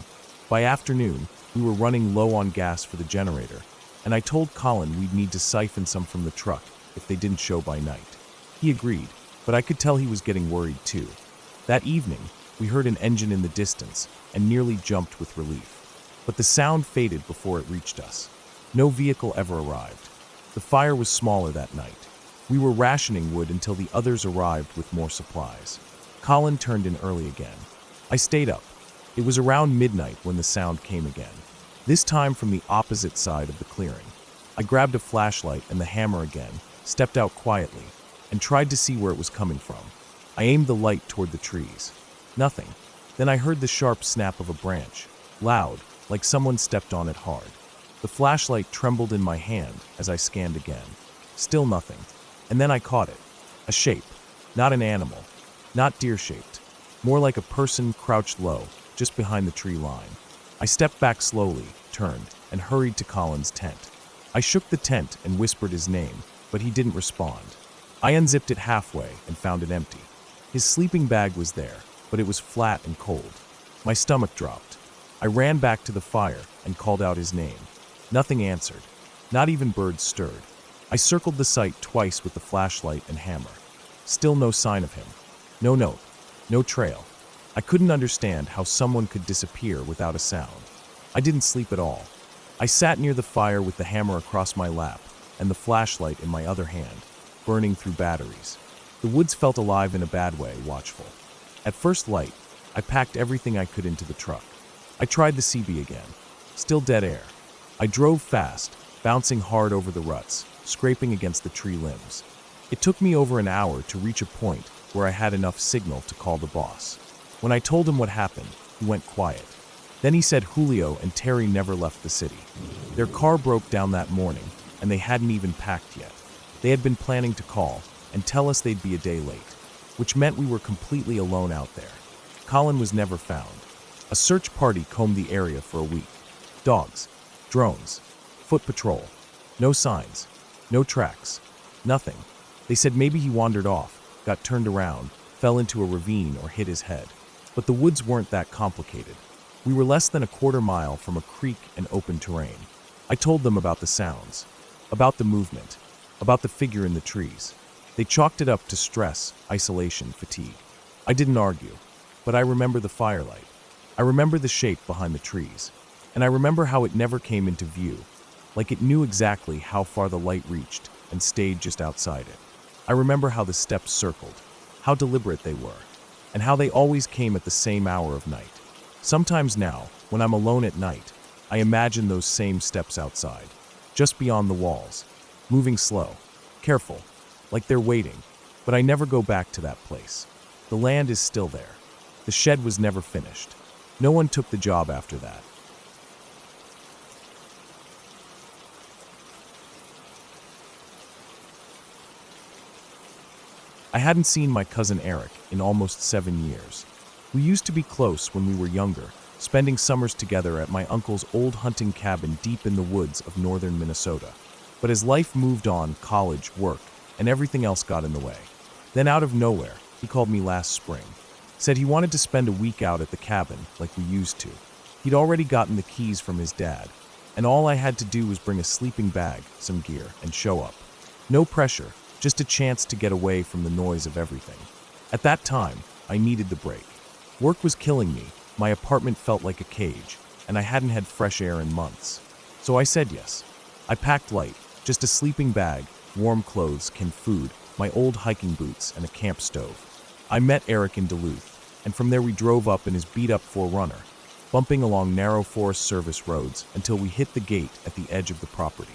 By afternoon, we were running low on gas for the generator, and I told Colin we'd need to siphon some from the truck if they didn't show by night. He agreed, but I could tell he was getting worried too. That evening, we heard an engine in the distance and nearly jumped with relief. But the sound faded before it reached us. No vehicle ever arrived. The fire was smaller that night. We were rationing wood until the others arrived with more supplies. Colin turned in early again. I stayed up. It was around midnight when the sound came again, this time from the opposite side of the clearing. I grabbed a flashlight and the hammer again, stepped out quietly, and tried to see where it was coming from. I aimed the light toward the trees. Nothing. Then I heard the sharp snap of a branch, loud, like someone stepped on it hard. The flashlight trembled in my hand as I scanned again. Still nothing. And then I caught it. A shape. Not an animal. Not deer-shaped. More like a person crouched low, just behind the tree line. I stepped back slowly, turned, and hurried to Colin's tent. I shook the tent and whispered his name, but he didn't respond. I unzipped it halfway and found it empty. His sleeping bag was there, but it was flat and cold. My stomach dropped. I ran back to the fire and called out his name. Nothing answered. Not even birds stirred. I circled the site twice with the flashlight and hammer. Still no sign of him. No note. No trail. I couldn't understand how someone could disappear without a sound. I didn't sleep at all. I sat near the fire with the hammer across my lap and the flashlight in my other hand, burning through batteries. The woods felt alive in a bad way, watchful. At first light, I packed everything I could into the truck. I tried the CB again. Still dead air. I drove fast, bouncing hard over the ruts, scraping against the tree limbs. It took me over an hour to reach a point where I had enough signal to call the boss. When I told him what happened, he went quiet. Then he said Julio and Terry never left the city. Their car broke down that morning, and they hadn't even packed yet. They had been planning to call and tell us they'd be a day late, which meant we were completely alone out there. Colin was never found. A search party combed the area for a week. Dogs, drones, foot patrol. No signs, no tracks, nothing. They said maybe he wandered off, got turned around, fell into a ravine or hit his head. But the woods weren't that complicated. We were less than a quarter mile from a creek and open terrain. I told them about the sounds, about the movement, about the figure in the trees. They chalked it up to stress, isolation, fatigue. I didn't argue, but I remember the firelight. I remember the shape behind the trees. And I remember how it never came into view, like it knew exactly how far the light reached and stayed just outside it. I remember how the steps circled, how deliberate they were, and how they always came at the same hour of night. Sometimes now, when I'm alone at night, I imagine those same steps outside, just beyond the walls, moving slow, careful, like they're waiting, but I never go back to that place. The land is still there. The shed was never finished. No one took the job after that. I hadn't seen my cousin Eric in almost 7 years. We used to be close when we were younger, spending summers together at my uncle's old hunting cabin deep in the woods of northern Minnesota. But as life moved on, college, work, and everything else got in the way. Then out of nowhere, he called me last spring. Said he wanted to spend a week out at the cabin like we used to. He'd already gotten the keys from his dad, and all I had to do was bring a sleeping bag, some gear, and show up. No pressure, just a chance to get away from the noise of everything. At that time, I needed the break. Work was killing me, my apartment felt like a cage, and I hadn't had fresh air in months. So I said yes. I packed light, just a sleeping bag, warm clothes, canned food, my old hiking boots, and a camp stove. I met Eric in Duluth, and from there we drove up in his beat-up 4Runner, bumping along narrow Forest Service roads until we hit the gate at the edge of the property.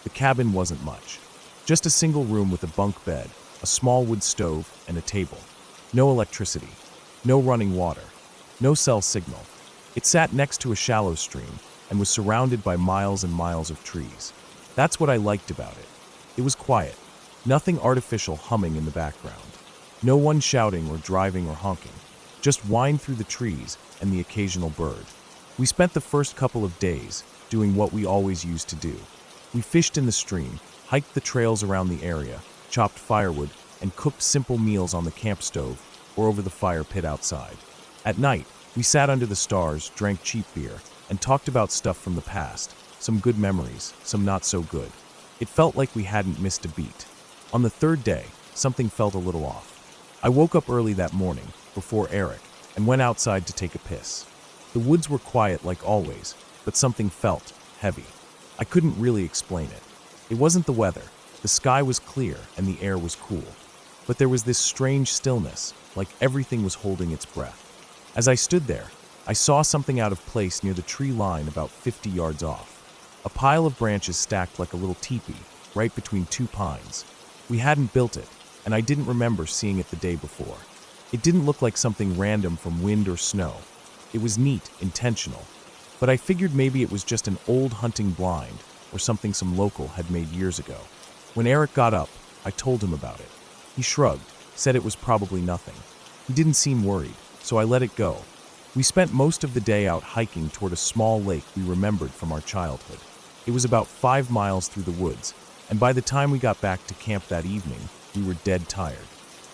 The cabin wasn't much. Just a single room with a bunk bed, a small wood stove, and a table. No electricity, no running water, no cell signal. It sat next to a shallow stream and was surrounded by miles and miles of trees. That's what I liked about it. It was quiet, nothing artificial humming in the background. No one shouting or driving or honking, just wind through the trees and the occasional bird. We spent the first couple of days doing what we always used to do. We fished in the stream, hiked the trails around the area, chopped firewood, and cooked simple meals on the camp stove or over the fire pit outside. At night, we sat under the stars, drank cheap beer, and talked about stuff from the past, some good memories, some not so good. It felt like we hadn't missed a beat. On the third day, something felt a little off. I woke up early that morning, before Eric, and went outside to take a piss. The woods were quiet like always, but something felt heavy. I couldn't really explain it. It wasn't the weather. The sky was clear and the air was cool. But there was this strange stillness, like everything was holding its breath. As I stood there, I saw something out of place near the tree line about 50 yards off. A pile of branches stacked like a little teepee, right between two pines. We hadn't built it, and I didn't remember seeing it the day before. It didn't look like something random from wind or snow. It was neat, intentional. But I figured maybe it was just an old hunting blind, or something some local had made years ago. When Eric got up, I told him about it. He shrugged, said it was probably nothing. He didn't seem worried, so I let it go. We spent most of the day out hiking toward a small lake we remembered from our childhood. It was about 5 miles through the woods, and by the time we got back to camp that evening, we were dead tired.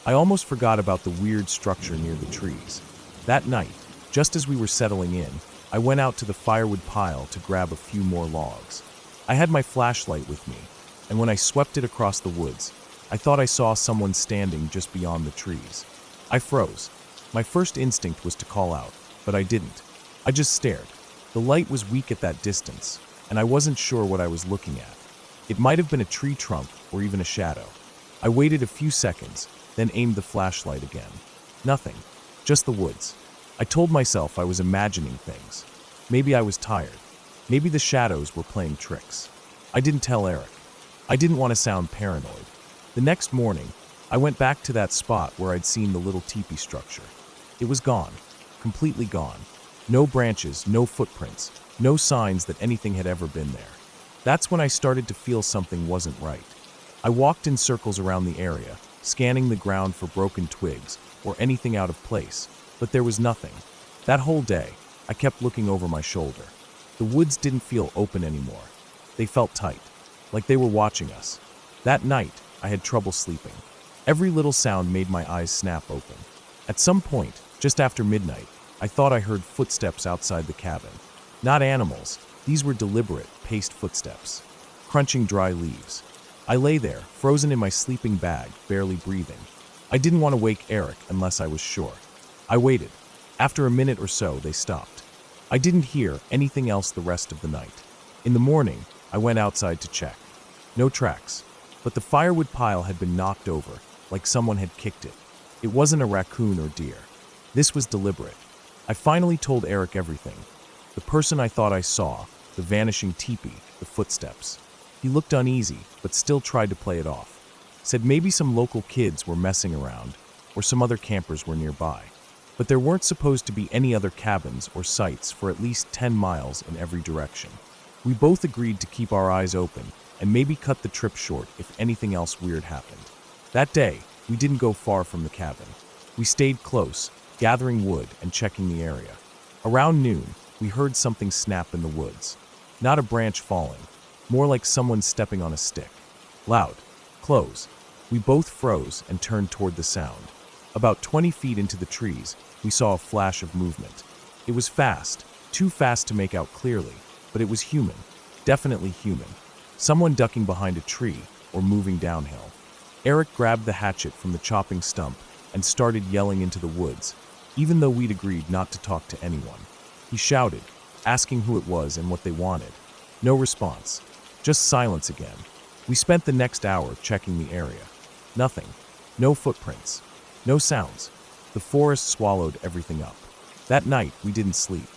I almost forgot about the weird structure near the trees. That night, just as we were settling in, I went out to the firewood pile to grab a few more logs. I had my flashlight with me, and when I swept it across the woods, I thought I saw someone standing just beyond the trees. I froze. My first instinct was to call out, but I didn't. I just stared. The light was weak at that distance, and I wasn't sure what I was looking at. It might have been a tree trunk or even a shadow. I waited a few seconds, then aimed the flashlight again. Nothing, just the woods. I told myself I was imagining things. Maybe I was tired. Maybe the shadows were playing tricks. I didn't tell Eric. I didn't want to sound paranoid. The next morning, I went back to that spot where I'd seen the little teepee structure. It was gone. completely gone. No branches, no footprints, no signs that anything had ever been there. That's when I started to feel something wasn't right. I walked in circles around the area, scanning the ground for broken twigs or anything out of place, but there was nothing. That whole day, I kept looking over my shoulder. The woods didn't feel open anymore. They felt tight, like they were watching us. That night, I had trouble sleeping. Every little sound made my eyes snap open. At some point, just after midnight, I thought I heard footsteps outside the cabin. Not animals, these were deliberate, paced footsteps, crunching dry leaves. I lay there, frozen in my sleeping bag, barely breathing. I didn't want to wake Eric unless I was sure. I waited. After a minute or so, they stopped. I didn't hear anything else the rest of the night. In the morning, I went outside to check. No tracks, but the firewood pile had been knocked over, like someone had kicked it. It wasn't a raccoon or deer. This was deliberate. I finally told Eric everything. The person I thought I saw, the vanishing teepee, the footsteps. He looked uneasy, but still tried to play it off. Said maybe some local kids were messing around, or some other campers were nearby. But there weren't supposed to be any other cabins or sites for at least 10 miles in every direction. We both agreed to keep our eyes open and maybe cut the trip short if anything else weird happened. That day, we didn't go far from the cabin. We stayed close, gathering wood and checking the area. Around noon, we heard something snap in the woods. Not a branch falling, more like someone stepping on a stick. Loud. Close. We both froze and turned toward the sound. About 20 feet into the trees, we saw a flash of movement. It was fast, too fast to make out clearly, but it was human, definitely human. Someone ducking behind a tree or moving downhill. Eric grabbed the hatchet from the chopping stump and started yelling into the woods, even though we'd agreed not to talk to anyone. He shouted, asking who it was and what they wanted. No response, just silence again. We spent the next hour checking the area. Nothing, no footprints. No sounds. The forest swallowed everything up. That night, we didn't sleep.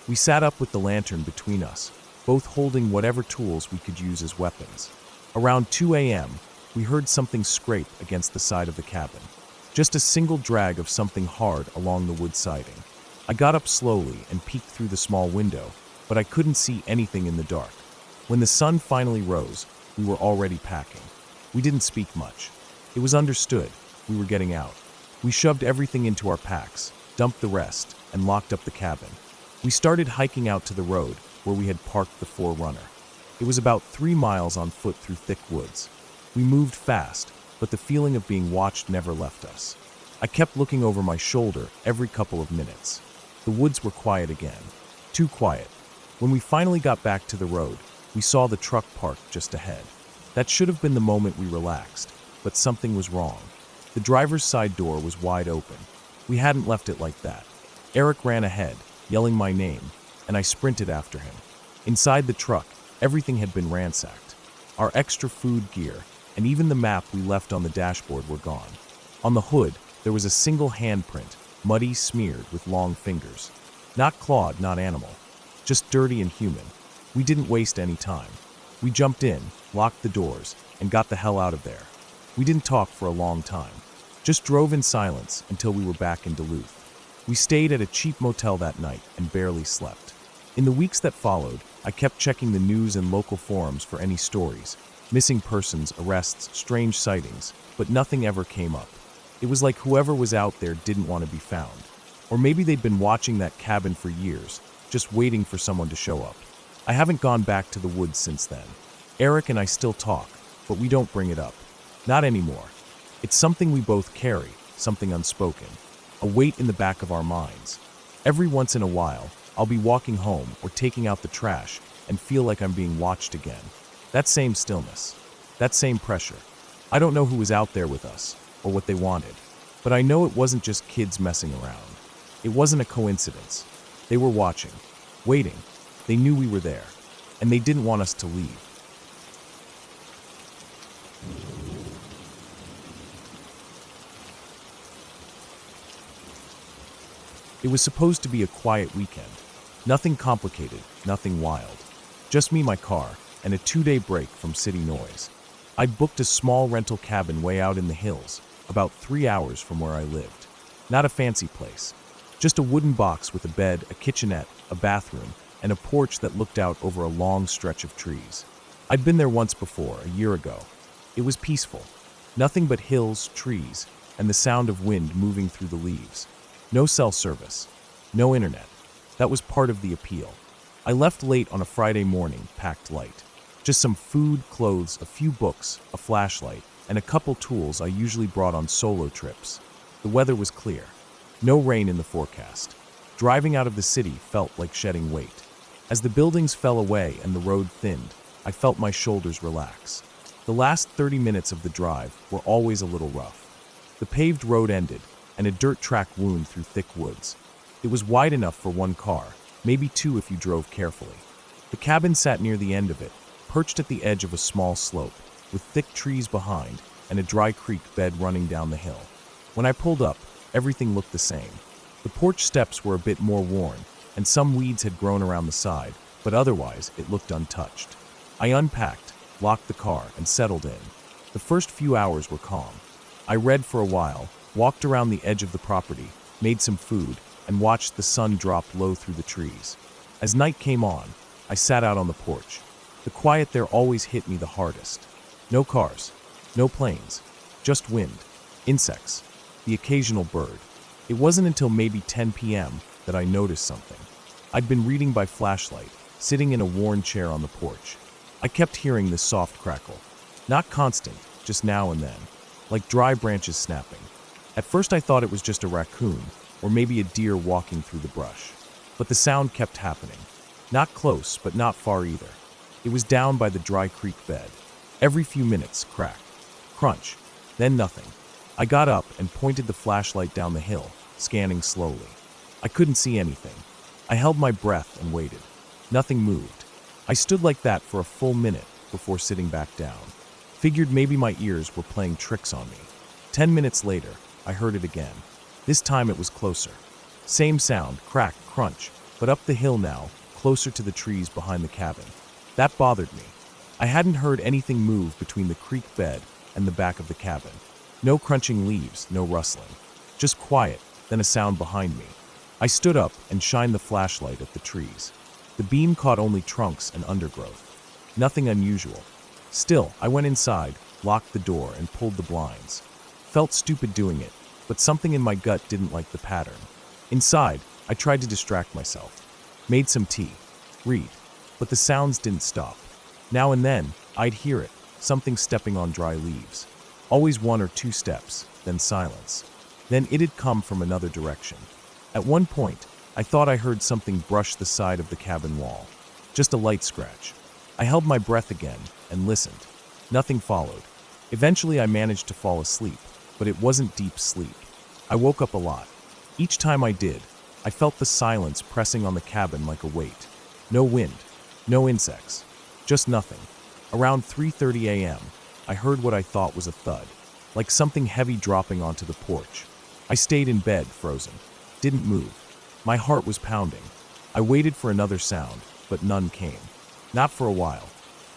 We sat up with the lantern between us, both holding whatever tools we could use as weapons. Around 2 a.m., we heard something scrape against the side of the cabin. Just a single drag of something hard along the wood siding. I got up slowly and peeked through the small window, but I couldn't see anything in the dark. When the sun finally rose, we were already packing. We didn't speak much. It was understood. We were getting out. We shoved everything into our packs, dumped the rest, and locked up the cabin. We started hiking out to the road where we had parked the 4Runner. It was about 3 miles on foot through thick woods. We moved fast, but the feeling of being watched never left us. I kept looking over my shoulder every couple of minutes. The woods were quiet again. Too quiet. When we finally got back to the road, we saw the truck parked just ahead. That should have been the moment we relaxed, but something was wrong. The driver's side door was wide open. We hadn't left it like that. Eric ran ahead, yelling my name, and I sprinted after him. Inside the truck, everything had been ransacked. Our extra food gear, and even the map we left on the dashboard were gone. On the hood, there was a single handprint, muddy, smeared with long fingers. Not clawed, not animal. Just dirty and human. We didn't waste any time. We jumped in, locked the doors, and got the hell out of there. We didn't talk for a long time. Just drove in silence until we were back in Duluth. We stayed at a cheap motel that night and barely slept. In the weeks that followed, I kept checking the news and local forums for any stories. Missing persons, arrests, strange sightings, but nothing ever came up. It was like whoever was out there didn't want to be found. Or maybe they'd been watching that cabin for years, just waiting for someone to show up. I haven't gone back to the woods since then. Eric and I still talk, but we don't bring it up. Not anymore. It's something we both carry, something unspoken, a weight in the back of our minds. Every once in a while, I'll be walking home or taking out the trash and feel like I'm being watched again. That same stillness, that same pressure. I don't know who was out there with us or what they wanted, but I know it wasn't just kids messing around. It wasn't a coincidence. They were watching, waiting. They knew we were there, and they didn't want us to leave. It was supposed to be a quiet weekend. Nothing complicated, nothing wild. Just me, my car, and a 2-day break from city noise. I'd booked a small rental cabin way out in the hills, about 3 hours from where I lived. Not a fancy place, Just a wooden box with a bed, a kitchenette, a bathroom, and a porch that looked out over a long stretch of trees. I'd been there once before, a year ago. It was peaceful. Nothing but hills, trees, and the sound of wind moving through the leaves. No cell service. No internet. That was part of the appeal. I left late on a Friday morning, packed light. Just some food, clothes, a few books, a flashlight, and a couple tools I usually brought on solo trips. The weather was clear. No rain in the forecast. Driving out of the city felt like shedding weight. As the buildings fell away and the road thinned, I felt my shoulders relax. The last 30 minutes of the drive were always a little rough. The paved road ended, and a dirt track wound through thick woods. It was wide enough for one car, maybe two if you drove carefully. The cabin sat near the end of it, perched at the edge of a small slope, with thick trees behind and a dry creek bed running down the hill. When I pulled up, everything looked the same. The porch steps were a bit more worn, and some weeds had grown around the side, but otherwise it looked untouched. I unpacked, locked the car, and settled in. The first few hours were calm. I read for a while, walked around the edge of the property, made some food, and watched the sun drop low through the trees. As night came on, I sat out on the porch. The quiet there always hit me the hardest. No cars, no planes, just wind, insects, the occasional bird. It wasn't until maybe 10 p.m. that I noticed something. I'd been reading by flashlight, sitting in a worn chair on the porch. I kept hearing this soft crackle. Not constant, just now and then, like dry branches snapping. At first I thought it was just a raccoon, or maybe a deer walking through the brush. But the sound kept happening. Not close, but not far either. It was down by the dry creek bed. Every few minutes, crack, crunch, then nothing. I got up and pointed the flashlight down the hill, scanning slowly. I couldn't see anything. I held my breath and waited. Nothing moved. I stood like that for a full minute before sitting back down. Figured maybe my ears were playing tricks on me. 10 minutes later, I heard it again. This time it was closer. Same sound, crack, crunch, but up the hill now, closer to the trees behind the cabin. That bothered me. I hadn't heard anything move between the creek bed and the back of the cabin. No crunching leaves, no rustling. Just quiet, then a sound behind me. I stood up and shined the flashlight at the trees. The beam caught only trunks and undergrowth. Nothing unusual. Still, I went inside, locked the door, and pulled the blinds. Felt stupid doing it, but something in my gut didn't like the pattern. Inside, I tried to distract myself. Made some tea. Read. But the sounds didn't stop. Now and then, I'd hear it, something stepping on dry leaves. Always one or two steps, then silence. Then it'd come from another direction. At one point, I thought I heard something brush the side of the cabin wall. Just a light scratch. I held my breath again and listened. Nothing followed. Eventually I managed to fall asleep, but it wasn't deep sleep. I woke up a lot. Each time I did, I felt the silence pressing on the cabin like a weight. No wind, no insects, just nothing. Around 3:30 a.m., I heard what I thought was a thud, like something heavy dropping onto the porch. I stayed in bed, frozen. Didn't move. My heart was pounding. I waited for another sound, but none came. Not for a while.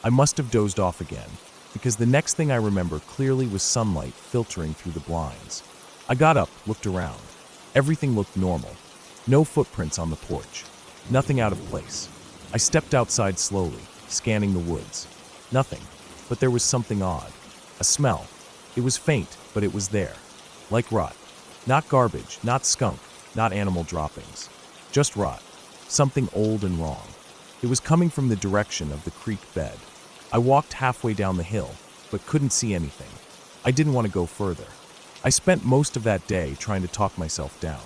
I must have dozed off again, because the next thing I remember clearly was sunlight filtering through the blinds. I got up, looked around. Everything looked normal. No footprints on the porch. Nothing out of place. I stepped outside slowly, scanning the woods. Nothing, but there was something odd. A smell. It was faint, but it was there. Like rot. Not garbage, not skunk, not animal droppings. Just rot. Something old and wrong. It was coming from the direction of the creek bed. I walked halfway down the hill, but couldn't see anything. I didn't want to go further. I spent most of that day trying to talk myself down,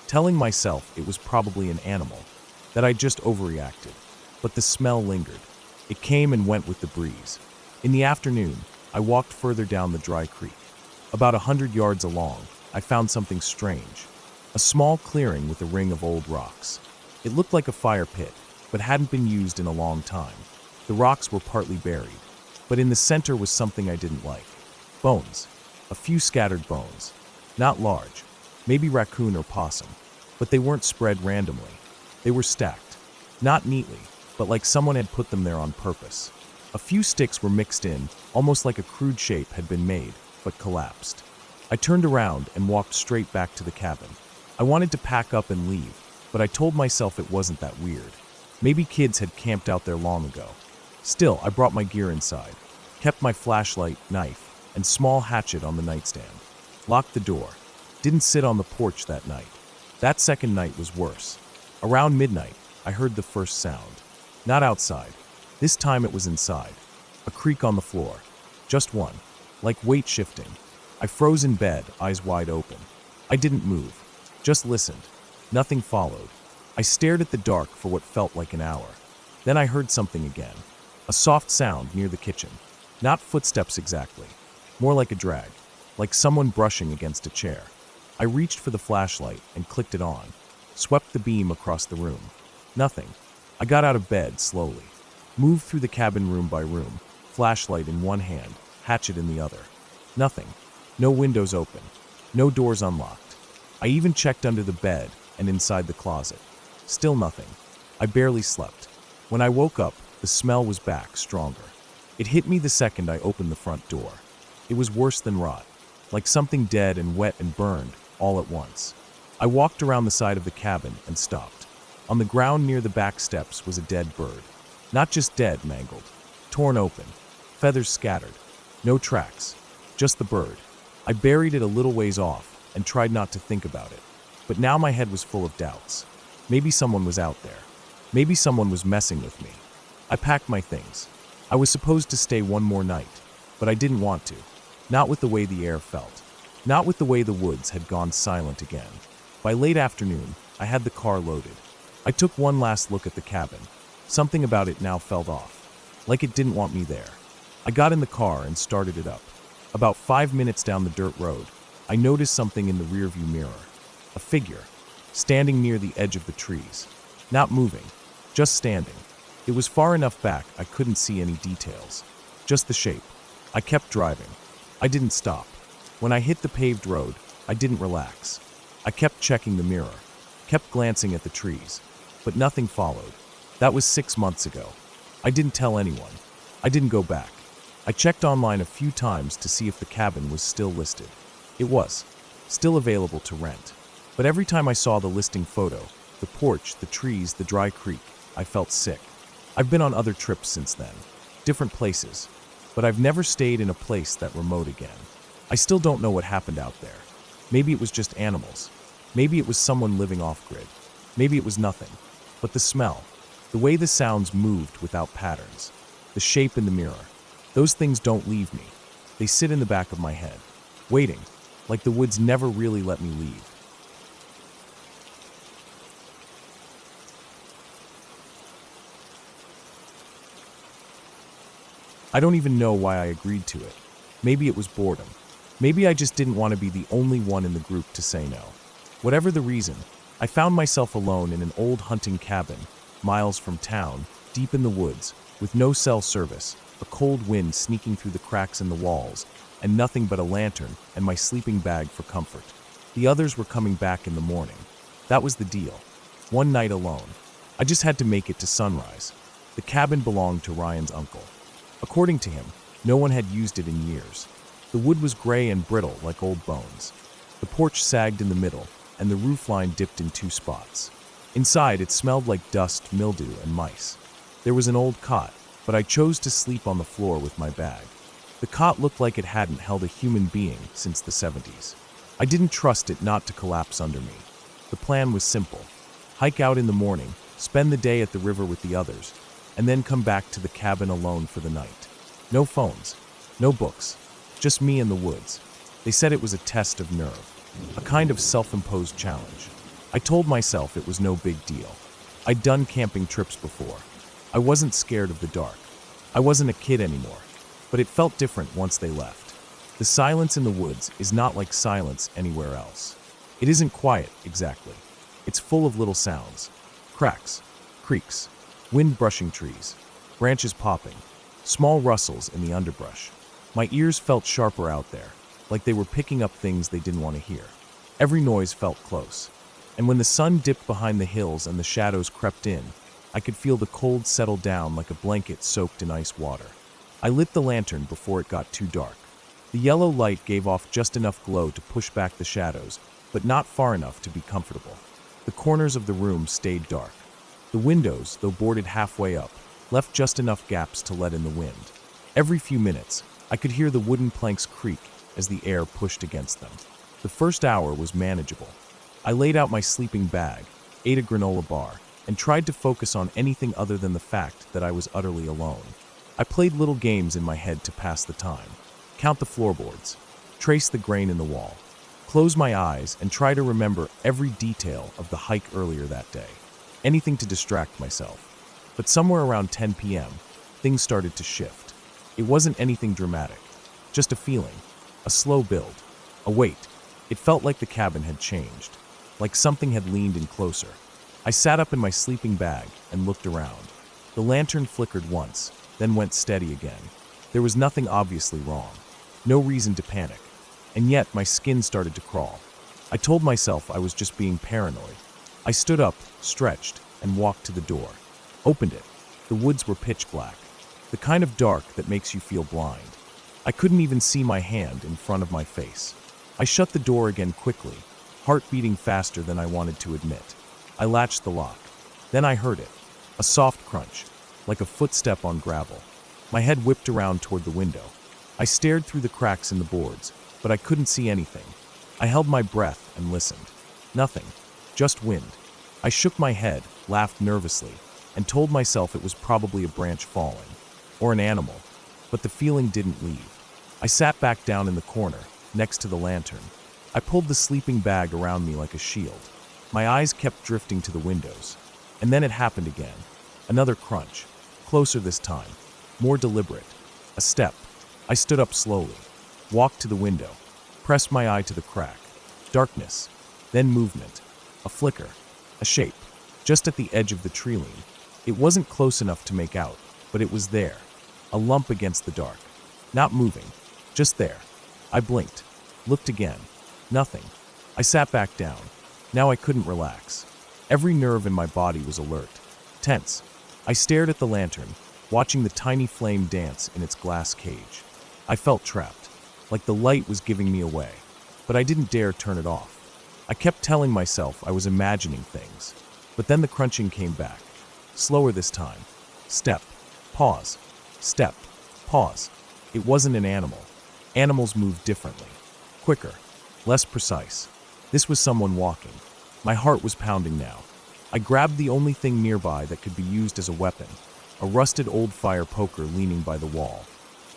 telling myself it was probably an animal, that I just overreacted. But the smell lingered. It came and went with the breeze. In the afternoon, I walked further down the dry creek. About 100 yards along, I found something strange. A small clearing with a ring of old rocks. It looked like a fire pit, but hadn't been used in a long time. The rocks were partly buried, but in the center was something I didn't like. Bones. A few scattered bones. Not large. Maybe raccoon or possum. But they weren't spread randomly. They were stacked. Not neatly, but like someone had put them there on purpose. A few sticks were mixed in, almost like a crude shape had been made, but collapsed. I turned around and walked straight back to the cabin. I wanted to pack up and leave, but I told myself it wasn't that weird. Maybe kids had camped out there long ago. Still, I brought my gear inside, kept my flashlight, knife, and small hatchet on the nightstand. Locked the door. Didn't sit on the porch that night. That second night was worse. Around midnight, I heard the first sound. Not outside. This time it was inside. A creak on the floor. Just one. Like weight shifting. I froze in bed, eyes wide open. I didn't move. Just listened. Nothing followed. I stared at the dark for what felt like an hour. Then I heard something again. A soft sound near the kitchen. Not footsteps exactly. More like a drag. Like someone brushing against a chair. I reached for the flashlight and clicked it on. Swept the beam across the room. Nothing. I got out of bed slowly. Moved through the cabin room by room. Flashlight in one hand, hatchet in the other. Nothing. No windows open. No doors unlocked. I even checked under the bed and inside the closet. Still nothing. I barely slept. When I woke up, the smell was back, stronger. It hit me the second I opened the front door. It was worse than rot. Like something dead and wet and burned, all at once. I walked around the side of the cabin and stopped. On the ground near the back steps was a dead bird. Not just dead, mangled. Torn open. Feathers scattered. No tracks. Just the bird. I buried it a little ways off and tried not to think about it. But now my head was full of doubts. Maybe someone was out there. Maybe someone was messing with me. I packed my things. I was supposed to stay one more night, but I didn't want to. Not with the way the air felt. Not with the way the woods had gone silent again. By late afternoon, I had the car loaded. I took one last look at the cabin. Something about it now felt off. Like it didn't want me there. I got in the car and started it up. About 5 minutes down the dirt road, I noticed something in the rearview mirror. A figure, standing near the edge of the trees. Not moving, just standing. It was far enough back I couldn't see any details. Just the shape. I kept driving. I didn't stop. When I hit the paved road, I didn't relax. I kept checking the mirror, kept glancing at the trees, but nothing followed. That was 6 months ago. I didn't tell anyone. I didn't go back. I checked online a few times to see if the cabin was still listed. It was, still available to rent. But every time I saw the listing photo, the porch, the trees, the dry creek, I felt sick. I've been on other trips since then, different places, but I've never stayed in a place that remote again. I still don't know what happened out there. Maybe it was just animals. Maybe it was someone living off-grid. Maybe it was nothing. But the smell, the way the sounds moved without patterns, the shape in the mirror, those things don't leave me. They sit in the back of my head, waiting, like the woods never really let me leave. I don't even know why I agreed to it. Maybe it was boredom. Maybe I just didn't want to be the only one in the group to say no. Whatever the reason, I found myself alone in an old hunting cabin, miles from town, deep in the woods, with no cell service, a cold wind sneaking through the cracks in the walls, and nothing but a lantern and my sleeping bag for comfort. The others were coming back in the morning. That was the deal. One night alone. I just had to make it to sunrise. The cabin belonged to Ryan's uncle. According to him, no one had used it in years. The wood was gray and brittle like old bones. The porch sagged in the middle, and the roofline dipped in 2 spots. Inside, it smelled like dust, mildew, and mice. There was an old cot, but I chose to sleep on the floor with my bag. The cot looked like it hadn't held a human being since the 70s. I didn't trust it not to collapse under me. The plan was simple. Hike out in the morning, spend the day at the river with the others, and then come back to the cabin alone for the night. No phones, no books, just me in the woods. They said it was a test of nerve, a kind of self-imposed challenge. I told myself it was no big deal. I'd done camping trips before. I wasn't scared of the dark. I wasn't a kid anymore, but it felt different once they left. The silence in the woods is not like silence anywhere else. It isn't quiet, exactly. It's full of little sounds. Cracks, creaks, wind brushing trees, branches popping, small rustles in the underbrush. My ears felt sharper out there, like they were picking up things they didn't want to hear. Every noise felt close. And when the sun dipped behind the hills and the shadows crept in, I could feel the cold settle down like a blanket soaked in ice water. I lit the lantern before it got too dark. The yellow light gave off just enough glow to push back the shadows but not far enough to be comfortable. The corners of the room stayed dark. The windows, though boarded halfway up, left just enough gaps to let in the wind. Every few minutes, I could hear the wooden planks creak as the air pushed against them. The first hour was manageable. I laid out my sleeping bag, ate a granola bar, and tried to focus on anything other than the fact that I was utterly alone. I played little games in my head to pass the time. Count the floorboards, trace the grain in the wall, close my eyes and try to remember every detail of the hike earlier that day. Anything to distract myself. But somewhere around 10 p.m., things started to shift. It wasn't anything dramatic, just a feeling, a slow build, a weight. It felt like the cabin had changed, like something had leaned in closer. I sat up in my sleeping bag and looked around. The lantern flickered once, then went steady again. There was nothing obviously wrong, no reason to panic, and yet my skin started to crawl. I told myself I was just being paranoid. I stood up, stretched, and walked to the door. Opened it. The woods were pitch black, the kind of dark that makes you feel blind. I couldn't even see my hand in front of my face. I shut the door again quickly, heart beating faster than I wanted to admit. I latched the lock. Then I heard it, a soft crunch, like a footstep on gravel. My head whipped around toward the window. I stared through the cracks in the boards, but I couldn't see anything. I held my breath and listened. Nothing, just wind. I shook my head, laughed nervously, and told myself it was probably a branch falling, or an animal, but the feeling didn't leave. I sat back down in the corner, next to the lantern. I pulled the sleeping bag around me like a shield. My eyes kept drifting to the windows. And then it happened again. Another crunch. Closer this time. More deliberate. A step. I stood up slowly. Walked to the window. Pressed my eye to the crack. Darkness. Then movement. A flicker. A shape. Just at the edge of the tree line. It wasn't close enough to make out, but it was there. A lump against the dark. Not moving. Just there. I blinked. Looked again. Nothing. I sat back down. Now I couldn't relax. Every nerve in my body was alert. Tense. I stared at the lantern, watching the tiny flame dance in its glass cage. I felt trapped, like the light was giving me away, but I didn't dare turn it off. I kept telling myself I was imagining things, but then the crunching came back. Slower this time. Step. Pause. Step. Pause. It wasn't an animal. Animals moved differently. Quicker. Less precise. This was someone walking. My heart was pounding now. I grabbed the only thing nearby that could be used as a weapon, a rusted old fire poker leaning by the wall.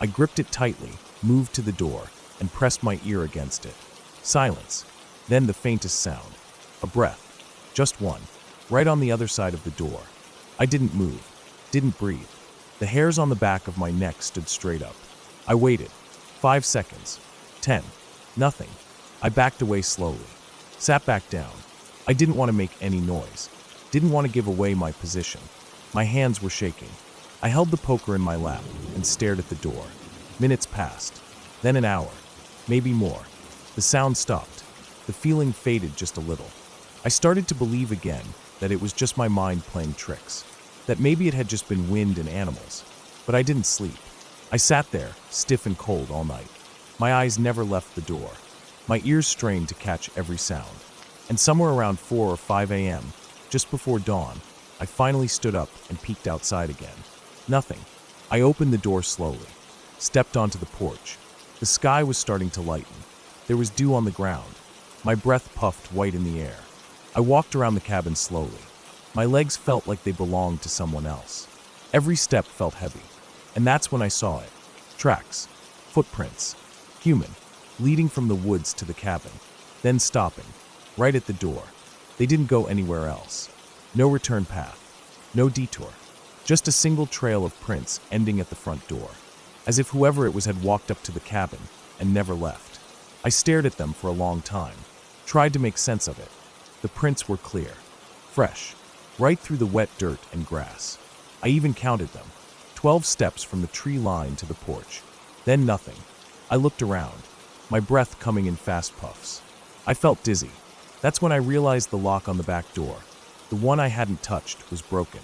I gripped it tightly, moved to the door, and pressed my ear against it. Silence. Then the faintest sound. A breath. Just one. Right on the other side of the door. I didn't move. Didn't breathe. The hairs on the back of my neck stood straight up. I waited. 5 seconds. 10. Nothing. I backed away slowly. Sat back down. I didn't want to make any noise. Didn't want to give away my position. My hands were shaking. I held the poker in my lap and stared at the door. Minutes passed. Then an hour. Maybe more. The sound stopped. The feeling faded just a little. I started to believe again that it was just my mind playing tricks. That maybe it had just been wind and animals. But I didn't sleep. I sat there, stiff and cold all night. My eyes never left the door. My ears strained to catch every sound. And somewhere around 4 or 5 a.m., just before dawn, I finally stood up and peeked outside again. Nothing. I opened the door slowly, stepped onto the porch. The sky was starting to lighten. There was dew on the ground. My breath puffed white in the air. I walked around the cabin slowly. My legs felt like they belonged to someone else. Every step felt heavy. And that's when I saw it. Tracks. Footprints. Human. Leading from the woods to the cabin. Then stopping. Right at the door. They didn't go anywhere else. No return path. No detour. Just a single trail of prints ending at the front door. As if whoever it was had walked up to the cabin and never left. I stared at them for a long time. Tried to make sense of it. The prints were clear. Fresh. Right through the wet dirt and grass. I even counted them. 12 steps from the tree line to the porch. Then nothing. I looked around. My breath coming in fast puffs. I felt dizzy. That's when I realized the lock on the back door, the one I hadn't touched, was broken,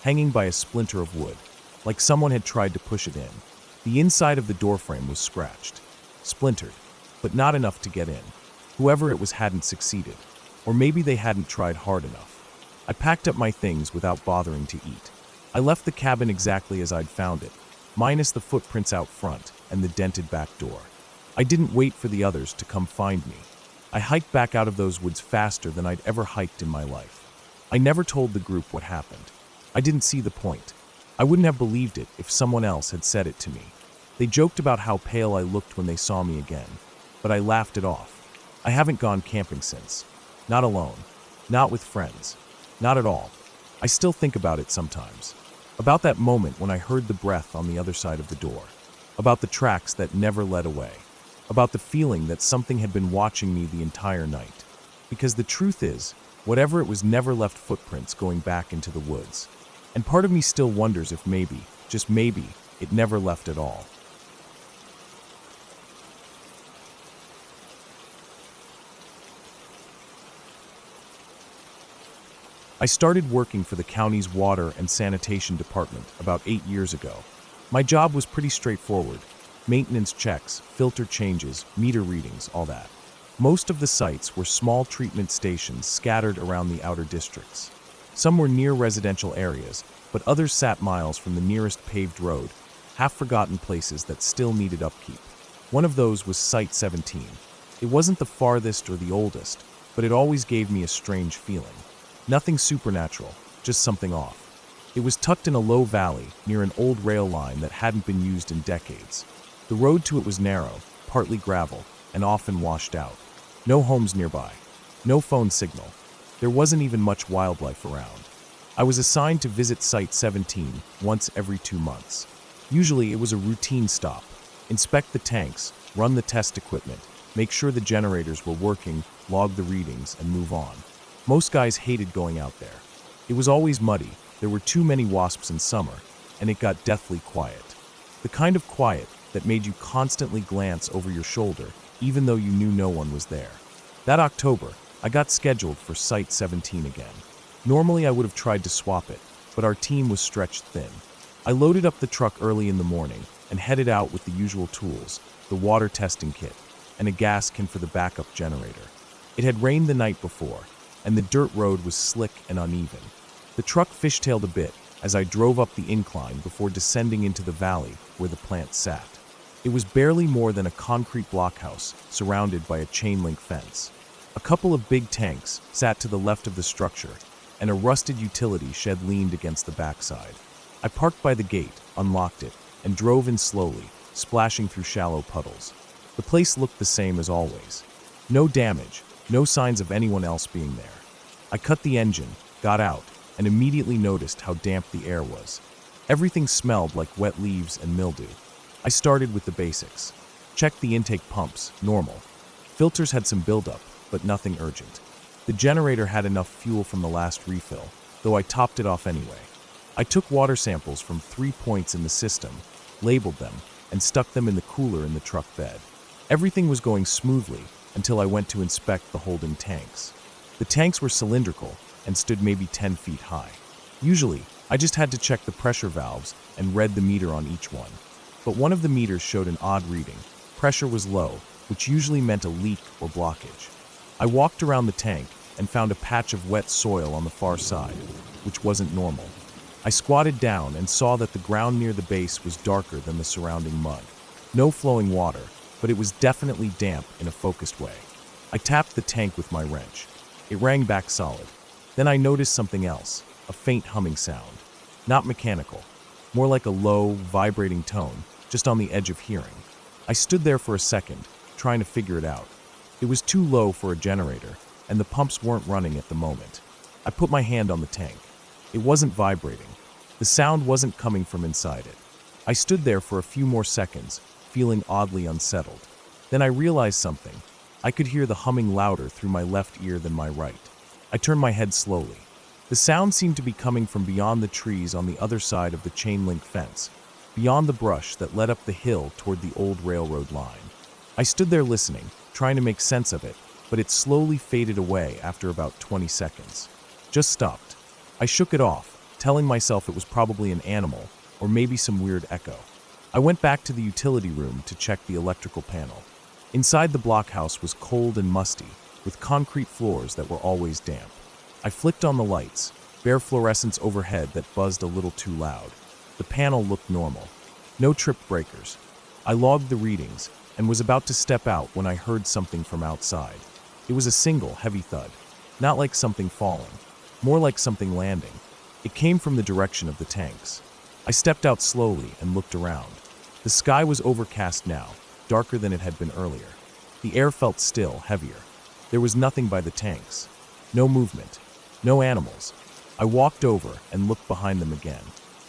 hanging by a splinter of wood, like someone had tried to push it in. The inside of the doorframe was scratched, splintered, but not enough to get in. Whoever it was hadn't succeeded. Or maybe they hadn't tried hard enough. I packed up my things without bothering to eat. I left the cabin exactly as I'd found it, minus the footprints out front and the dented back door. I didn't wait for the others to come find me. I hiked back out of those woods faster than I'd ever hiked in my life. I never told the group what happened. I didn't see the point. I wouldn't have believed it if someone else had said it to me. They joked about how pale I looked when they saw me again, but I laughed it off. I haven't gone camping since. Not alone. Not with friends. Not at all. I still think about it sometimes. About that moment when I heard the breath on the other side of the door. About the tracks that never led away. About the feeling that something had been watching me the entire night. Because the truth is, whatever it was never left footprints going back into the woods. And part of me still wonders if maybe, just maybe, it never left at all. I started working for the county's water and sanitation department about 8 years ago. My job was pretty straightforward. Maintenance checks, filter changes, meter readings, all that. Most of the sites were small treatment stations scattered around the outer districts. Some were near residential areas, but others sat miles from the nearest paved road, half-forgotten places that still needed upkeep. One of those was Site 17. It wasn't the farthest or the oldest, but it always gave me a strange feeling. Nothing supernatural, just something off. It was tucked in a low valley near an old rail line that hadn't been used in decades. The road to it was narrow, partly gravel, and often washed out. No homes nearby. No phone signal. There wasn't even much wildlife around. I was assigned to visit Site 17 once every 2 months. Usually it was a routine stop. Inspect the tanks, run the test equipment, make sure the generators were working, log the readings, and move on. Most guys hated going out there. It was always muddy, there were too many wasps in summer, and it got deathly quiet. The kind of quiet that made you constantly glance over your shoulder, even though you knew no one was there. That October, I got scheduled for Site 17 again. Normally I would have tried to swap it, but our team was stretched thin. I loaded up the truck early in the morning and headed out with the usual tools, the water testing kit, and a gas can for the backup generator. It had rained the night before, and the dirt road was slick and uneven. The truck fishtailed a bit as I drove up the incline before descending into the valley where the plant sat. It was barely more than a concrete blockhouse surrounded by a chain-link fence. A couple of big tanks sat to the left of the structure, and a rusted utility shed leaned against the backside. I parked by the gate, unlocked it, and drove in slowly, splashing through shallow puddles. The place looked the same as always. No damage, no signs of anyone else being there. I cut the engine, got out, and immediately noticed how damp the air was. Everything smelled like wet leaves and mildew. I started with the basics. Checked the intake pumps, normal. Filters had some buildup, but nothing urgent. The generator had enough fuel from the last refill, though I topped it off anyway. I took water samples from 3 points in the system, labeled them, and stuck them in the cooler in the truck bed. Everything was going smoothly until I went to inspect the holding tanks. The tanks were cylindrical and stood maybe 10 feet high. Usually, I just had to check the pressure valves and read the meter on each one. But one of the meters showed an odd reading. Pressure was low, which usually meant a leak or blockage. I walked around the tank and found a patch of wet soil on the far side, which wasn't normal. I squatted down and saw that the ground near the base was darker than the surrounding mud. No flowing water, but it was definitely damp in a focused way. I tapped the tank with my wrench. It rang back solid. Then I noticed something else, a faint humming sound. Not mechanical, more like a low, vibrating tone, just on the edge of hearing. I stood there for a second, trying to figure it out. It was too low for a generator, and the pumps weren't running at the moment. I put my hand on the tank. It wasn't vibrating. The sound wasn't coming from inside it. I stood there for a few more seconds, feeling oddly unsettled. Then I realized something. I could hear the humming louder through my left ear than my right. I turned my head slowly. The sound seemed to be coming from beyond the trees on the other side of the chain-link fence, beyond the brush that led up the hill toward the old railroad line. I stood there listening, trying to make sense of it, but it slowly faded away after about 20 seconds. Just stopped. I shook it off, telling myself it was probably an animal, or maybe some weird echo. I went back to the utility room to check the electrical panel. Inside the blockhouse was cold and musty, with concrete floors that were always damp. I flicked on the lights, bare fluorescence overhead that buzzed a little too loud. The panel looked normal. No trip breakers. I logged the readings and was about to step out when I heard something from outside. It was a single, heavy thud. Not like something falling, more like something landing. It came from the direction of the tanks. I stepped out slowly and looked around. The sky was overcast now, darker than it had been earlier. The air felt still, heavier. There was nothing by the tanks. No movement. No animals. I walked over and looked behind them again.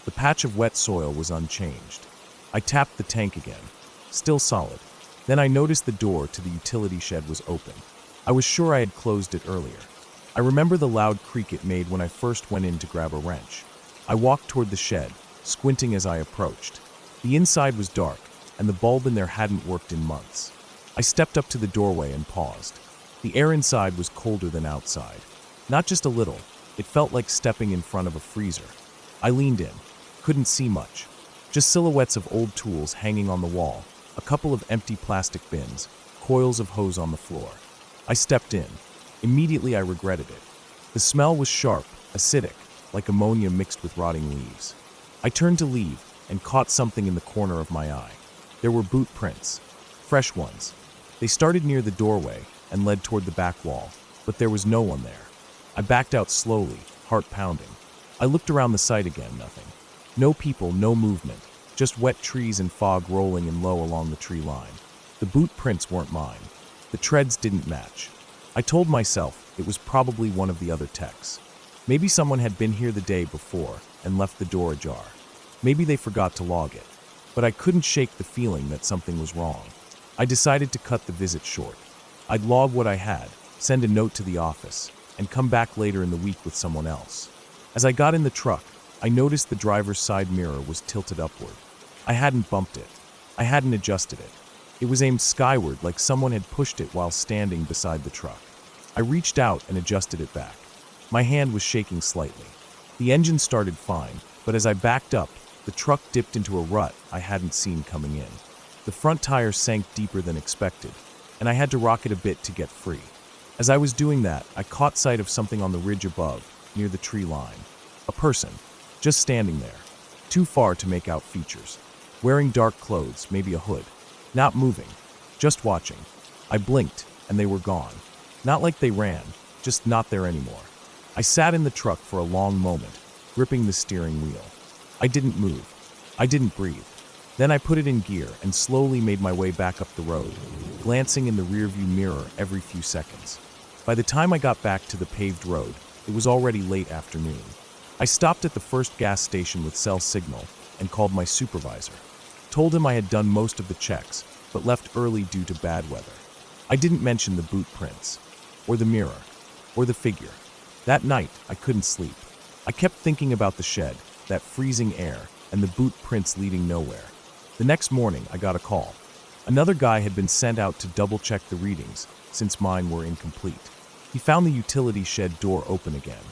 The patch of wet soil was unchanged. I tapped the tank again. Still solid. Then I noticed the door to the utility shed was open. I was sure I had closed it earlier. I remember the loud creak it made when I first went in to grab a wrench. I walked toward the shed, squinting as I approached. The inside was dark, and the bulb in there hadn't worked in months. I stepped up to the doorway and paused. The air inside was colder than outside. Not just a little, it felt like stepping in front of a freezer. I leaned in. Couldn't see much. Just silhouettes of old tools hanging on the wall, a couple of empty plastic bins, coils of hose on the floor. I stepped in. Immediately I regretted it. The smell was sharp, acidic, like ammonia mixed with rotting leaves. I turned to leave and caught something in the corner of my eye. There were boot prints. Fresh ones. They started near the doorway and led toward the back wall, but there was no one there. I backed out slowly, heart pounding. I looked around the site again, nothing. No people, no movement, just wet trees and fog rolling in low along the tree line. The boot prints weren't mine. The treads didn't match. I told myself it was probably one of the other techs. Maybe someone had been here the day before and left the door ajar. Maybe they forgot to log it. But I couldn't shake the feeling that something was wrong. I decided to cut the visit short. I'd log what I had, send a note to the office, and come back later in the week with someone else. As I got in the truck, I noticed the driver's side mirror was tilted upward. I hadn't bumped it. I hadn't adjusted it. It was aimed skyward like someone had pushed it while standing beside the truck. I reached out and adjusted it back. My hand was shaking slightly. The engine started fine, but as I backed up, the truck dipped into a rut I hadn't seen coming in. The front tire sank deeper than expected, and I had to rock it a bit to get free. As I was doing that, I caught sight of something on the ridge above, near the tree line. A person, just standing there, too far to make out features. Wearing dark clothes, maybe a hood. Not moving, just watching. I blinked, and they were gone. Not like they ran, just not there anymore. I sat in the truck for a long moment, gripping the steering wheel. I didn't move. I didn't breathe. Then I put it in gear and slowly made my way back up the road, glancing in the rearview mirror every few seconds. By the time I got back to the paved road, it was already late afternoon. I stopped at the first gas station with cell signal and called my supervisor. Told him I had done most of the checks, but left early due to bad weather. I didn't mention the boot prints, or the mirror, or the figure. That night, I couldn't sleep. I kept thinking about the shed, that freezing air, and the boot prints leading nowhere. The next morning, I got a call. Another guy had been sent out to double-check the readings, since mine were incomplete. He found the utility shed door open again,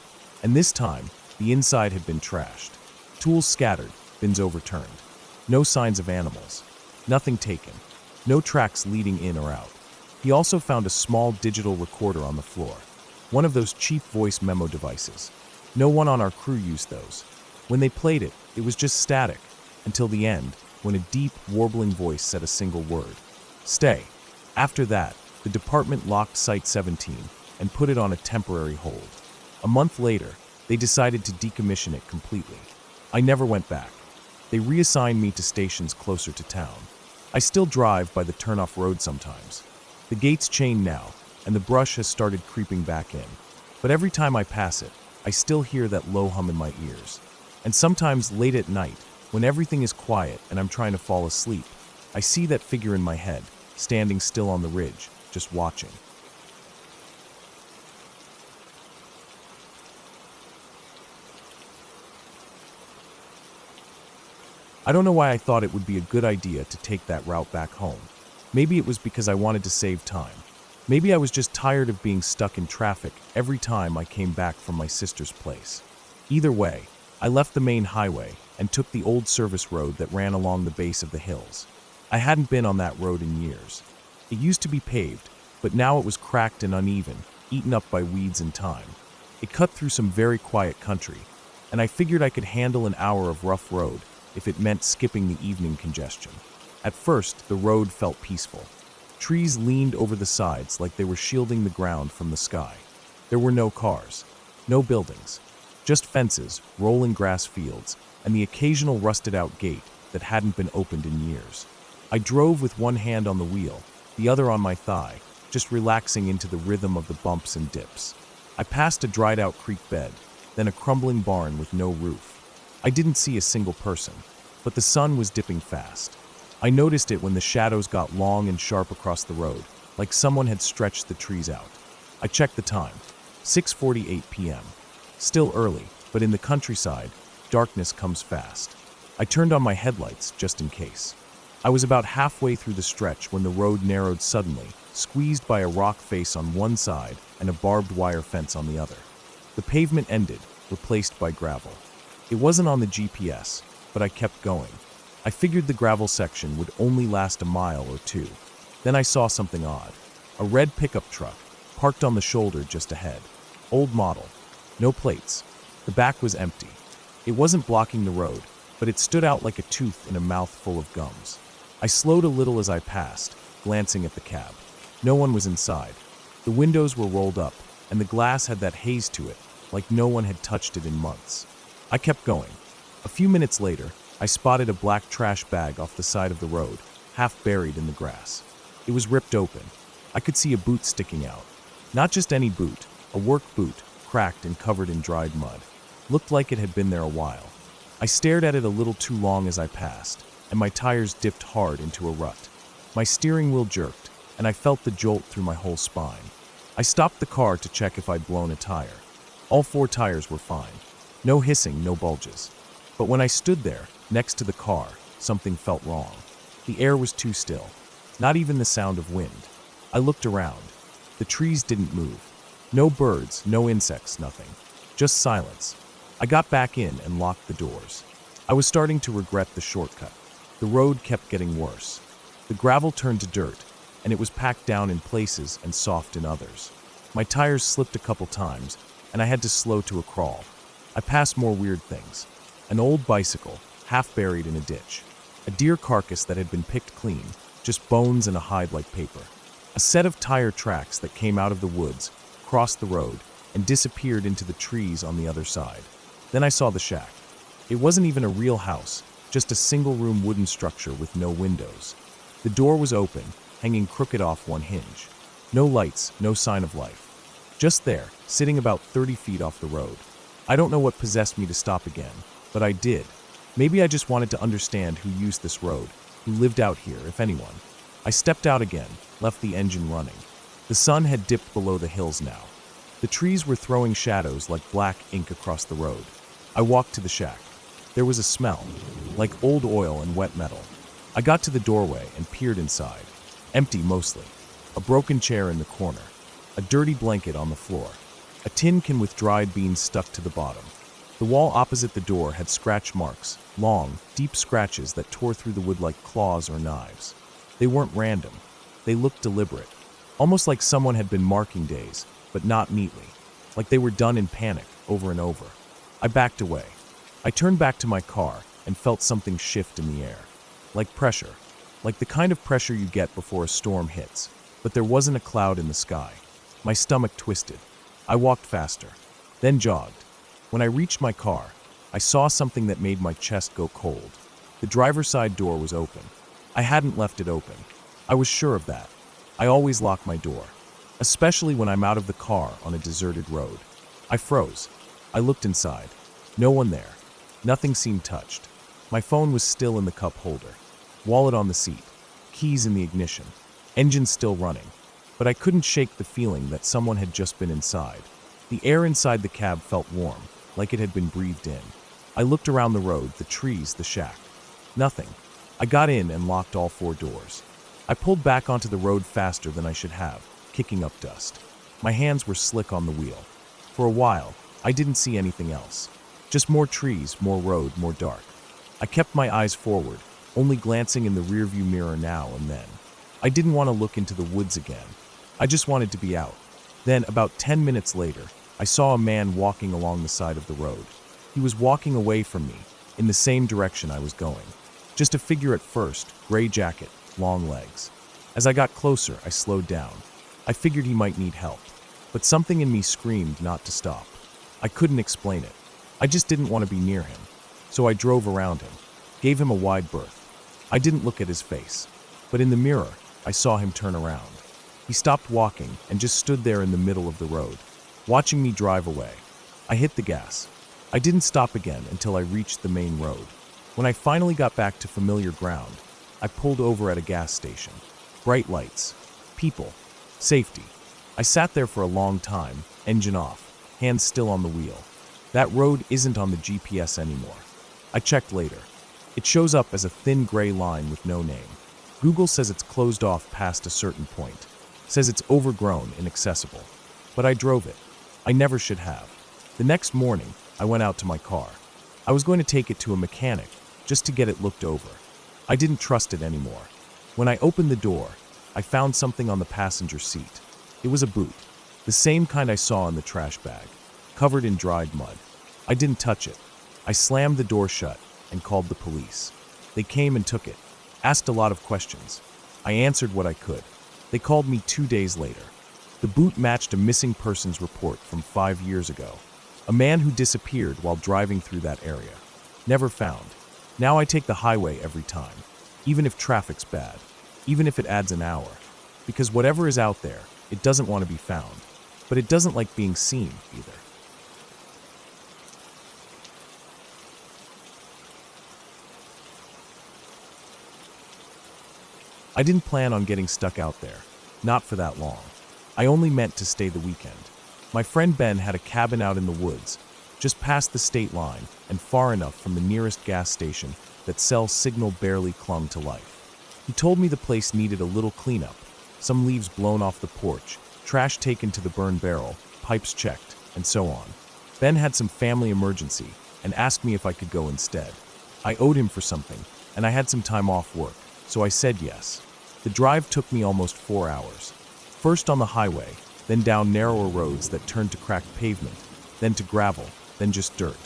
and this time, the inside had been trashed. Tools scattered, bins overturned. No signs of animals. Nothing taken. No tracks leading in or out. He also found a small digital recorder on the floor. One of those cheap voice memo devices. No one on our crew used those. When they played it, it was just static, until the end, when a deep, warbling voice said a single word. Stay. After that, the department locked Site 17 and put it on a temporary hold. A month later, they decided to decommission it completely. I never went back. They reassigned me to stations closer to town. I still drive by the turnoff road sometimes. The gate's chained now, and the brush has started creeping back in. But every time I pass it, I still hear that low hum in my ears. And sometimes late at night, when everything is quiet and I'm trying to fall asleep, I see that figure in my head, standing still on the ridge, just watching. I don't know why I thought it would be a good idea to take that route back home. Maybe it was because I wanted to save time. Maybe I was just tired of being stuck in traffic every time I came back from my sister's place. Either way, I left the main highway and took the old service road that ran along the base of the hills. I hadn't been on that road in years. It used to be paved, but now it was cracked and uneven, eaten up by weeds and time. It cut through some very quiet country, and I figured I could handle an hour of rough road if it meant skipping the evening congestion. At first, the road felt peaceful. Trees leaned over the sides like they were shielding the ground from the sky. There were no cars, no buildings, just fences, rolling grass fields, and the occasional rusted-out gate that hadn't been opened in years. I drove with one hand on the wheel, the other on my thigh, just relaxing into the rhythm of the bumps and dips. I passed a dried-out creek bed, then a crumbling barn with no roof. I didn't see a single person, but the sun was dipping fast. I noticed it when the shadows got long and sharp across the road, like someone had stretched the trees out. I checked the time, 6:48 p.m. Still early, but in the countryside, darkness comes fast. I turned on my headlights just in case. I was about halfway through the stretch when the road narrowed suddenly, squeezed by a rock face on one side and a barbed wire fence on the other. The pavement ended, replaced by gravel. It wasn't on the GPS, but I kept going. I figured the gravel section would only last a mile or two. Then I saw something odd. A red pickup truck, parked on the shoulder just ahead. Old model. No plates. The back was empty. It wasn't blocking the road, but it stood out like a tooth in a mouth full of gums. I slowed a little as I passed, glancing at the cab. No one was inside. The windows were rolled up, and the glass had that haze to it, like no one had touched it in months. I kept going. A few minutes later, I spotted a black trash bag off the side of the road, half buried in the grass. It was ripped open. I could see a boot sticking out. Not just any boot, a work boot, cracked and covered in dried mud. Looked like it had been there a while. I stared at it a little too long as I passed, and my tires dipped hard into a rut. My steering wheel jerked, and I felt the jolt through my whole spine. I stopped the car to check if I'd blown a tire. All 4 tires were fine. No hissing, no bulges. But when I stood there, next to the car, something felt wrong. The air was too still. Not even the sound of wind. I looked around. The trees didn't move. No birds, no insects, nothing. Just silence. I got back in and locked the doors. I was starting to regret the shortcut. The road kept getting worse. The gravel turned to dirt, and it was packed down in places and soft in others. My tires slipped a couple times, and I had to slow to a crawl. I passed more weird things. An old bicycle, half buried in a ditch. A deer carcass that had been picked clean, just bones and a hide like paper. A set of tire tracks that came out of the woods, crossed the road, and disappeared into the trees on the other side. Then I saw the shack. It wasn't even a real house, just a single-room wooden structure with no windows. The door was open, hanging crooked off one hinge. No lights, no sign of life. Just there, sitting about 30 feet off the road. I don't know what possessed me to stop again, but I did. Maybe I just wanted to understand who used this road, who lived out here, if anyone. I stepped out again, left the engine running. The sun had dipped below the hills now. The trees were throwing shadows like black ink across the road. I walked to the shack. There was a smell, like old oil and wet metal. I got to the doorway and peered inside. Empty mostly. A broken chair in the corner. A dirty blanket on the floor. A tin can with dried beans stuck to the bottom. The wall opposite the door had scratch marks, long, deep scratches that tore through the wood like claws or knives. They weren't random. They looked deliberate. Almost like someone had been marking days, but not neatly. Like they were done in panic, over and over. I backed away. I turned back to my car and felt something shift in the air. Like pressure. Like the kind of pressure you get before a storm hits. But there wasn't a cloud in the sky. My stomach twisted. I walked faster, then jogged. When I reached my car, I saw something that made my chest go cold. The driver's side door was open. I hadn't left it open. I was sure of that. I always lock my door, especially when I'm out of the car on a deserted road. I froze. I looked inside. No one there. Nothing seemed touched. My phone was still in the cup holder. Wallet on the seat. Keys in the ignition. Engine still running. But I couldn't shake the feeling that someone had just been inside. The air inside the cab felt warm, like it had been breathed in. I looked around the road, the trees, the shack. Nothing. I got in and locked all 4 doors. I pulled back onto the road faster than I should have, kicking up dust. My hands were slick on the wheel. For a while, I didn't see anything else. Just more trees, more road, more dark. I kept my eyes forward, only glancing in the rearview mirror now and then. I didn't want to look into the woods again. I just wanted to be out. Then, about 10 minutes later, I saw a man walking along the side of the road. He was walking away from me, in the same direction I was going. Just a figure at first, gray jacket, long legs. As I got closer, I slowed down. I figured he might need help, but something in me screamed not to stop. I couldn't explain it. I just didn't want to be near him. So I drove around him, gave him a wide berth. I didn't look at his face, but in the mirror, I saw him turn around. He stopped walking and just stood there in the middle of the road, watching me drive away. I hit the gas. I didn't stop again until I reached the main road. When I finally got back to familiar ground, I pulled over at a gas station. Bright lights, people, safety. I sat there for a long time, engine off, hands still on the wheel. That road isn't on the GPS anymore. I checked later. It shows up as a thin gray line with no name. Google says it's closed off past a certain point. Says it's overgrown, inaccessible. But I drove it. I never should have. The next morning, I went out to my car. I was going to take it to a mechanic, just to get it looked over. I didn't trust it anymore. When I opened the door, I found something on the passenger seat. It was a boot, the same kind I saw in the trash bag, covered in dried mud. I didn't touch it. I slammed the door shut and called the police. They came and took it, asked a lot of questions. I answered what I could. They called me 2 days later. The boot matched a missing persons report from 5 years ago. A man who disappeared while driving through that area. Never found. Now I take the highway every time, even if traffic's bad, even if it adds an hour. Because whatever is out there, it doesn't want to be found. But it doesn't like being seen either. I didn't plan on getting stuck out there. Not for that long. I only meant to stay the weekend. My friend Ben had a cabin out in the woods, just past the state line and far enough from the nearest gas station that cell signal barely clung to life. He told me the place needed a little cleanup, some leaves blown off the porch, trash taken to the burn barrel, pipes checked, and so on. Ben had some family emergency and asked me if I could go instead. I owed him for something, and I had some time off work, so I said yes. The drive took me almost 4 hours. First on the highway, then down narrower roads that turned to cracked pavement, then to gravel, then just dirt.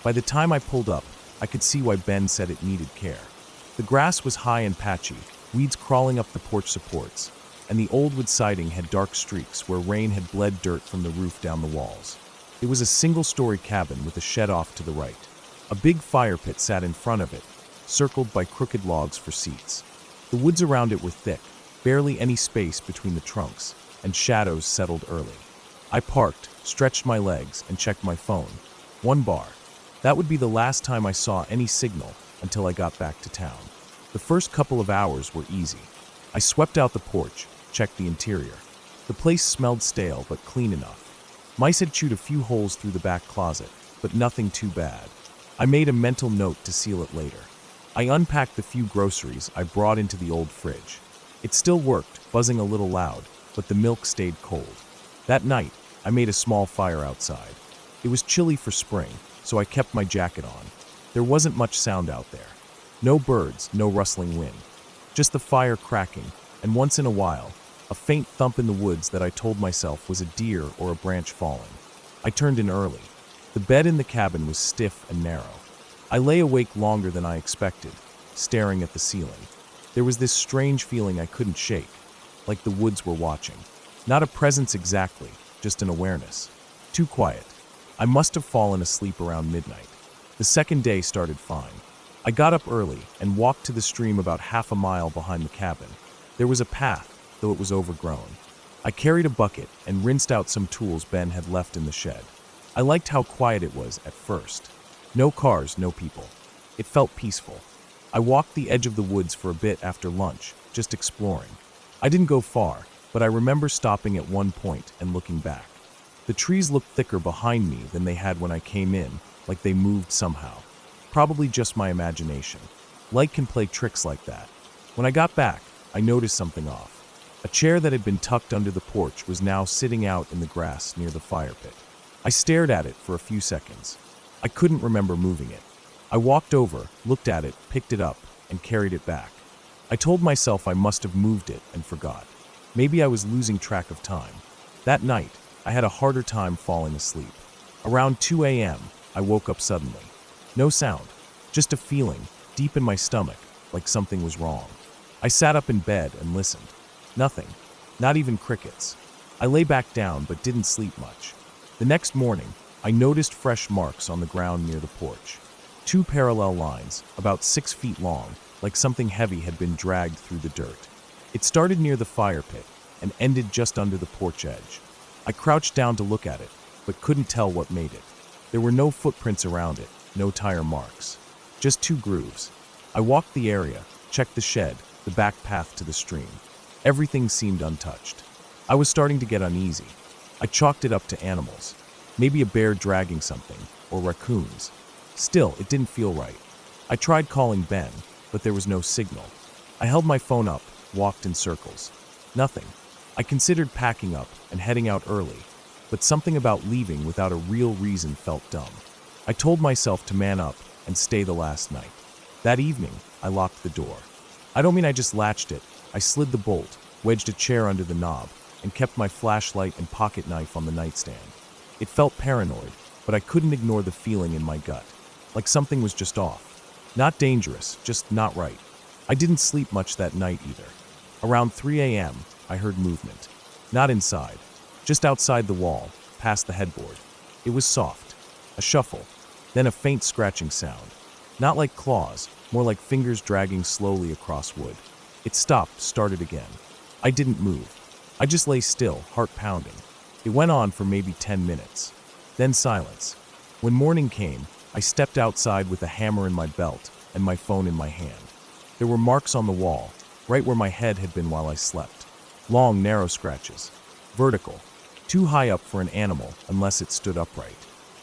By the time I pulled up, I could see why Ben said it needed care. The grass was high and patchy, weeds crawling up the porch supports, and the old wood siding had dark streaks where rain had bled dirt from the roof down the walls. It was a single-story cabin with a shed off to the right. A big fire pit sat in front of it, circled by crooked logs for seats. The woods around it were thick, barely any space between the trunks, and shadows settled early. I parked, stretched my legs, and checked my phone. 1 bar. That would be the last time I saw any signal until I got back to town. The first couple of hours were easy. I swept out the porch, checked the interior. The place smelled stale but clean enough. Mice had chewed a few holes through the back closet, but nothing too bad. I made a mental note to seal it later. I unpacked the few groceries I brought into the old fridge. It still worked, buzzing a little loud, but the milk stayed cold. That night, I made a small fire outside. It was chilly for spring, so I kept my jacket on. There wasn't much sound out there. No birds, no rustling wind. Just the fire cracking, and once in a while, a faint thump in the woods that I told myself was a deer or a branch falling. I turned in early. The bed in the cabin was stiff and narrow. I lay awake longer than I expected, staring at the ceiling. There was this strange feeling I couldn't shake, like the woods were watching. Not a presence exactly, just an awareness. Too quiet. I must have fallen asleep around midnight. The second day started fine. I got up early and walked to the stream about half a mile behind the cabin. There was a path, though it was overgrown. I carried a bucket and rinsed out some tools Ben had left in the shed. I liked how quiet it was at first. No cars, no people. It felt peaceful. I walked the edge of the woods for a bit after lunch, just exploring. I didn't go far, but I remember stopping at one point and looking back. The trees looked thicker behind me than they had when I came in, like they moved somehow. Probably just my imagination. Light can play tricks like that. When I got back, I noticed something off. A chair that had been tucked under the porch was now sitting out in the grass near the fire pit. I stared at it for a few seconds. I couldn't remember moving it. I walked over, looked at it, picked it up, and carried it back. I told myself I must have moved it and forgot. Maybe I was losing track of time. That night, I had a harder time falling asleep. Around 2 a.m., I woke up suddenly. No sound, just a feeling, deep in my stomach, like something was wrong. I sat up in bed and listened. Nothing, not even crickets. I lay back down but didn't sleep much. The next morning, I noticed fresh marks on the ground near the porch. 2 parallel lines, about 6 feet long, like something heavy had been dragged through the dirt. It started near the fire pit and ended just under the porch edge. I crouched down to look at it, but couldn't tell what made it. There were no footprints around it, no tire marks. Just 2 grooves. I walked the area, checked the shed, the back path to the stream. Everything seemed untouched. I was starting to get uneasy. I chalked it up to animals. Maybe a bear dragging something, or raccoons. Still, it didn't feel right. I tried calling Ben, but there was no signal. I held my phone up, walked in circles. Nothing. I considered packing up and heading out early, but something about leaving without a real reason felt dumb. I told myself to man up and stay the last night. That evening, I locked the door. I don't mean I just latched it. I slid the bolt, wedged a chair under the knob, and kept my flashlight and pocket knife on the nightstand. It felt paranoid, but I couldn't ignore the feeling in my gut. Like something was just off. Not dangerous, just not right. I didn't sleep much that night either. Around 3 a.m., I heard movement. Not inside, just outside the wall, past the headboard. It was soft, a shuffle, then a faint scratching sound. Not like claws, more like fingers dragging slowly across wood. It stopped, started again. I didn't move. I just lay still, heart pounding. It went on for maybe 10 minutes. Then silence. When morning came, I stepped outside with a hammer in my belt and my phone in my hand. There were marks on the wall, right where my head had been while I slept. Long, narrow scratches. Vertical. Too high up for an animal unless it stood upright.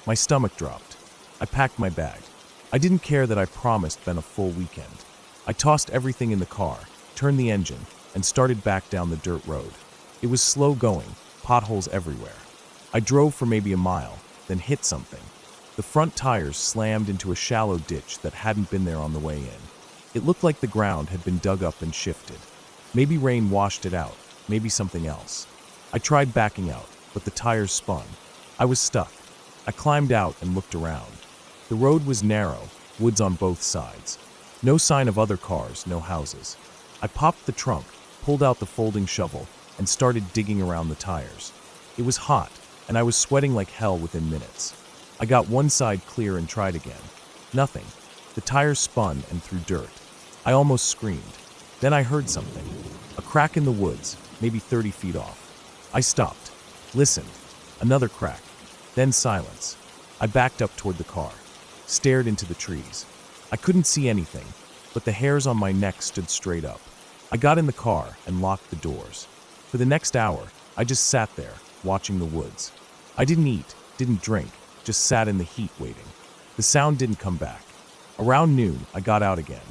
My stomach dropped. I packed my bag. I didn't care that I promised Ben a full weekend. I tossed everything in the car, turned the engine, and started back down the dirt road. It was slow going, potholes everywhere. I drove for maybe a mile, then hit something. The front tires slammed into a shallow ditch that hadn't been there on the way in. It looked like the ground had been dug up and shifted. Maybe rain washed it out, maybe something else. I tried backing out, but the tires spun. I was stuck. I climbed out and looked around. The road was narrow, woods on both sides. No sign of other cars, no houses. I popped the trunk, pulled out the folding shovel, and started digging around the tires. It was hot, and I was sweating like hell within minutes. I got one side clear and tried again. Nothing. The tires spun and threw dirt. I almost screamed. Then I heard something. A crack in the woods, maybe 30 feet off. I stopped. Listened. Another crack. Then silence. I backed up toward the car. Stared into the trees. I couldn't see anything, but the hairs on my neck stood straight up. I got in the car and locked the doors. For the next hour, I just sat there, watching the woods. I didn't eat, didn't drink, just sat in the heat waiting. The sound didn't come back. Around noon, I got out again.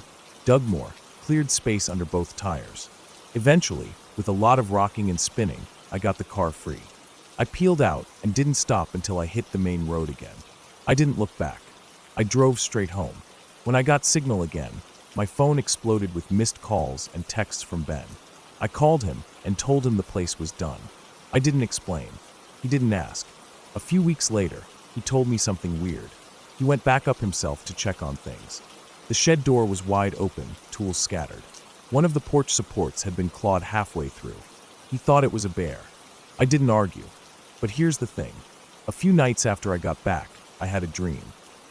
Dug more, cleared space under both tires. Eventually, with a lot of rocking and spinning, I got the car free. I peeled out and didn't stop until I hit the main road again. I didn't look back. I drove straight home. When I got signal again, my phone exploded with missed calls and texts from Ben. I called him and told him the place was done. I didn't explain. He didn't ask. A few weeks later, he told me something weird. He went back up himself to check on things. The shed door was wide open, tools scattered. One of the porch supports had been clawed halfway through. He thought it was a bear. I didn't argue. But here's the thing. A few nights after I got back, I had a dream.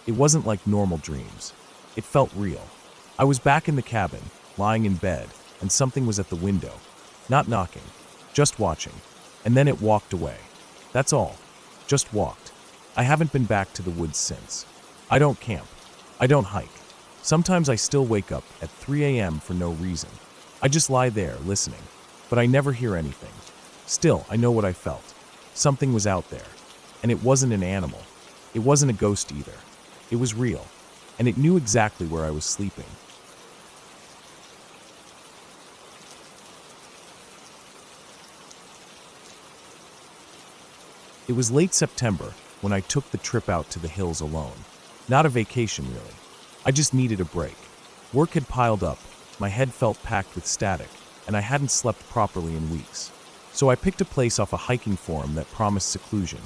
It wasn't like normal dreams. It felt real. I was back in the cabin, lying in bed, and something was at the window. Not knocking, just watching. And then it walked away. That's all. Just walked. I haven't been back to the woods since. I don't camp. I don't hike. Sometimes I still wake up at 3 a.m. for no reason. I just lie there, listening. But I never hear anything. Still, I know what I felt. Something was out there. And it wasn't an animal. It wasn't a ghost either. It was real. And it knew exactly where I was sleeping. It was late September when I took the trip out to the hills alone. Not a vacation, really. I just needed a break. Work had piled up, My head felt packed with static, and I hadn't slept properly in weeks. So I picked a place off a hiking forum that promised seclusion.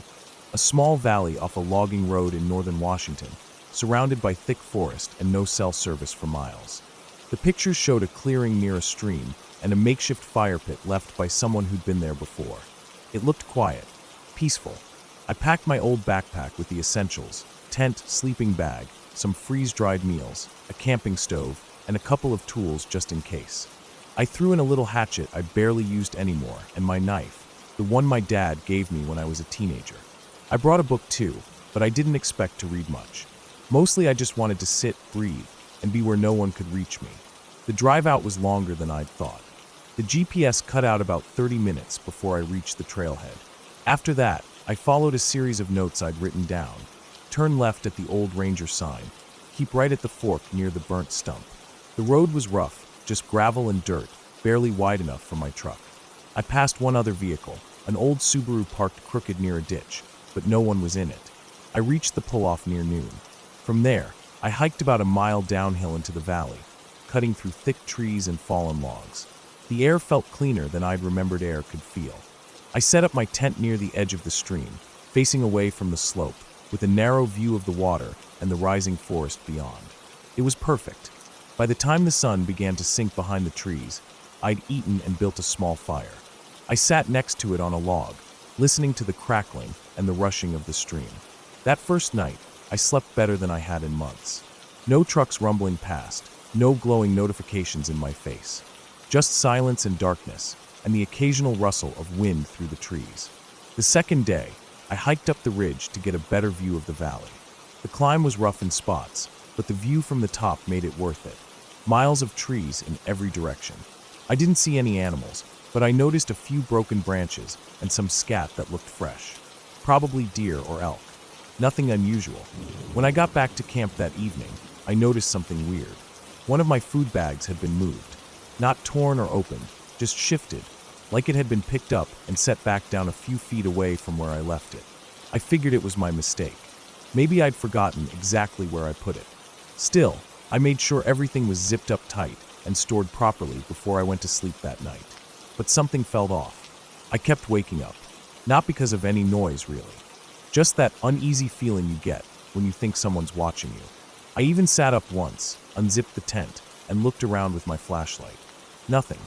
A small valley off a logging road in northern Washington, surrounded by thick forest and no cell service for miles. The pictures showed a clearing near a stream and a makeshift fire pit left by someone who'd been there before. It looked quiet, peaceful. I packed my old backpack with the essentials: tent, sleeping bag, some freeze-dried meals, a camping stove, and a couple of tools just in case. I threw in a little hatchet I barely used anymore, and my knife, the one my dad gave me when I was a teenager. I brought a book too, but I didn't expect to read much. Mostly I just wanted to sit, breathe, and be where no one could reach me. The drive out was longer than I'd thought. The GPS cut out about 30 minutes before I reached the trailhead. After that, I followed a series of notes I'd written down. Turn left at the old ranger sign. Keep right at the fork near the burnt stump. The road was rough, just gravel and dirt, barely wide enough for my truck. I passed one other vehicle, an old Subaru parked crooked near a ditch, but no one was in it. I reached the pull-off near noon. From there, I hiked about a mile downhill into the valley, cutting through thick trees and fallen logs. The air felt cleaner than I'd remembered air could feel. I set up my tent near the edge of the stream, facing away from the slope, with a narrow view of the water and the rising forest beyond. It was perfect. By the time the sun began to sink behind the trees, I'd eaten and built a small fire. I sat next to it on a log, listening to the crackling and the rushing of the stream. That first night, I slept better than I had in months. No trucks rumbling past, no glowing notifications in my face. Just silence and darkness, and the occasional rustle of wind through the trees. The second day, I hiked up the ridge to get a better view of the valley. The climb was rough in spots, but the view from the top made it worth it. Miles of trees in every direction. I didn't see any animals, but I noticed a few broken branches and some scat that looked fresh. Probably deer or elk. Nothing unusual. When I got back to camp that evening, I noticed something weird. One of my food bags had been moved. Not torn or opened, just shifted, like it had been picked up and set back down a few feet away from where I left it. I figured it was my mistake. Maybe I'd forgotten exactly where I put it. Still, I made sure everything was zipped up tight and stored properly before I went to sleep that night. But something felt off. I kept waking up. Not because of any noise, really. Just that uneasy feeling you get when you think someone's watching you. I even sat up once, unzipped the tent, and looked around with my flashlight. Nothing.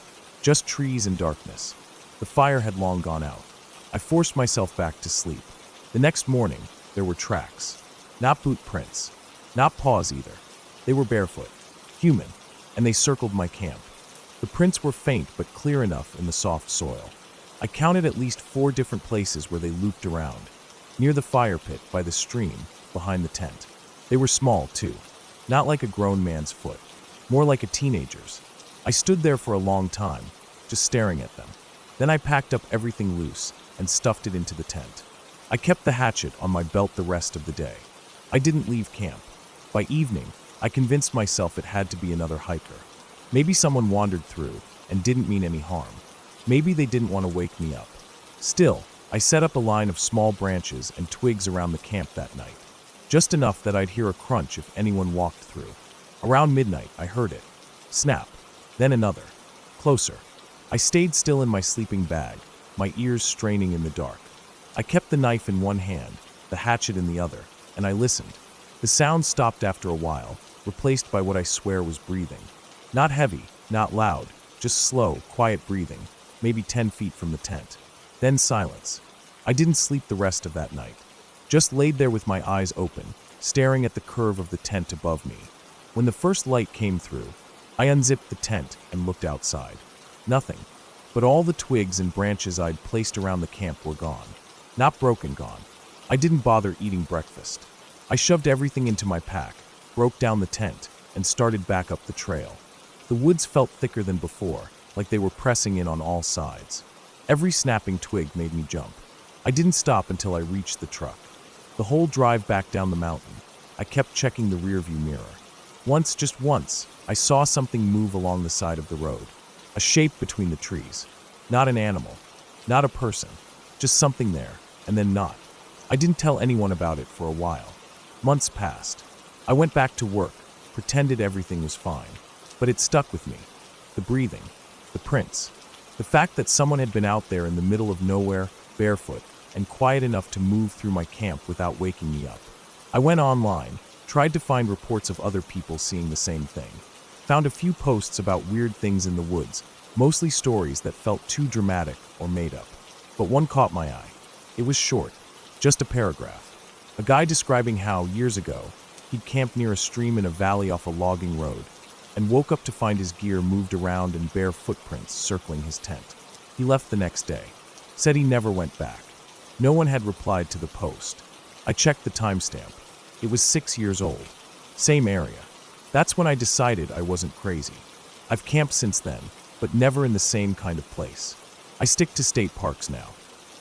Just trees and darkness. The fire had long gone out. I forced myself back to sleep. The next morning, there were tracks. Not boot prints. Not paws either. They were barefoot. Human. And they circled my camp. The prints were faint but clear enough in the soft soil. I counted at least 4 different places where they looped around. Near the fire pit, by the stream, behind the tent. They were small, too. Not like a grown man's foot. More like a teenager's. I stood there for a long time, just staring at them. Then I packed up everything loose and stuffed it into the tent. I kept the hatchet on my belt the rest of the day. I didn't leave camp. By evening, I convinced myself it had to be another hiker. Maybe someone wandered through and didn't mean any harm. Maybe they didn't want to wake me up. Still, I set up a line of small branches and twigs around the camp that night. Just enough that I'd hear a crunch if anyone walked through. Around midnight, I heard it. Snap. Then another. Closer. I stayed still in my sleeping bag, my ears straining in the dark. I kept the knife in one hand, the hatchet in the other, and I listened. The sound stopped after a while, replaced by what I swear was breathing. Not heavy, not loud, just slow, quiet breathing, maybe 10 feet from the tent. Then silence. I didn't sleep the rest of that night. Just laid there with my eyes open, staring at the curve of the tent above me. When the first light came through, I unzipped the tent and looked outside. Nothing. But all the twigs and branches I'd placed around the camp were gone. Not broken gone. I didn't bother eating breakfast. I shoved everything into my pack, broke down the tent, and started back up the trail. The woods felt thicker than before, like they were pressing in on all sides. Every snapping twig made me jump. I didn't stop until I reached the truck. The whole drive back down the mountain, I kept checking the rearview mirror. Once, just once, I saw something move along the side of the road. A shape between the trees. Not an animal. Not a person. Just something there, and then not. I didn't tell anyone about it for a while. Months passed. I went back to work, pretended everything was fine. But it stuck with me. The breathing, the prints, the fact that someone had been out there in the middle of nowhere, barefoot, and quiet enough to move through my camp without waking me up. I went online, tried to find reports of other people seeing the same thing. Found a few posts about weird things in the woods, mostly stories that felt too dramatic or made up. But one caught my eye. It was short, just a paragraph. A guy describing how, years ago, he'd camped near a stream in a valley off a logging road, and woke up to find his gear moved around and bare footprints circling his tent. He left the next day. Said he never went back. No one had replied to the post. I checked the timestamp. It was 6 years old. Same area. That's when I decided I wasn't crazy. I've camped since then, but never in the same kind of place. I stick to state parks now.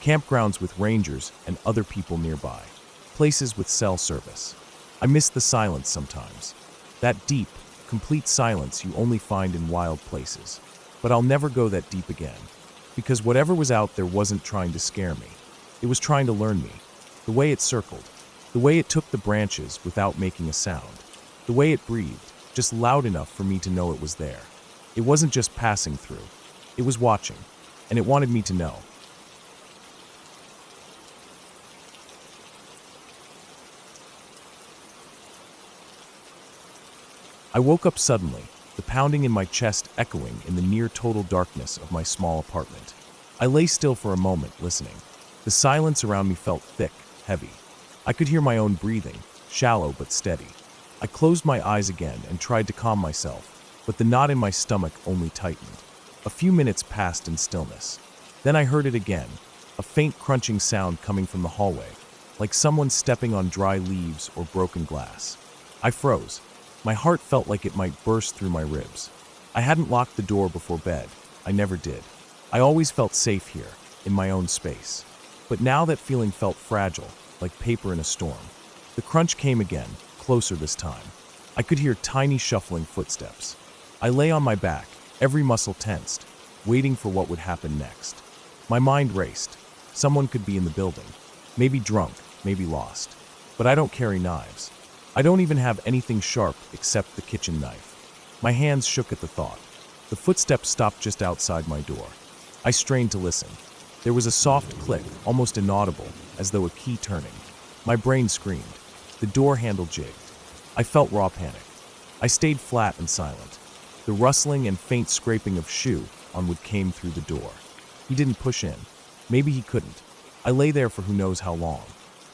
Campgrounds with rangers and other people nearby. Places with cell service. I miss the silence sometimes. That deep, complete silence you only find in wild places. But I'll never go that deep again. Because whatever was out there wasn't trying to scare me. It was trying to learn me. The way it circled. The way it took the branches without making a sound. The way it breathed, just loud enough for me to know it was there. It wasn't just passing through. It was watching, and it wanted me to know. I woke up suddenly, the pounding in my chest echoing in the near-total darkness of my small apartment. I lay still for a moment, listening. The silence around me felt thick, heavy. I could hear my own breathing, shallow but steady. I closed my eyes again and tried to calm myself, but the knot in my stomach only tightened. A few minutes passed in stillness. Then I heard it again, a faint crunching sound coming from the hallway, like someone stepping on dry leaves or broken glass. I froze. My heart felt like it might burst through my ribs. I hadn't locked the door before bed. I never did. I always felt safe here, in my own space. But now that feeling felt fragile, like paper in a storm. The crunch came again, closer this time. I could hear tiny shuffling footsteps. I lay on my back, every muscle tensed, waiting for what would happen next. My mind raced. Someone could be in the building. Maybe drunk, maybe lost. But I don't carry knives. I don't even have anything sharp except the kitchen knife. My hands shook at the thought. The footsteps stopped just outside my door. I strained to listen. There was a soft click, almost inaudible, as though a key turning. My brain screamed. The door handle jigged. I felt raw panic. I stayed flat and silent. The rustling and faint scraping of shoe on wood came through the door. He didn't push in. Maybe he couldn't. I lay there for who knows how long.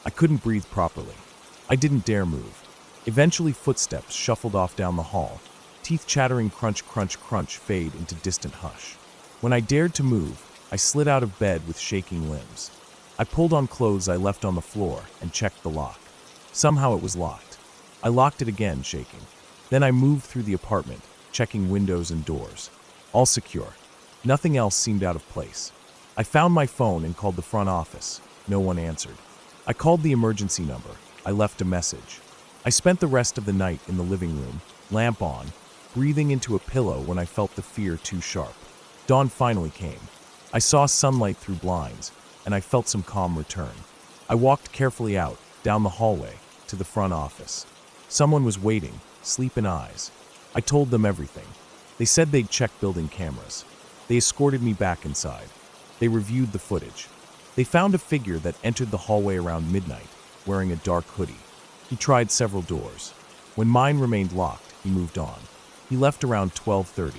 I couldn't breathe properly. I didn't dare move. Eventually footsteps shuffled off down the hall. Teeth chattering crunch, crunch, crunch fade into distant hush. When I dared to move, I slid out of bed with shaking limbs. I pulled on clothes I left on the floor and checked the lock. Somehow it was locked. I locked it again, shaking. Then I moved through the apartment, checking windows and doors. All secure. Nothing else seemed out of place. I found my phone and called the front office. No one answered. I called the emergency number. I left a message. I spent the rest of the night in the living room, lamp on, breathing into a pillow when I felt the fear too sharp. Dawn finally came. I saw sunlight through blinds, and I felt some calm return. I walked carefully out, down the hallway, to the front office. Someone was waiting, sleep in eyes. I told them everything. They said they'd check building cameras. They escorted me back inside. They reviewed the footage. They found a figure that entered the hallway around midnight, wearing a dark hoodie. He tried several doors. When mine remained locked, he moved on. He left around 12:30.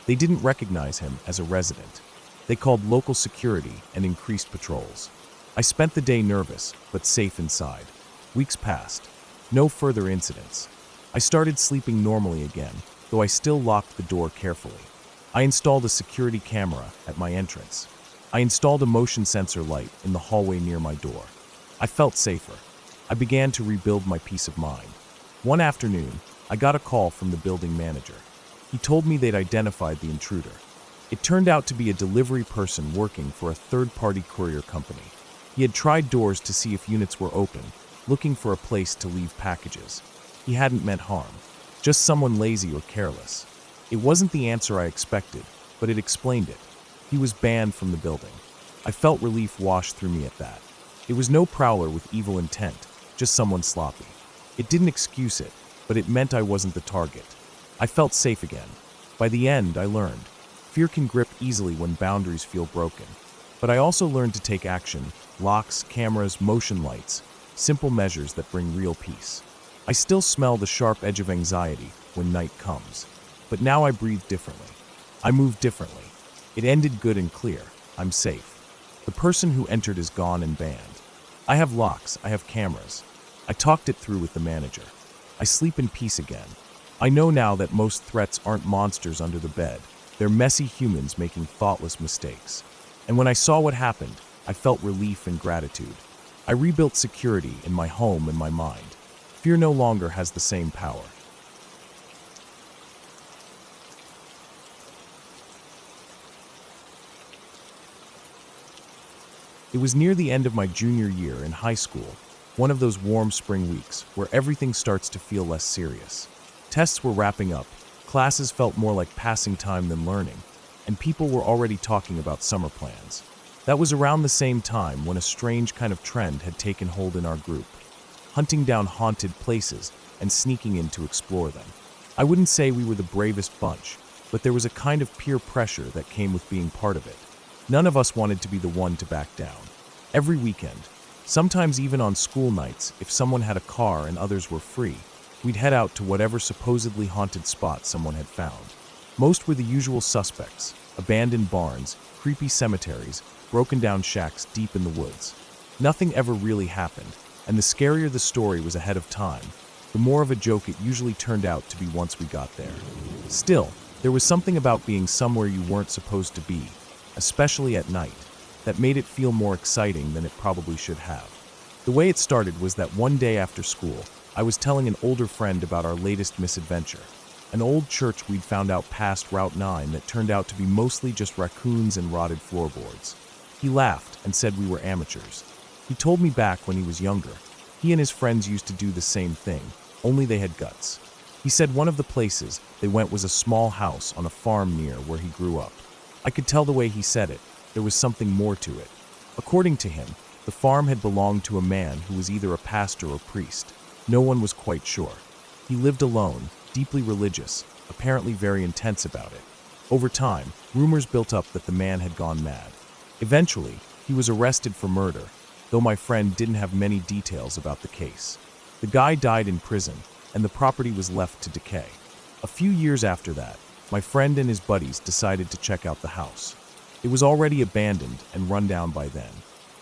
They didn't recognize him as a resident. They called local security and increased patrols. I spent the day nervous, but safe inside. Weeks passed. No further incidents. I started sleeping normally again, though I still locked the door carefully. I installed a security camera at my entrance. I installed a motion sensor light in the hallway near my door. I felt safer. I began to rebuild my peace of mind. One afternoon, I got a call from the building manager. He told me they'd identified the intruder. It turned out to be a delivery person working for a third-party courier company. He had tried doors to see if units were open, looking for a place to leave packages. He hadn't meant harm, just someone lazy or careless. It wasn't the answer I expected, but it explained it. He was banned from the building. I felt relief wash through me at that. It was no prowler with evil intent, just someone sloppy. It didn't excuse it, but it meant I wasn't the target. I felt safe again. By the end, I learned. Fear can grip easily when boundaries feel broken. But I also learned to take action: locks, cameras, motion lights, simple measures that bring real peace. I still smell the sharp edge of anxiety when night comes. But now I breathe differently. I move differently. It ended good and clear. I'm safe. The person who entered is gone and banned. I have locks. I have cameras. I talked it through with the manager. I sleep in peace again. I know now that most threats aren't monsters under the bed. They're messy humans making thoughtless mistakes. And when I saw what happened, I felt relief and gratitude. I rebuilt security in my home and my mind. Fear no longer has the same power. It was near the end of my junior year in high school, one of those warm spring weeks where everything starts to feel less serious. Tests were wrapping up, classes felt more like passing time than learning, and people were already talking about summer plans. That was around the same time when a strange kind of trend had taken hold in our group, hunting down haunted places and sneaking in to explore them. I wouldn't say we were the bravest bunch, but there was a kind of peer pressure that came with being part of it. None of us wanted to be the one to back down. Every weekend, sometimes even on school nights, if someone had a car and others were free, we'd head out to whatever supposedly haunted spot someone had found. Most were the usual suspects: abandoned barns, creepy cemeteries, broken down shacks deep in the woods. Nothing ever really happened, and the scarier the story was ahead of time, the more of a joke it usually turned out to be once we got there. Still, there was something about being somewhere you weren't supposed to be, especially at night, that made it feel more exciting than it probably should have. The way it started was that one day after school, I was telling an older friend about our latest misadventure, an old church we'd found out past Route 9 that turned out to be mostly just raccoons and rotted floorboards. He laughed and said we were amateurs. He told me back when he was younger, he and his friends used to do the same thing, only they had guts. He said one of the places they went was a small house on a farm near where he grew up. I could tell the way he said it, there was something more to it. According to him, the farm had belonged to a man who was either a pastor or priest. No one was quite sure. He lived alone, deeply religious, apparently very intense about it. Over time, rumors built up that the man had gone mad. Eventually, he was arrested for murder, though my friend didn't have many details about the case. The guy died in prison, and the property was left to decay. A few years after that, my friend and his buddies decided to check out the house. It was already abandoned and run down by then.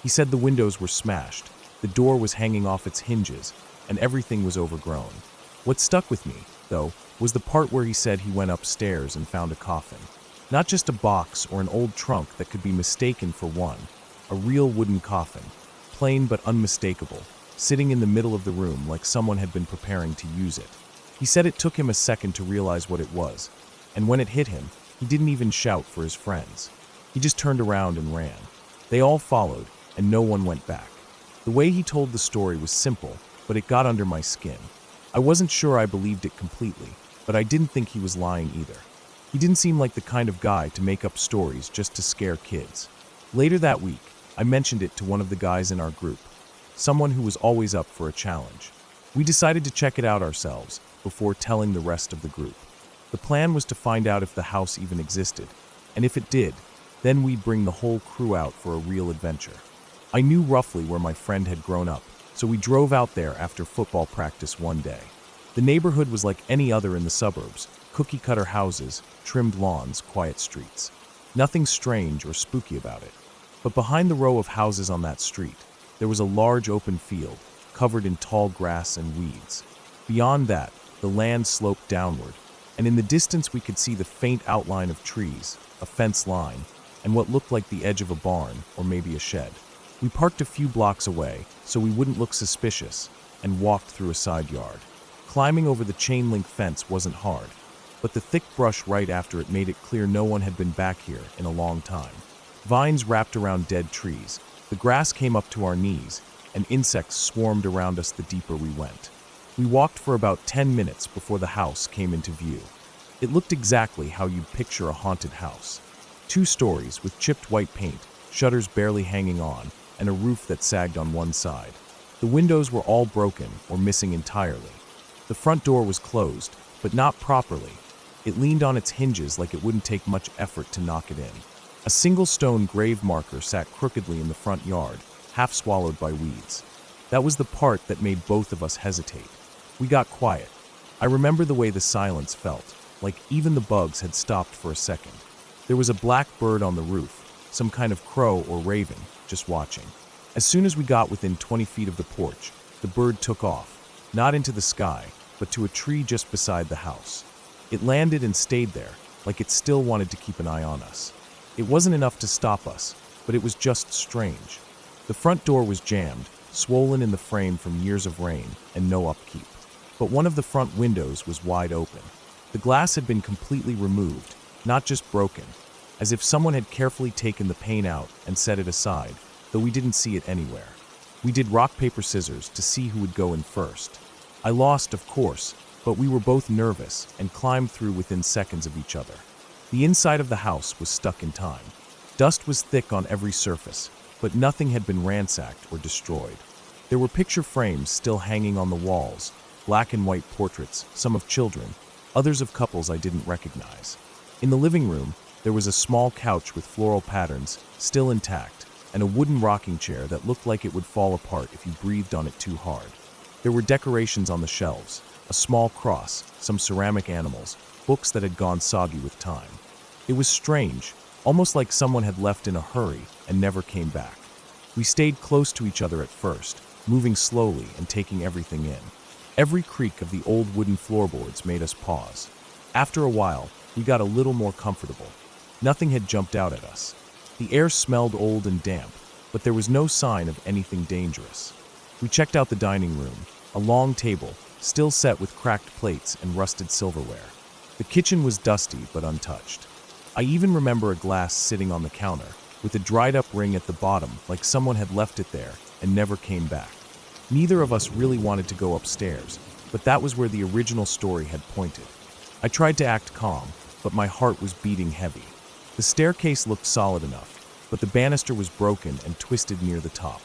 He said the windows were smashed, the door was hanging off its hinges, and everything was overgrown. What stuck with me, though, was the part where he said he went upstairs and found a coffin. Not just a box or an old trunk that could be mistaken for one, a real wooden coffin, plain but unmistakable, sitting in the middle of the room like someone had been preparing to use it. He said it took him a second to realize what it was, and when it hit him, he didn't even shout for his friends. He just turned around and ran. They all followed, and no one went back. The way he told the story was simple, but it got under my skin. I wasn't sure I believed it completely, but I didn't think he was lying either. He didn't seem like the kind of guy to make up stories just to scare kids. Later that week, I mentioned it to one of the guys in our group, someone who was always up for a challenge. We decided to check it out ourselves before telling the rest of the group. The plan was to find out if the house even existed, and if it did, then we'd bring the whole crew out for a real adventure. I knew roughly where my friend had grown up, so we drove out there after football practice one day. The neighborhood was like any other in the suburbs: cookie-cutter houses, trimmed lawns, quiet streets. Nothing strange or spooky about it. But behind the row of houses on that street, there was a large open field, covered in tall grass and weeds. Beyond that, the land sloped downward, and in the distance we could see the faint outline of trees, a fence line, and what looked like the edge of a barn or maybe a shed. We parked a few blocks away so we wouldn't look suspicious and walked through a side yard. Climbing over the chain-link fence wasn't hard, but the thick brush right after it made it clear no one had been back here in a long time. Vines wrapped around dead trees, the grass came up to our knees, and insects swarmed around us the deeper we went. We walked for about 10 minutes before the house came into view. It looked exactly how you'd picture a haunted house. 2 stories with chipped white paint, shutters barely hanging on, and a roof that sagged on one side. The windows were all broken or missing entirely. The front door was closed, but not properly. It leaned on its hinges like it wouldn't take much effort to knock it in. A single stone grave marker sat crookedly in the front yard, half swallowed by weeds. That was the part that made both of us hesitate. We got quiet. I remember the way the silence felt, like even the bugs had stopped for a second. There was a black bird on the roof, some kind of crow or raven, just watching. As soon as we got within 20 feet of the porch, the bird took off, not into the sky, but to a tree just beside the house. It landed and stayed there, like it still wanted to keep an eye on us. It wasn't enough to stop us, but it was just strange. The front door was jammed, swollen in the frame from years of rain and no upkeep. But one of the front windows was wide open. The glass had been completely removed, not just broken, as if someone had carefully taken the pane out and set it aside, though we didn't see it anywhere. We did rock, paper, scissors to see who would go in first. I lost, of course, but we were both nervous and climbed through within seconds of each other. The inside of the house was stuck in time. Dust was thick on every surface, but nothing had been ransacked or destroyed. There were picture frames still hanging on the walls, black and white portraits, some of children, others of couples I didn't recognize. In the living room, there was a small couch with floral patterns, still intact, and a wooden rocking chair that looked like it would fall apart if you breathed on it too hard. There were decorations on the shelves, a small cross, some ceramic animals, books that had gone soggy with time. It was strange, almost like someone had left in a hurry and never came back. We stayed close to each other at first, moving slowly and taking everything in. Every creak of the old wooden floorboards made us pause. After a while, we got a little more comfortable. Nothing had jumped out at us. The air smelled old and damp, but there was no sign of anything dangerous. We checked out the dining room, a long table, still set with cracked plates and rusted silverware. The kitchen was dusty but untouched. I even remember a glass sitting on the counter, with a dried-up ring at the bottom like someone had left it there and never came back. Neither of us really wanted to go upstairs, but that was where the original story had pointed. I tried to act calm, but my heart was beating heavy. The staircase looked solid enough, but the banister was broken and twisted near the top.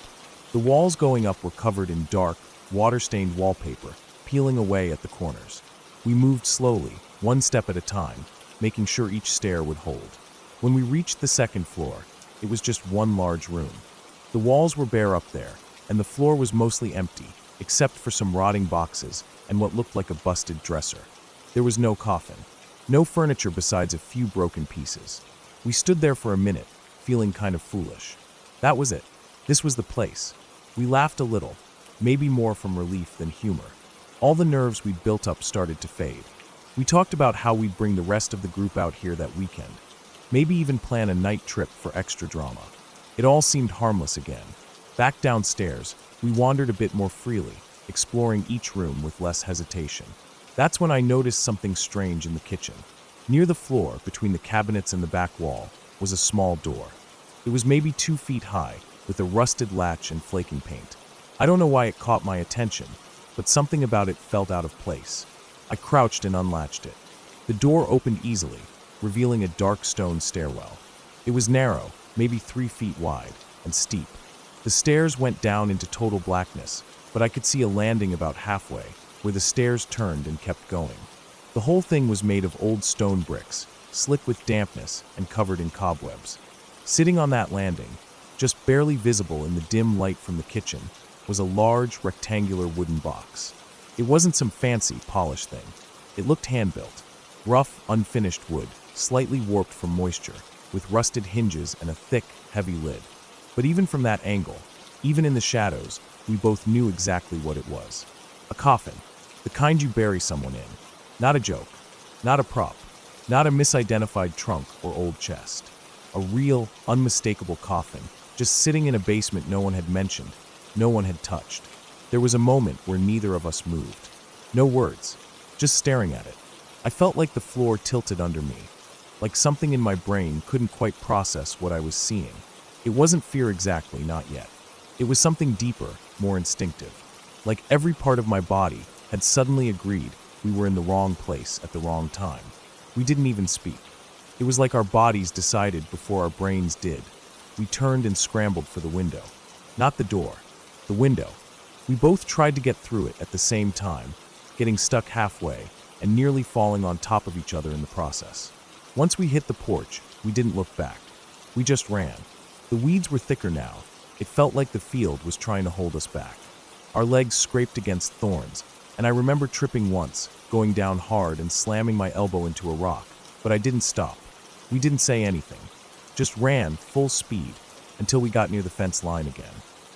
The walls going up were covered in dark, water-stained wallpaper, peeling away at the corners. We moved slowly, one step at a time, making sure each stair would hold. When we reached the second floor, it was just one large room. The walls were bare up there, and the floor was mostly empty, except for some rotting boxes and what looked like a busted dresser. There was no coffin, no furniture besides a few broken pieces. We stood there for a minute, feeling kind of foolish. That was it. This was the place. We laughed a little, maybe more from relief than humor. All the nerves we'd built up started to fade. We talked about how we'd bring the rest of the group out here that weekend, maybe even plan a night trip for extra drama. It all seemed harmless again. Back downstairs, we wandered a bit more freely, exploring each room with less hesitation. That's when I noticed something strange in the kitchen. Near the floor, between the cabinets and the back wall, was a small door. It was maybe 2 feet high, with a rusted latch and flaking paint. I don't know why it caught my attention, but something about it felt out of place. I crouched and unlatched it. The door opened easily, revealing a dark stone stairwell. It was narrow, maybe 3 feet wide, and steep. The stairs went down into total blackness, but I could see a landing about halfway, where the stairs turned and kept going. The whole thing was made of old stone bricks, slick with dampness and covered in cobwebs. Sitting on that landing, just barely visible in the dim light from the kitchen, was a large, rectangular wooden box. It wasn't some fancy, polished thing. It looked hand-built. Rough, unfinished wood, slightly warped from moisture, with rusted hinges and a thick, heavy lid. But even from that angle, even in the shadows, we both knew exactly what it was. A coffin, the kind you bury someone in. Not a joke, not a prop, not a misidentified trunk or old chest. A real, unmistakable coffin, just sitting in a basement no one had mentioned, no one had touched. There was a moment where neither of us moved. No words, just staring at it. I felt like the floor tilted under me, like something in my brain couldn't quite process what I was seeing. It wasn't fear exactly, not yet. It was something deeper, more instinctive. Like every part of my body had suddenly agreed we were in the wrong place at the wrong time. We didn't even speak. It was like our bodies decided before our brains did. We turned and scrambled for the window. Not the door, the window. We both tried to get through it at the same time, getting stuck halfway, and nearly falling on top of each other in the process. Once we hit the porch, we didn't look back. We just ran. The weeds were thicker now. It felt like the field was trying to hold us back. Our legs scraped against thorns, and I remember tripping once, going down hard and slamming my elbow into a rock, but I didn't stop. We didn't say anything, just ran full speed until we got near the fence line again.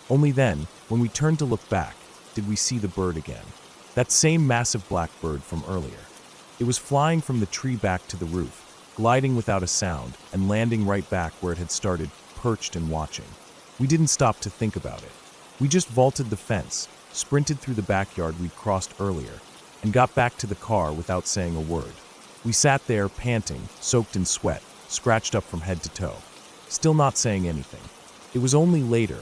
Only then, when we turned to look back, did we see the bird again. That same massive black bird from earlier. It was flying from the tree back to the roof, gliding without a sound and landing right back where it had started, perched and watching. We didn't stop to think about it. We just vaulted the fence, sprinted through the backyard we'd crossed earlier, and got back to the car without saying a word. We sat there, panting, soaked in sweat, scratched up from head to toe, still not saying anything. It was only later,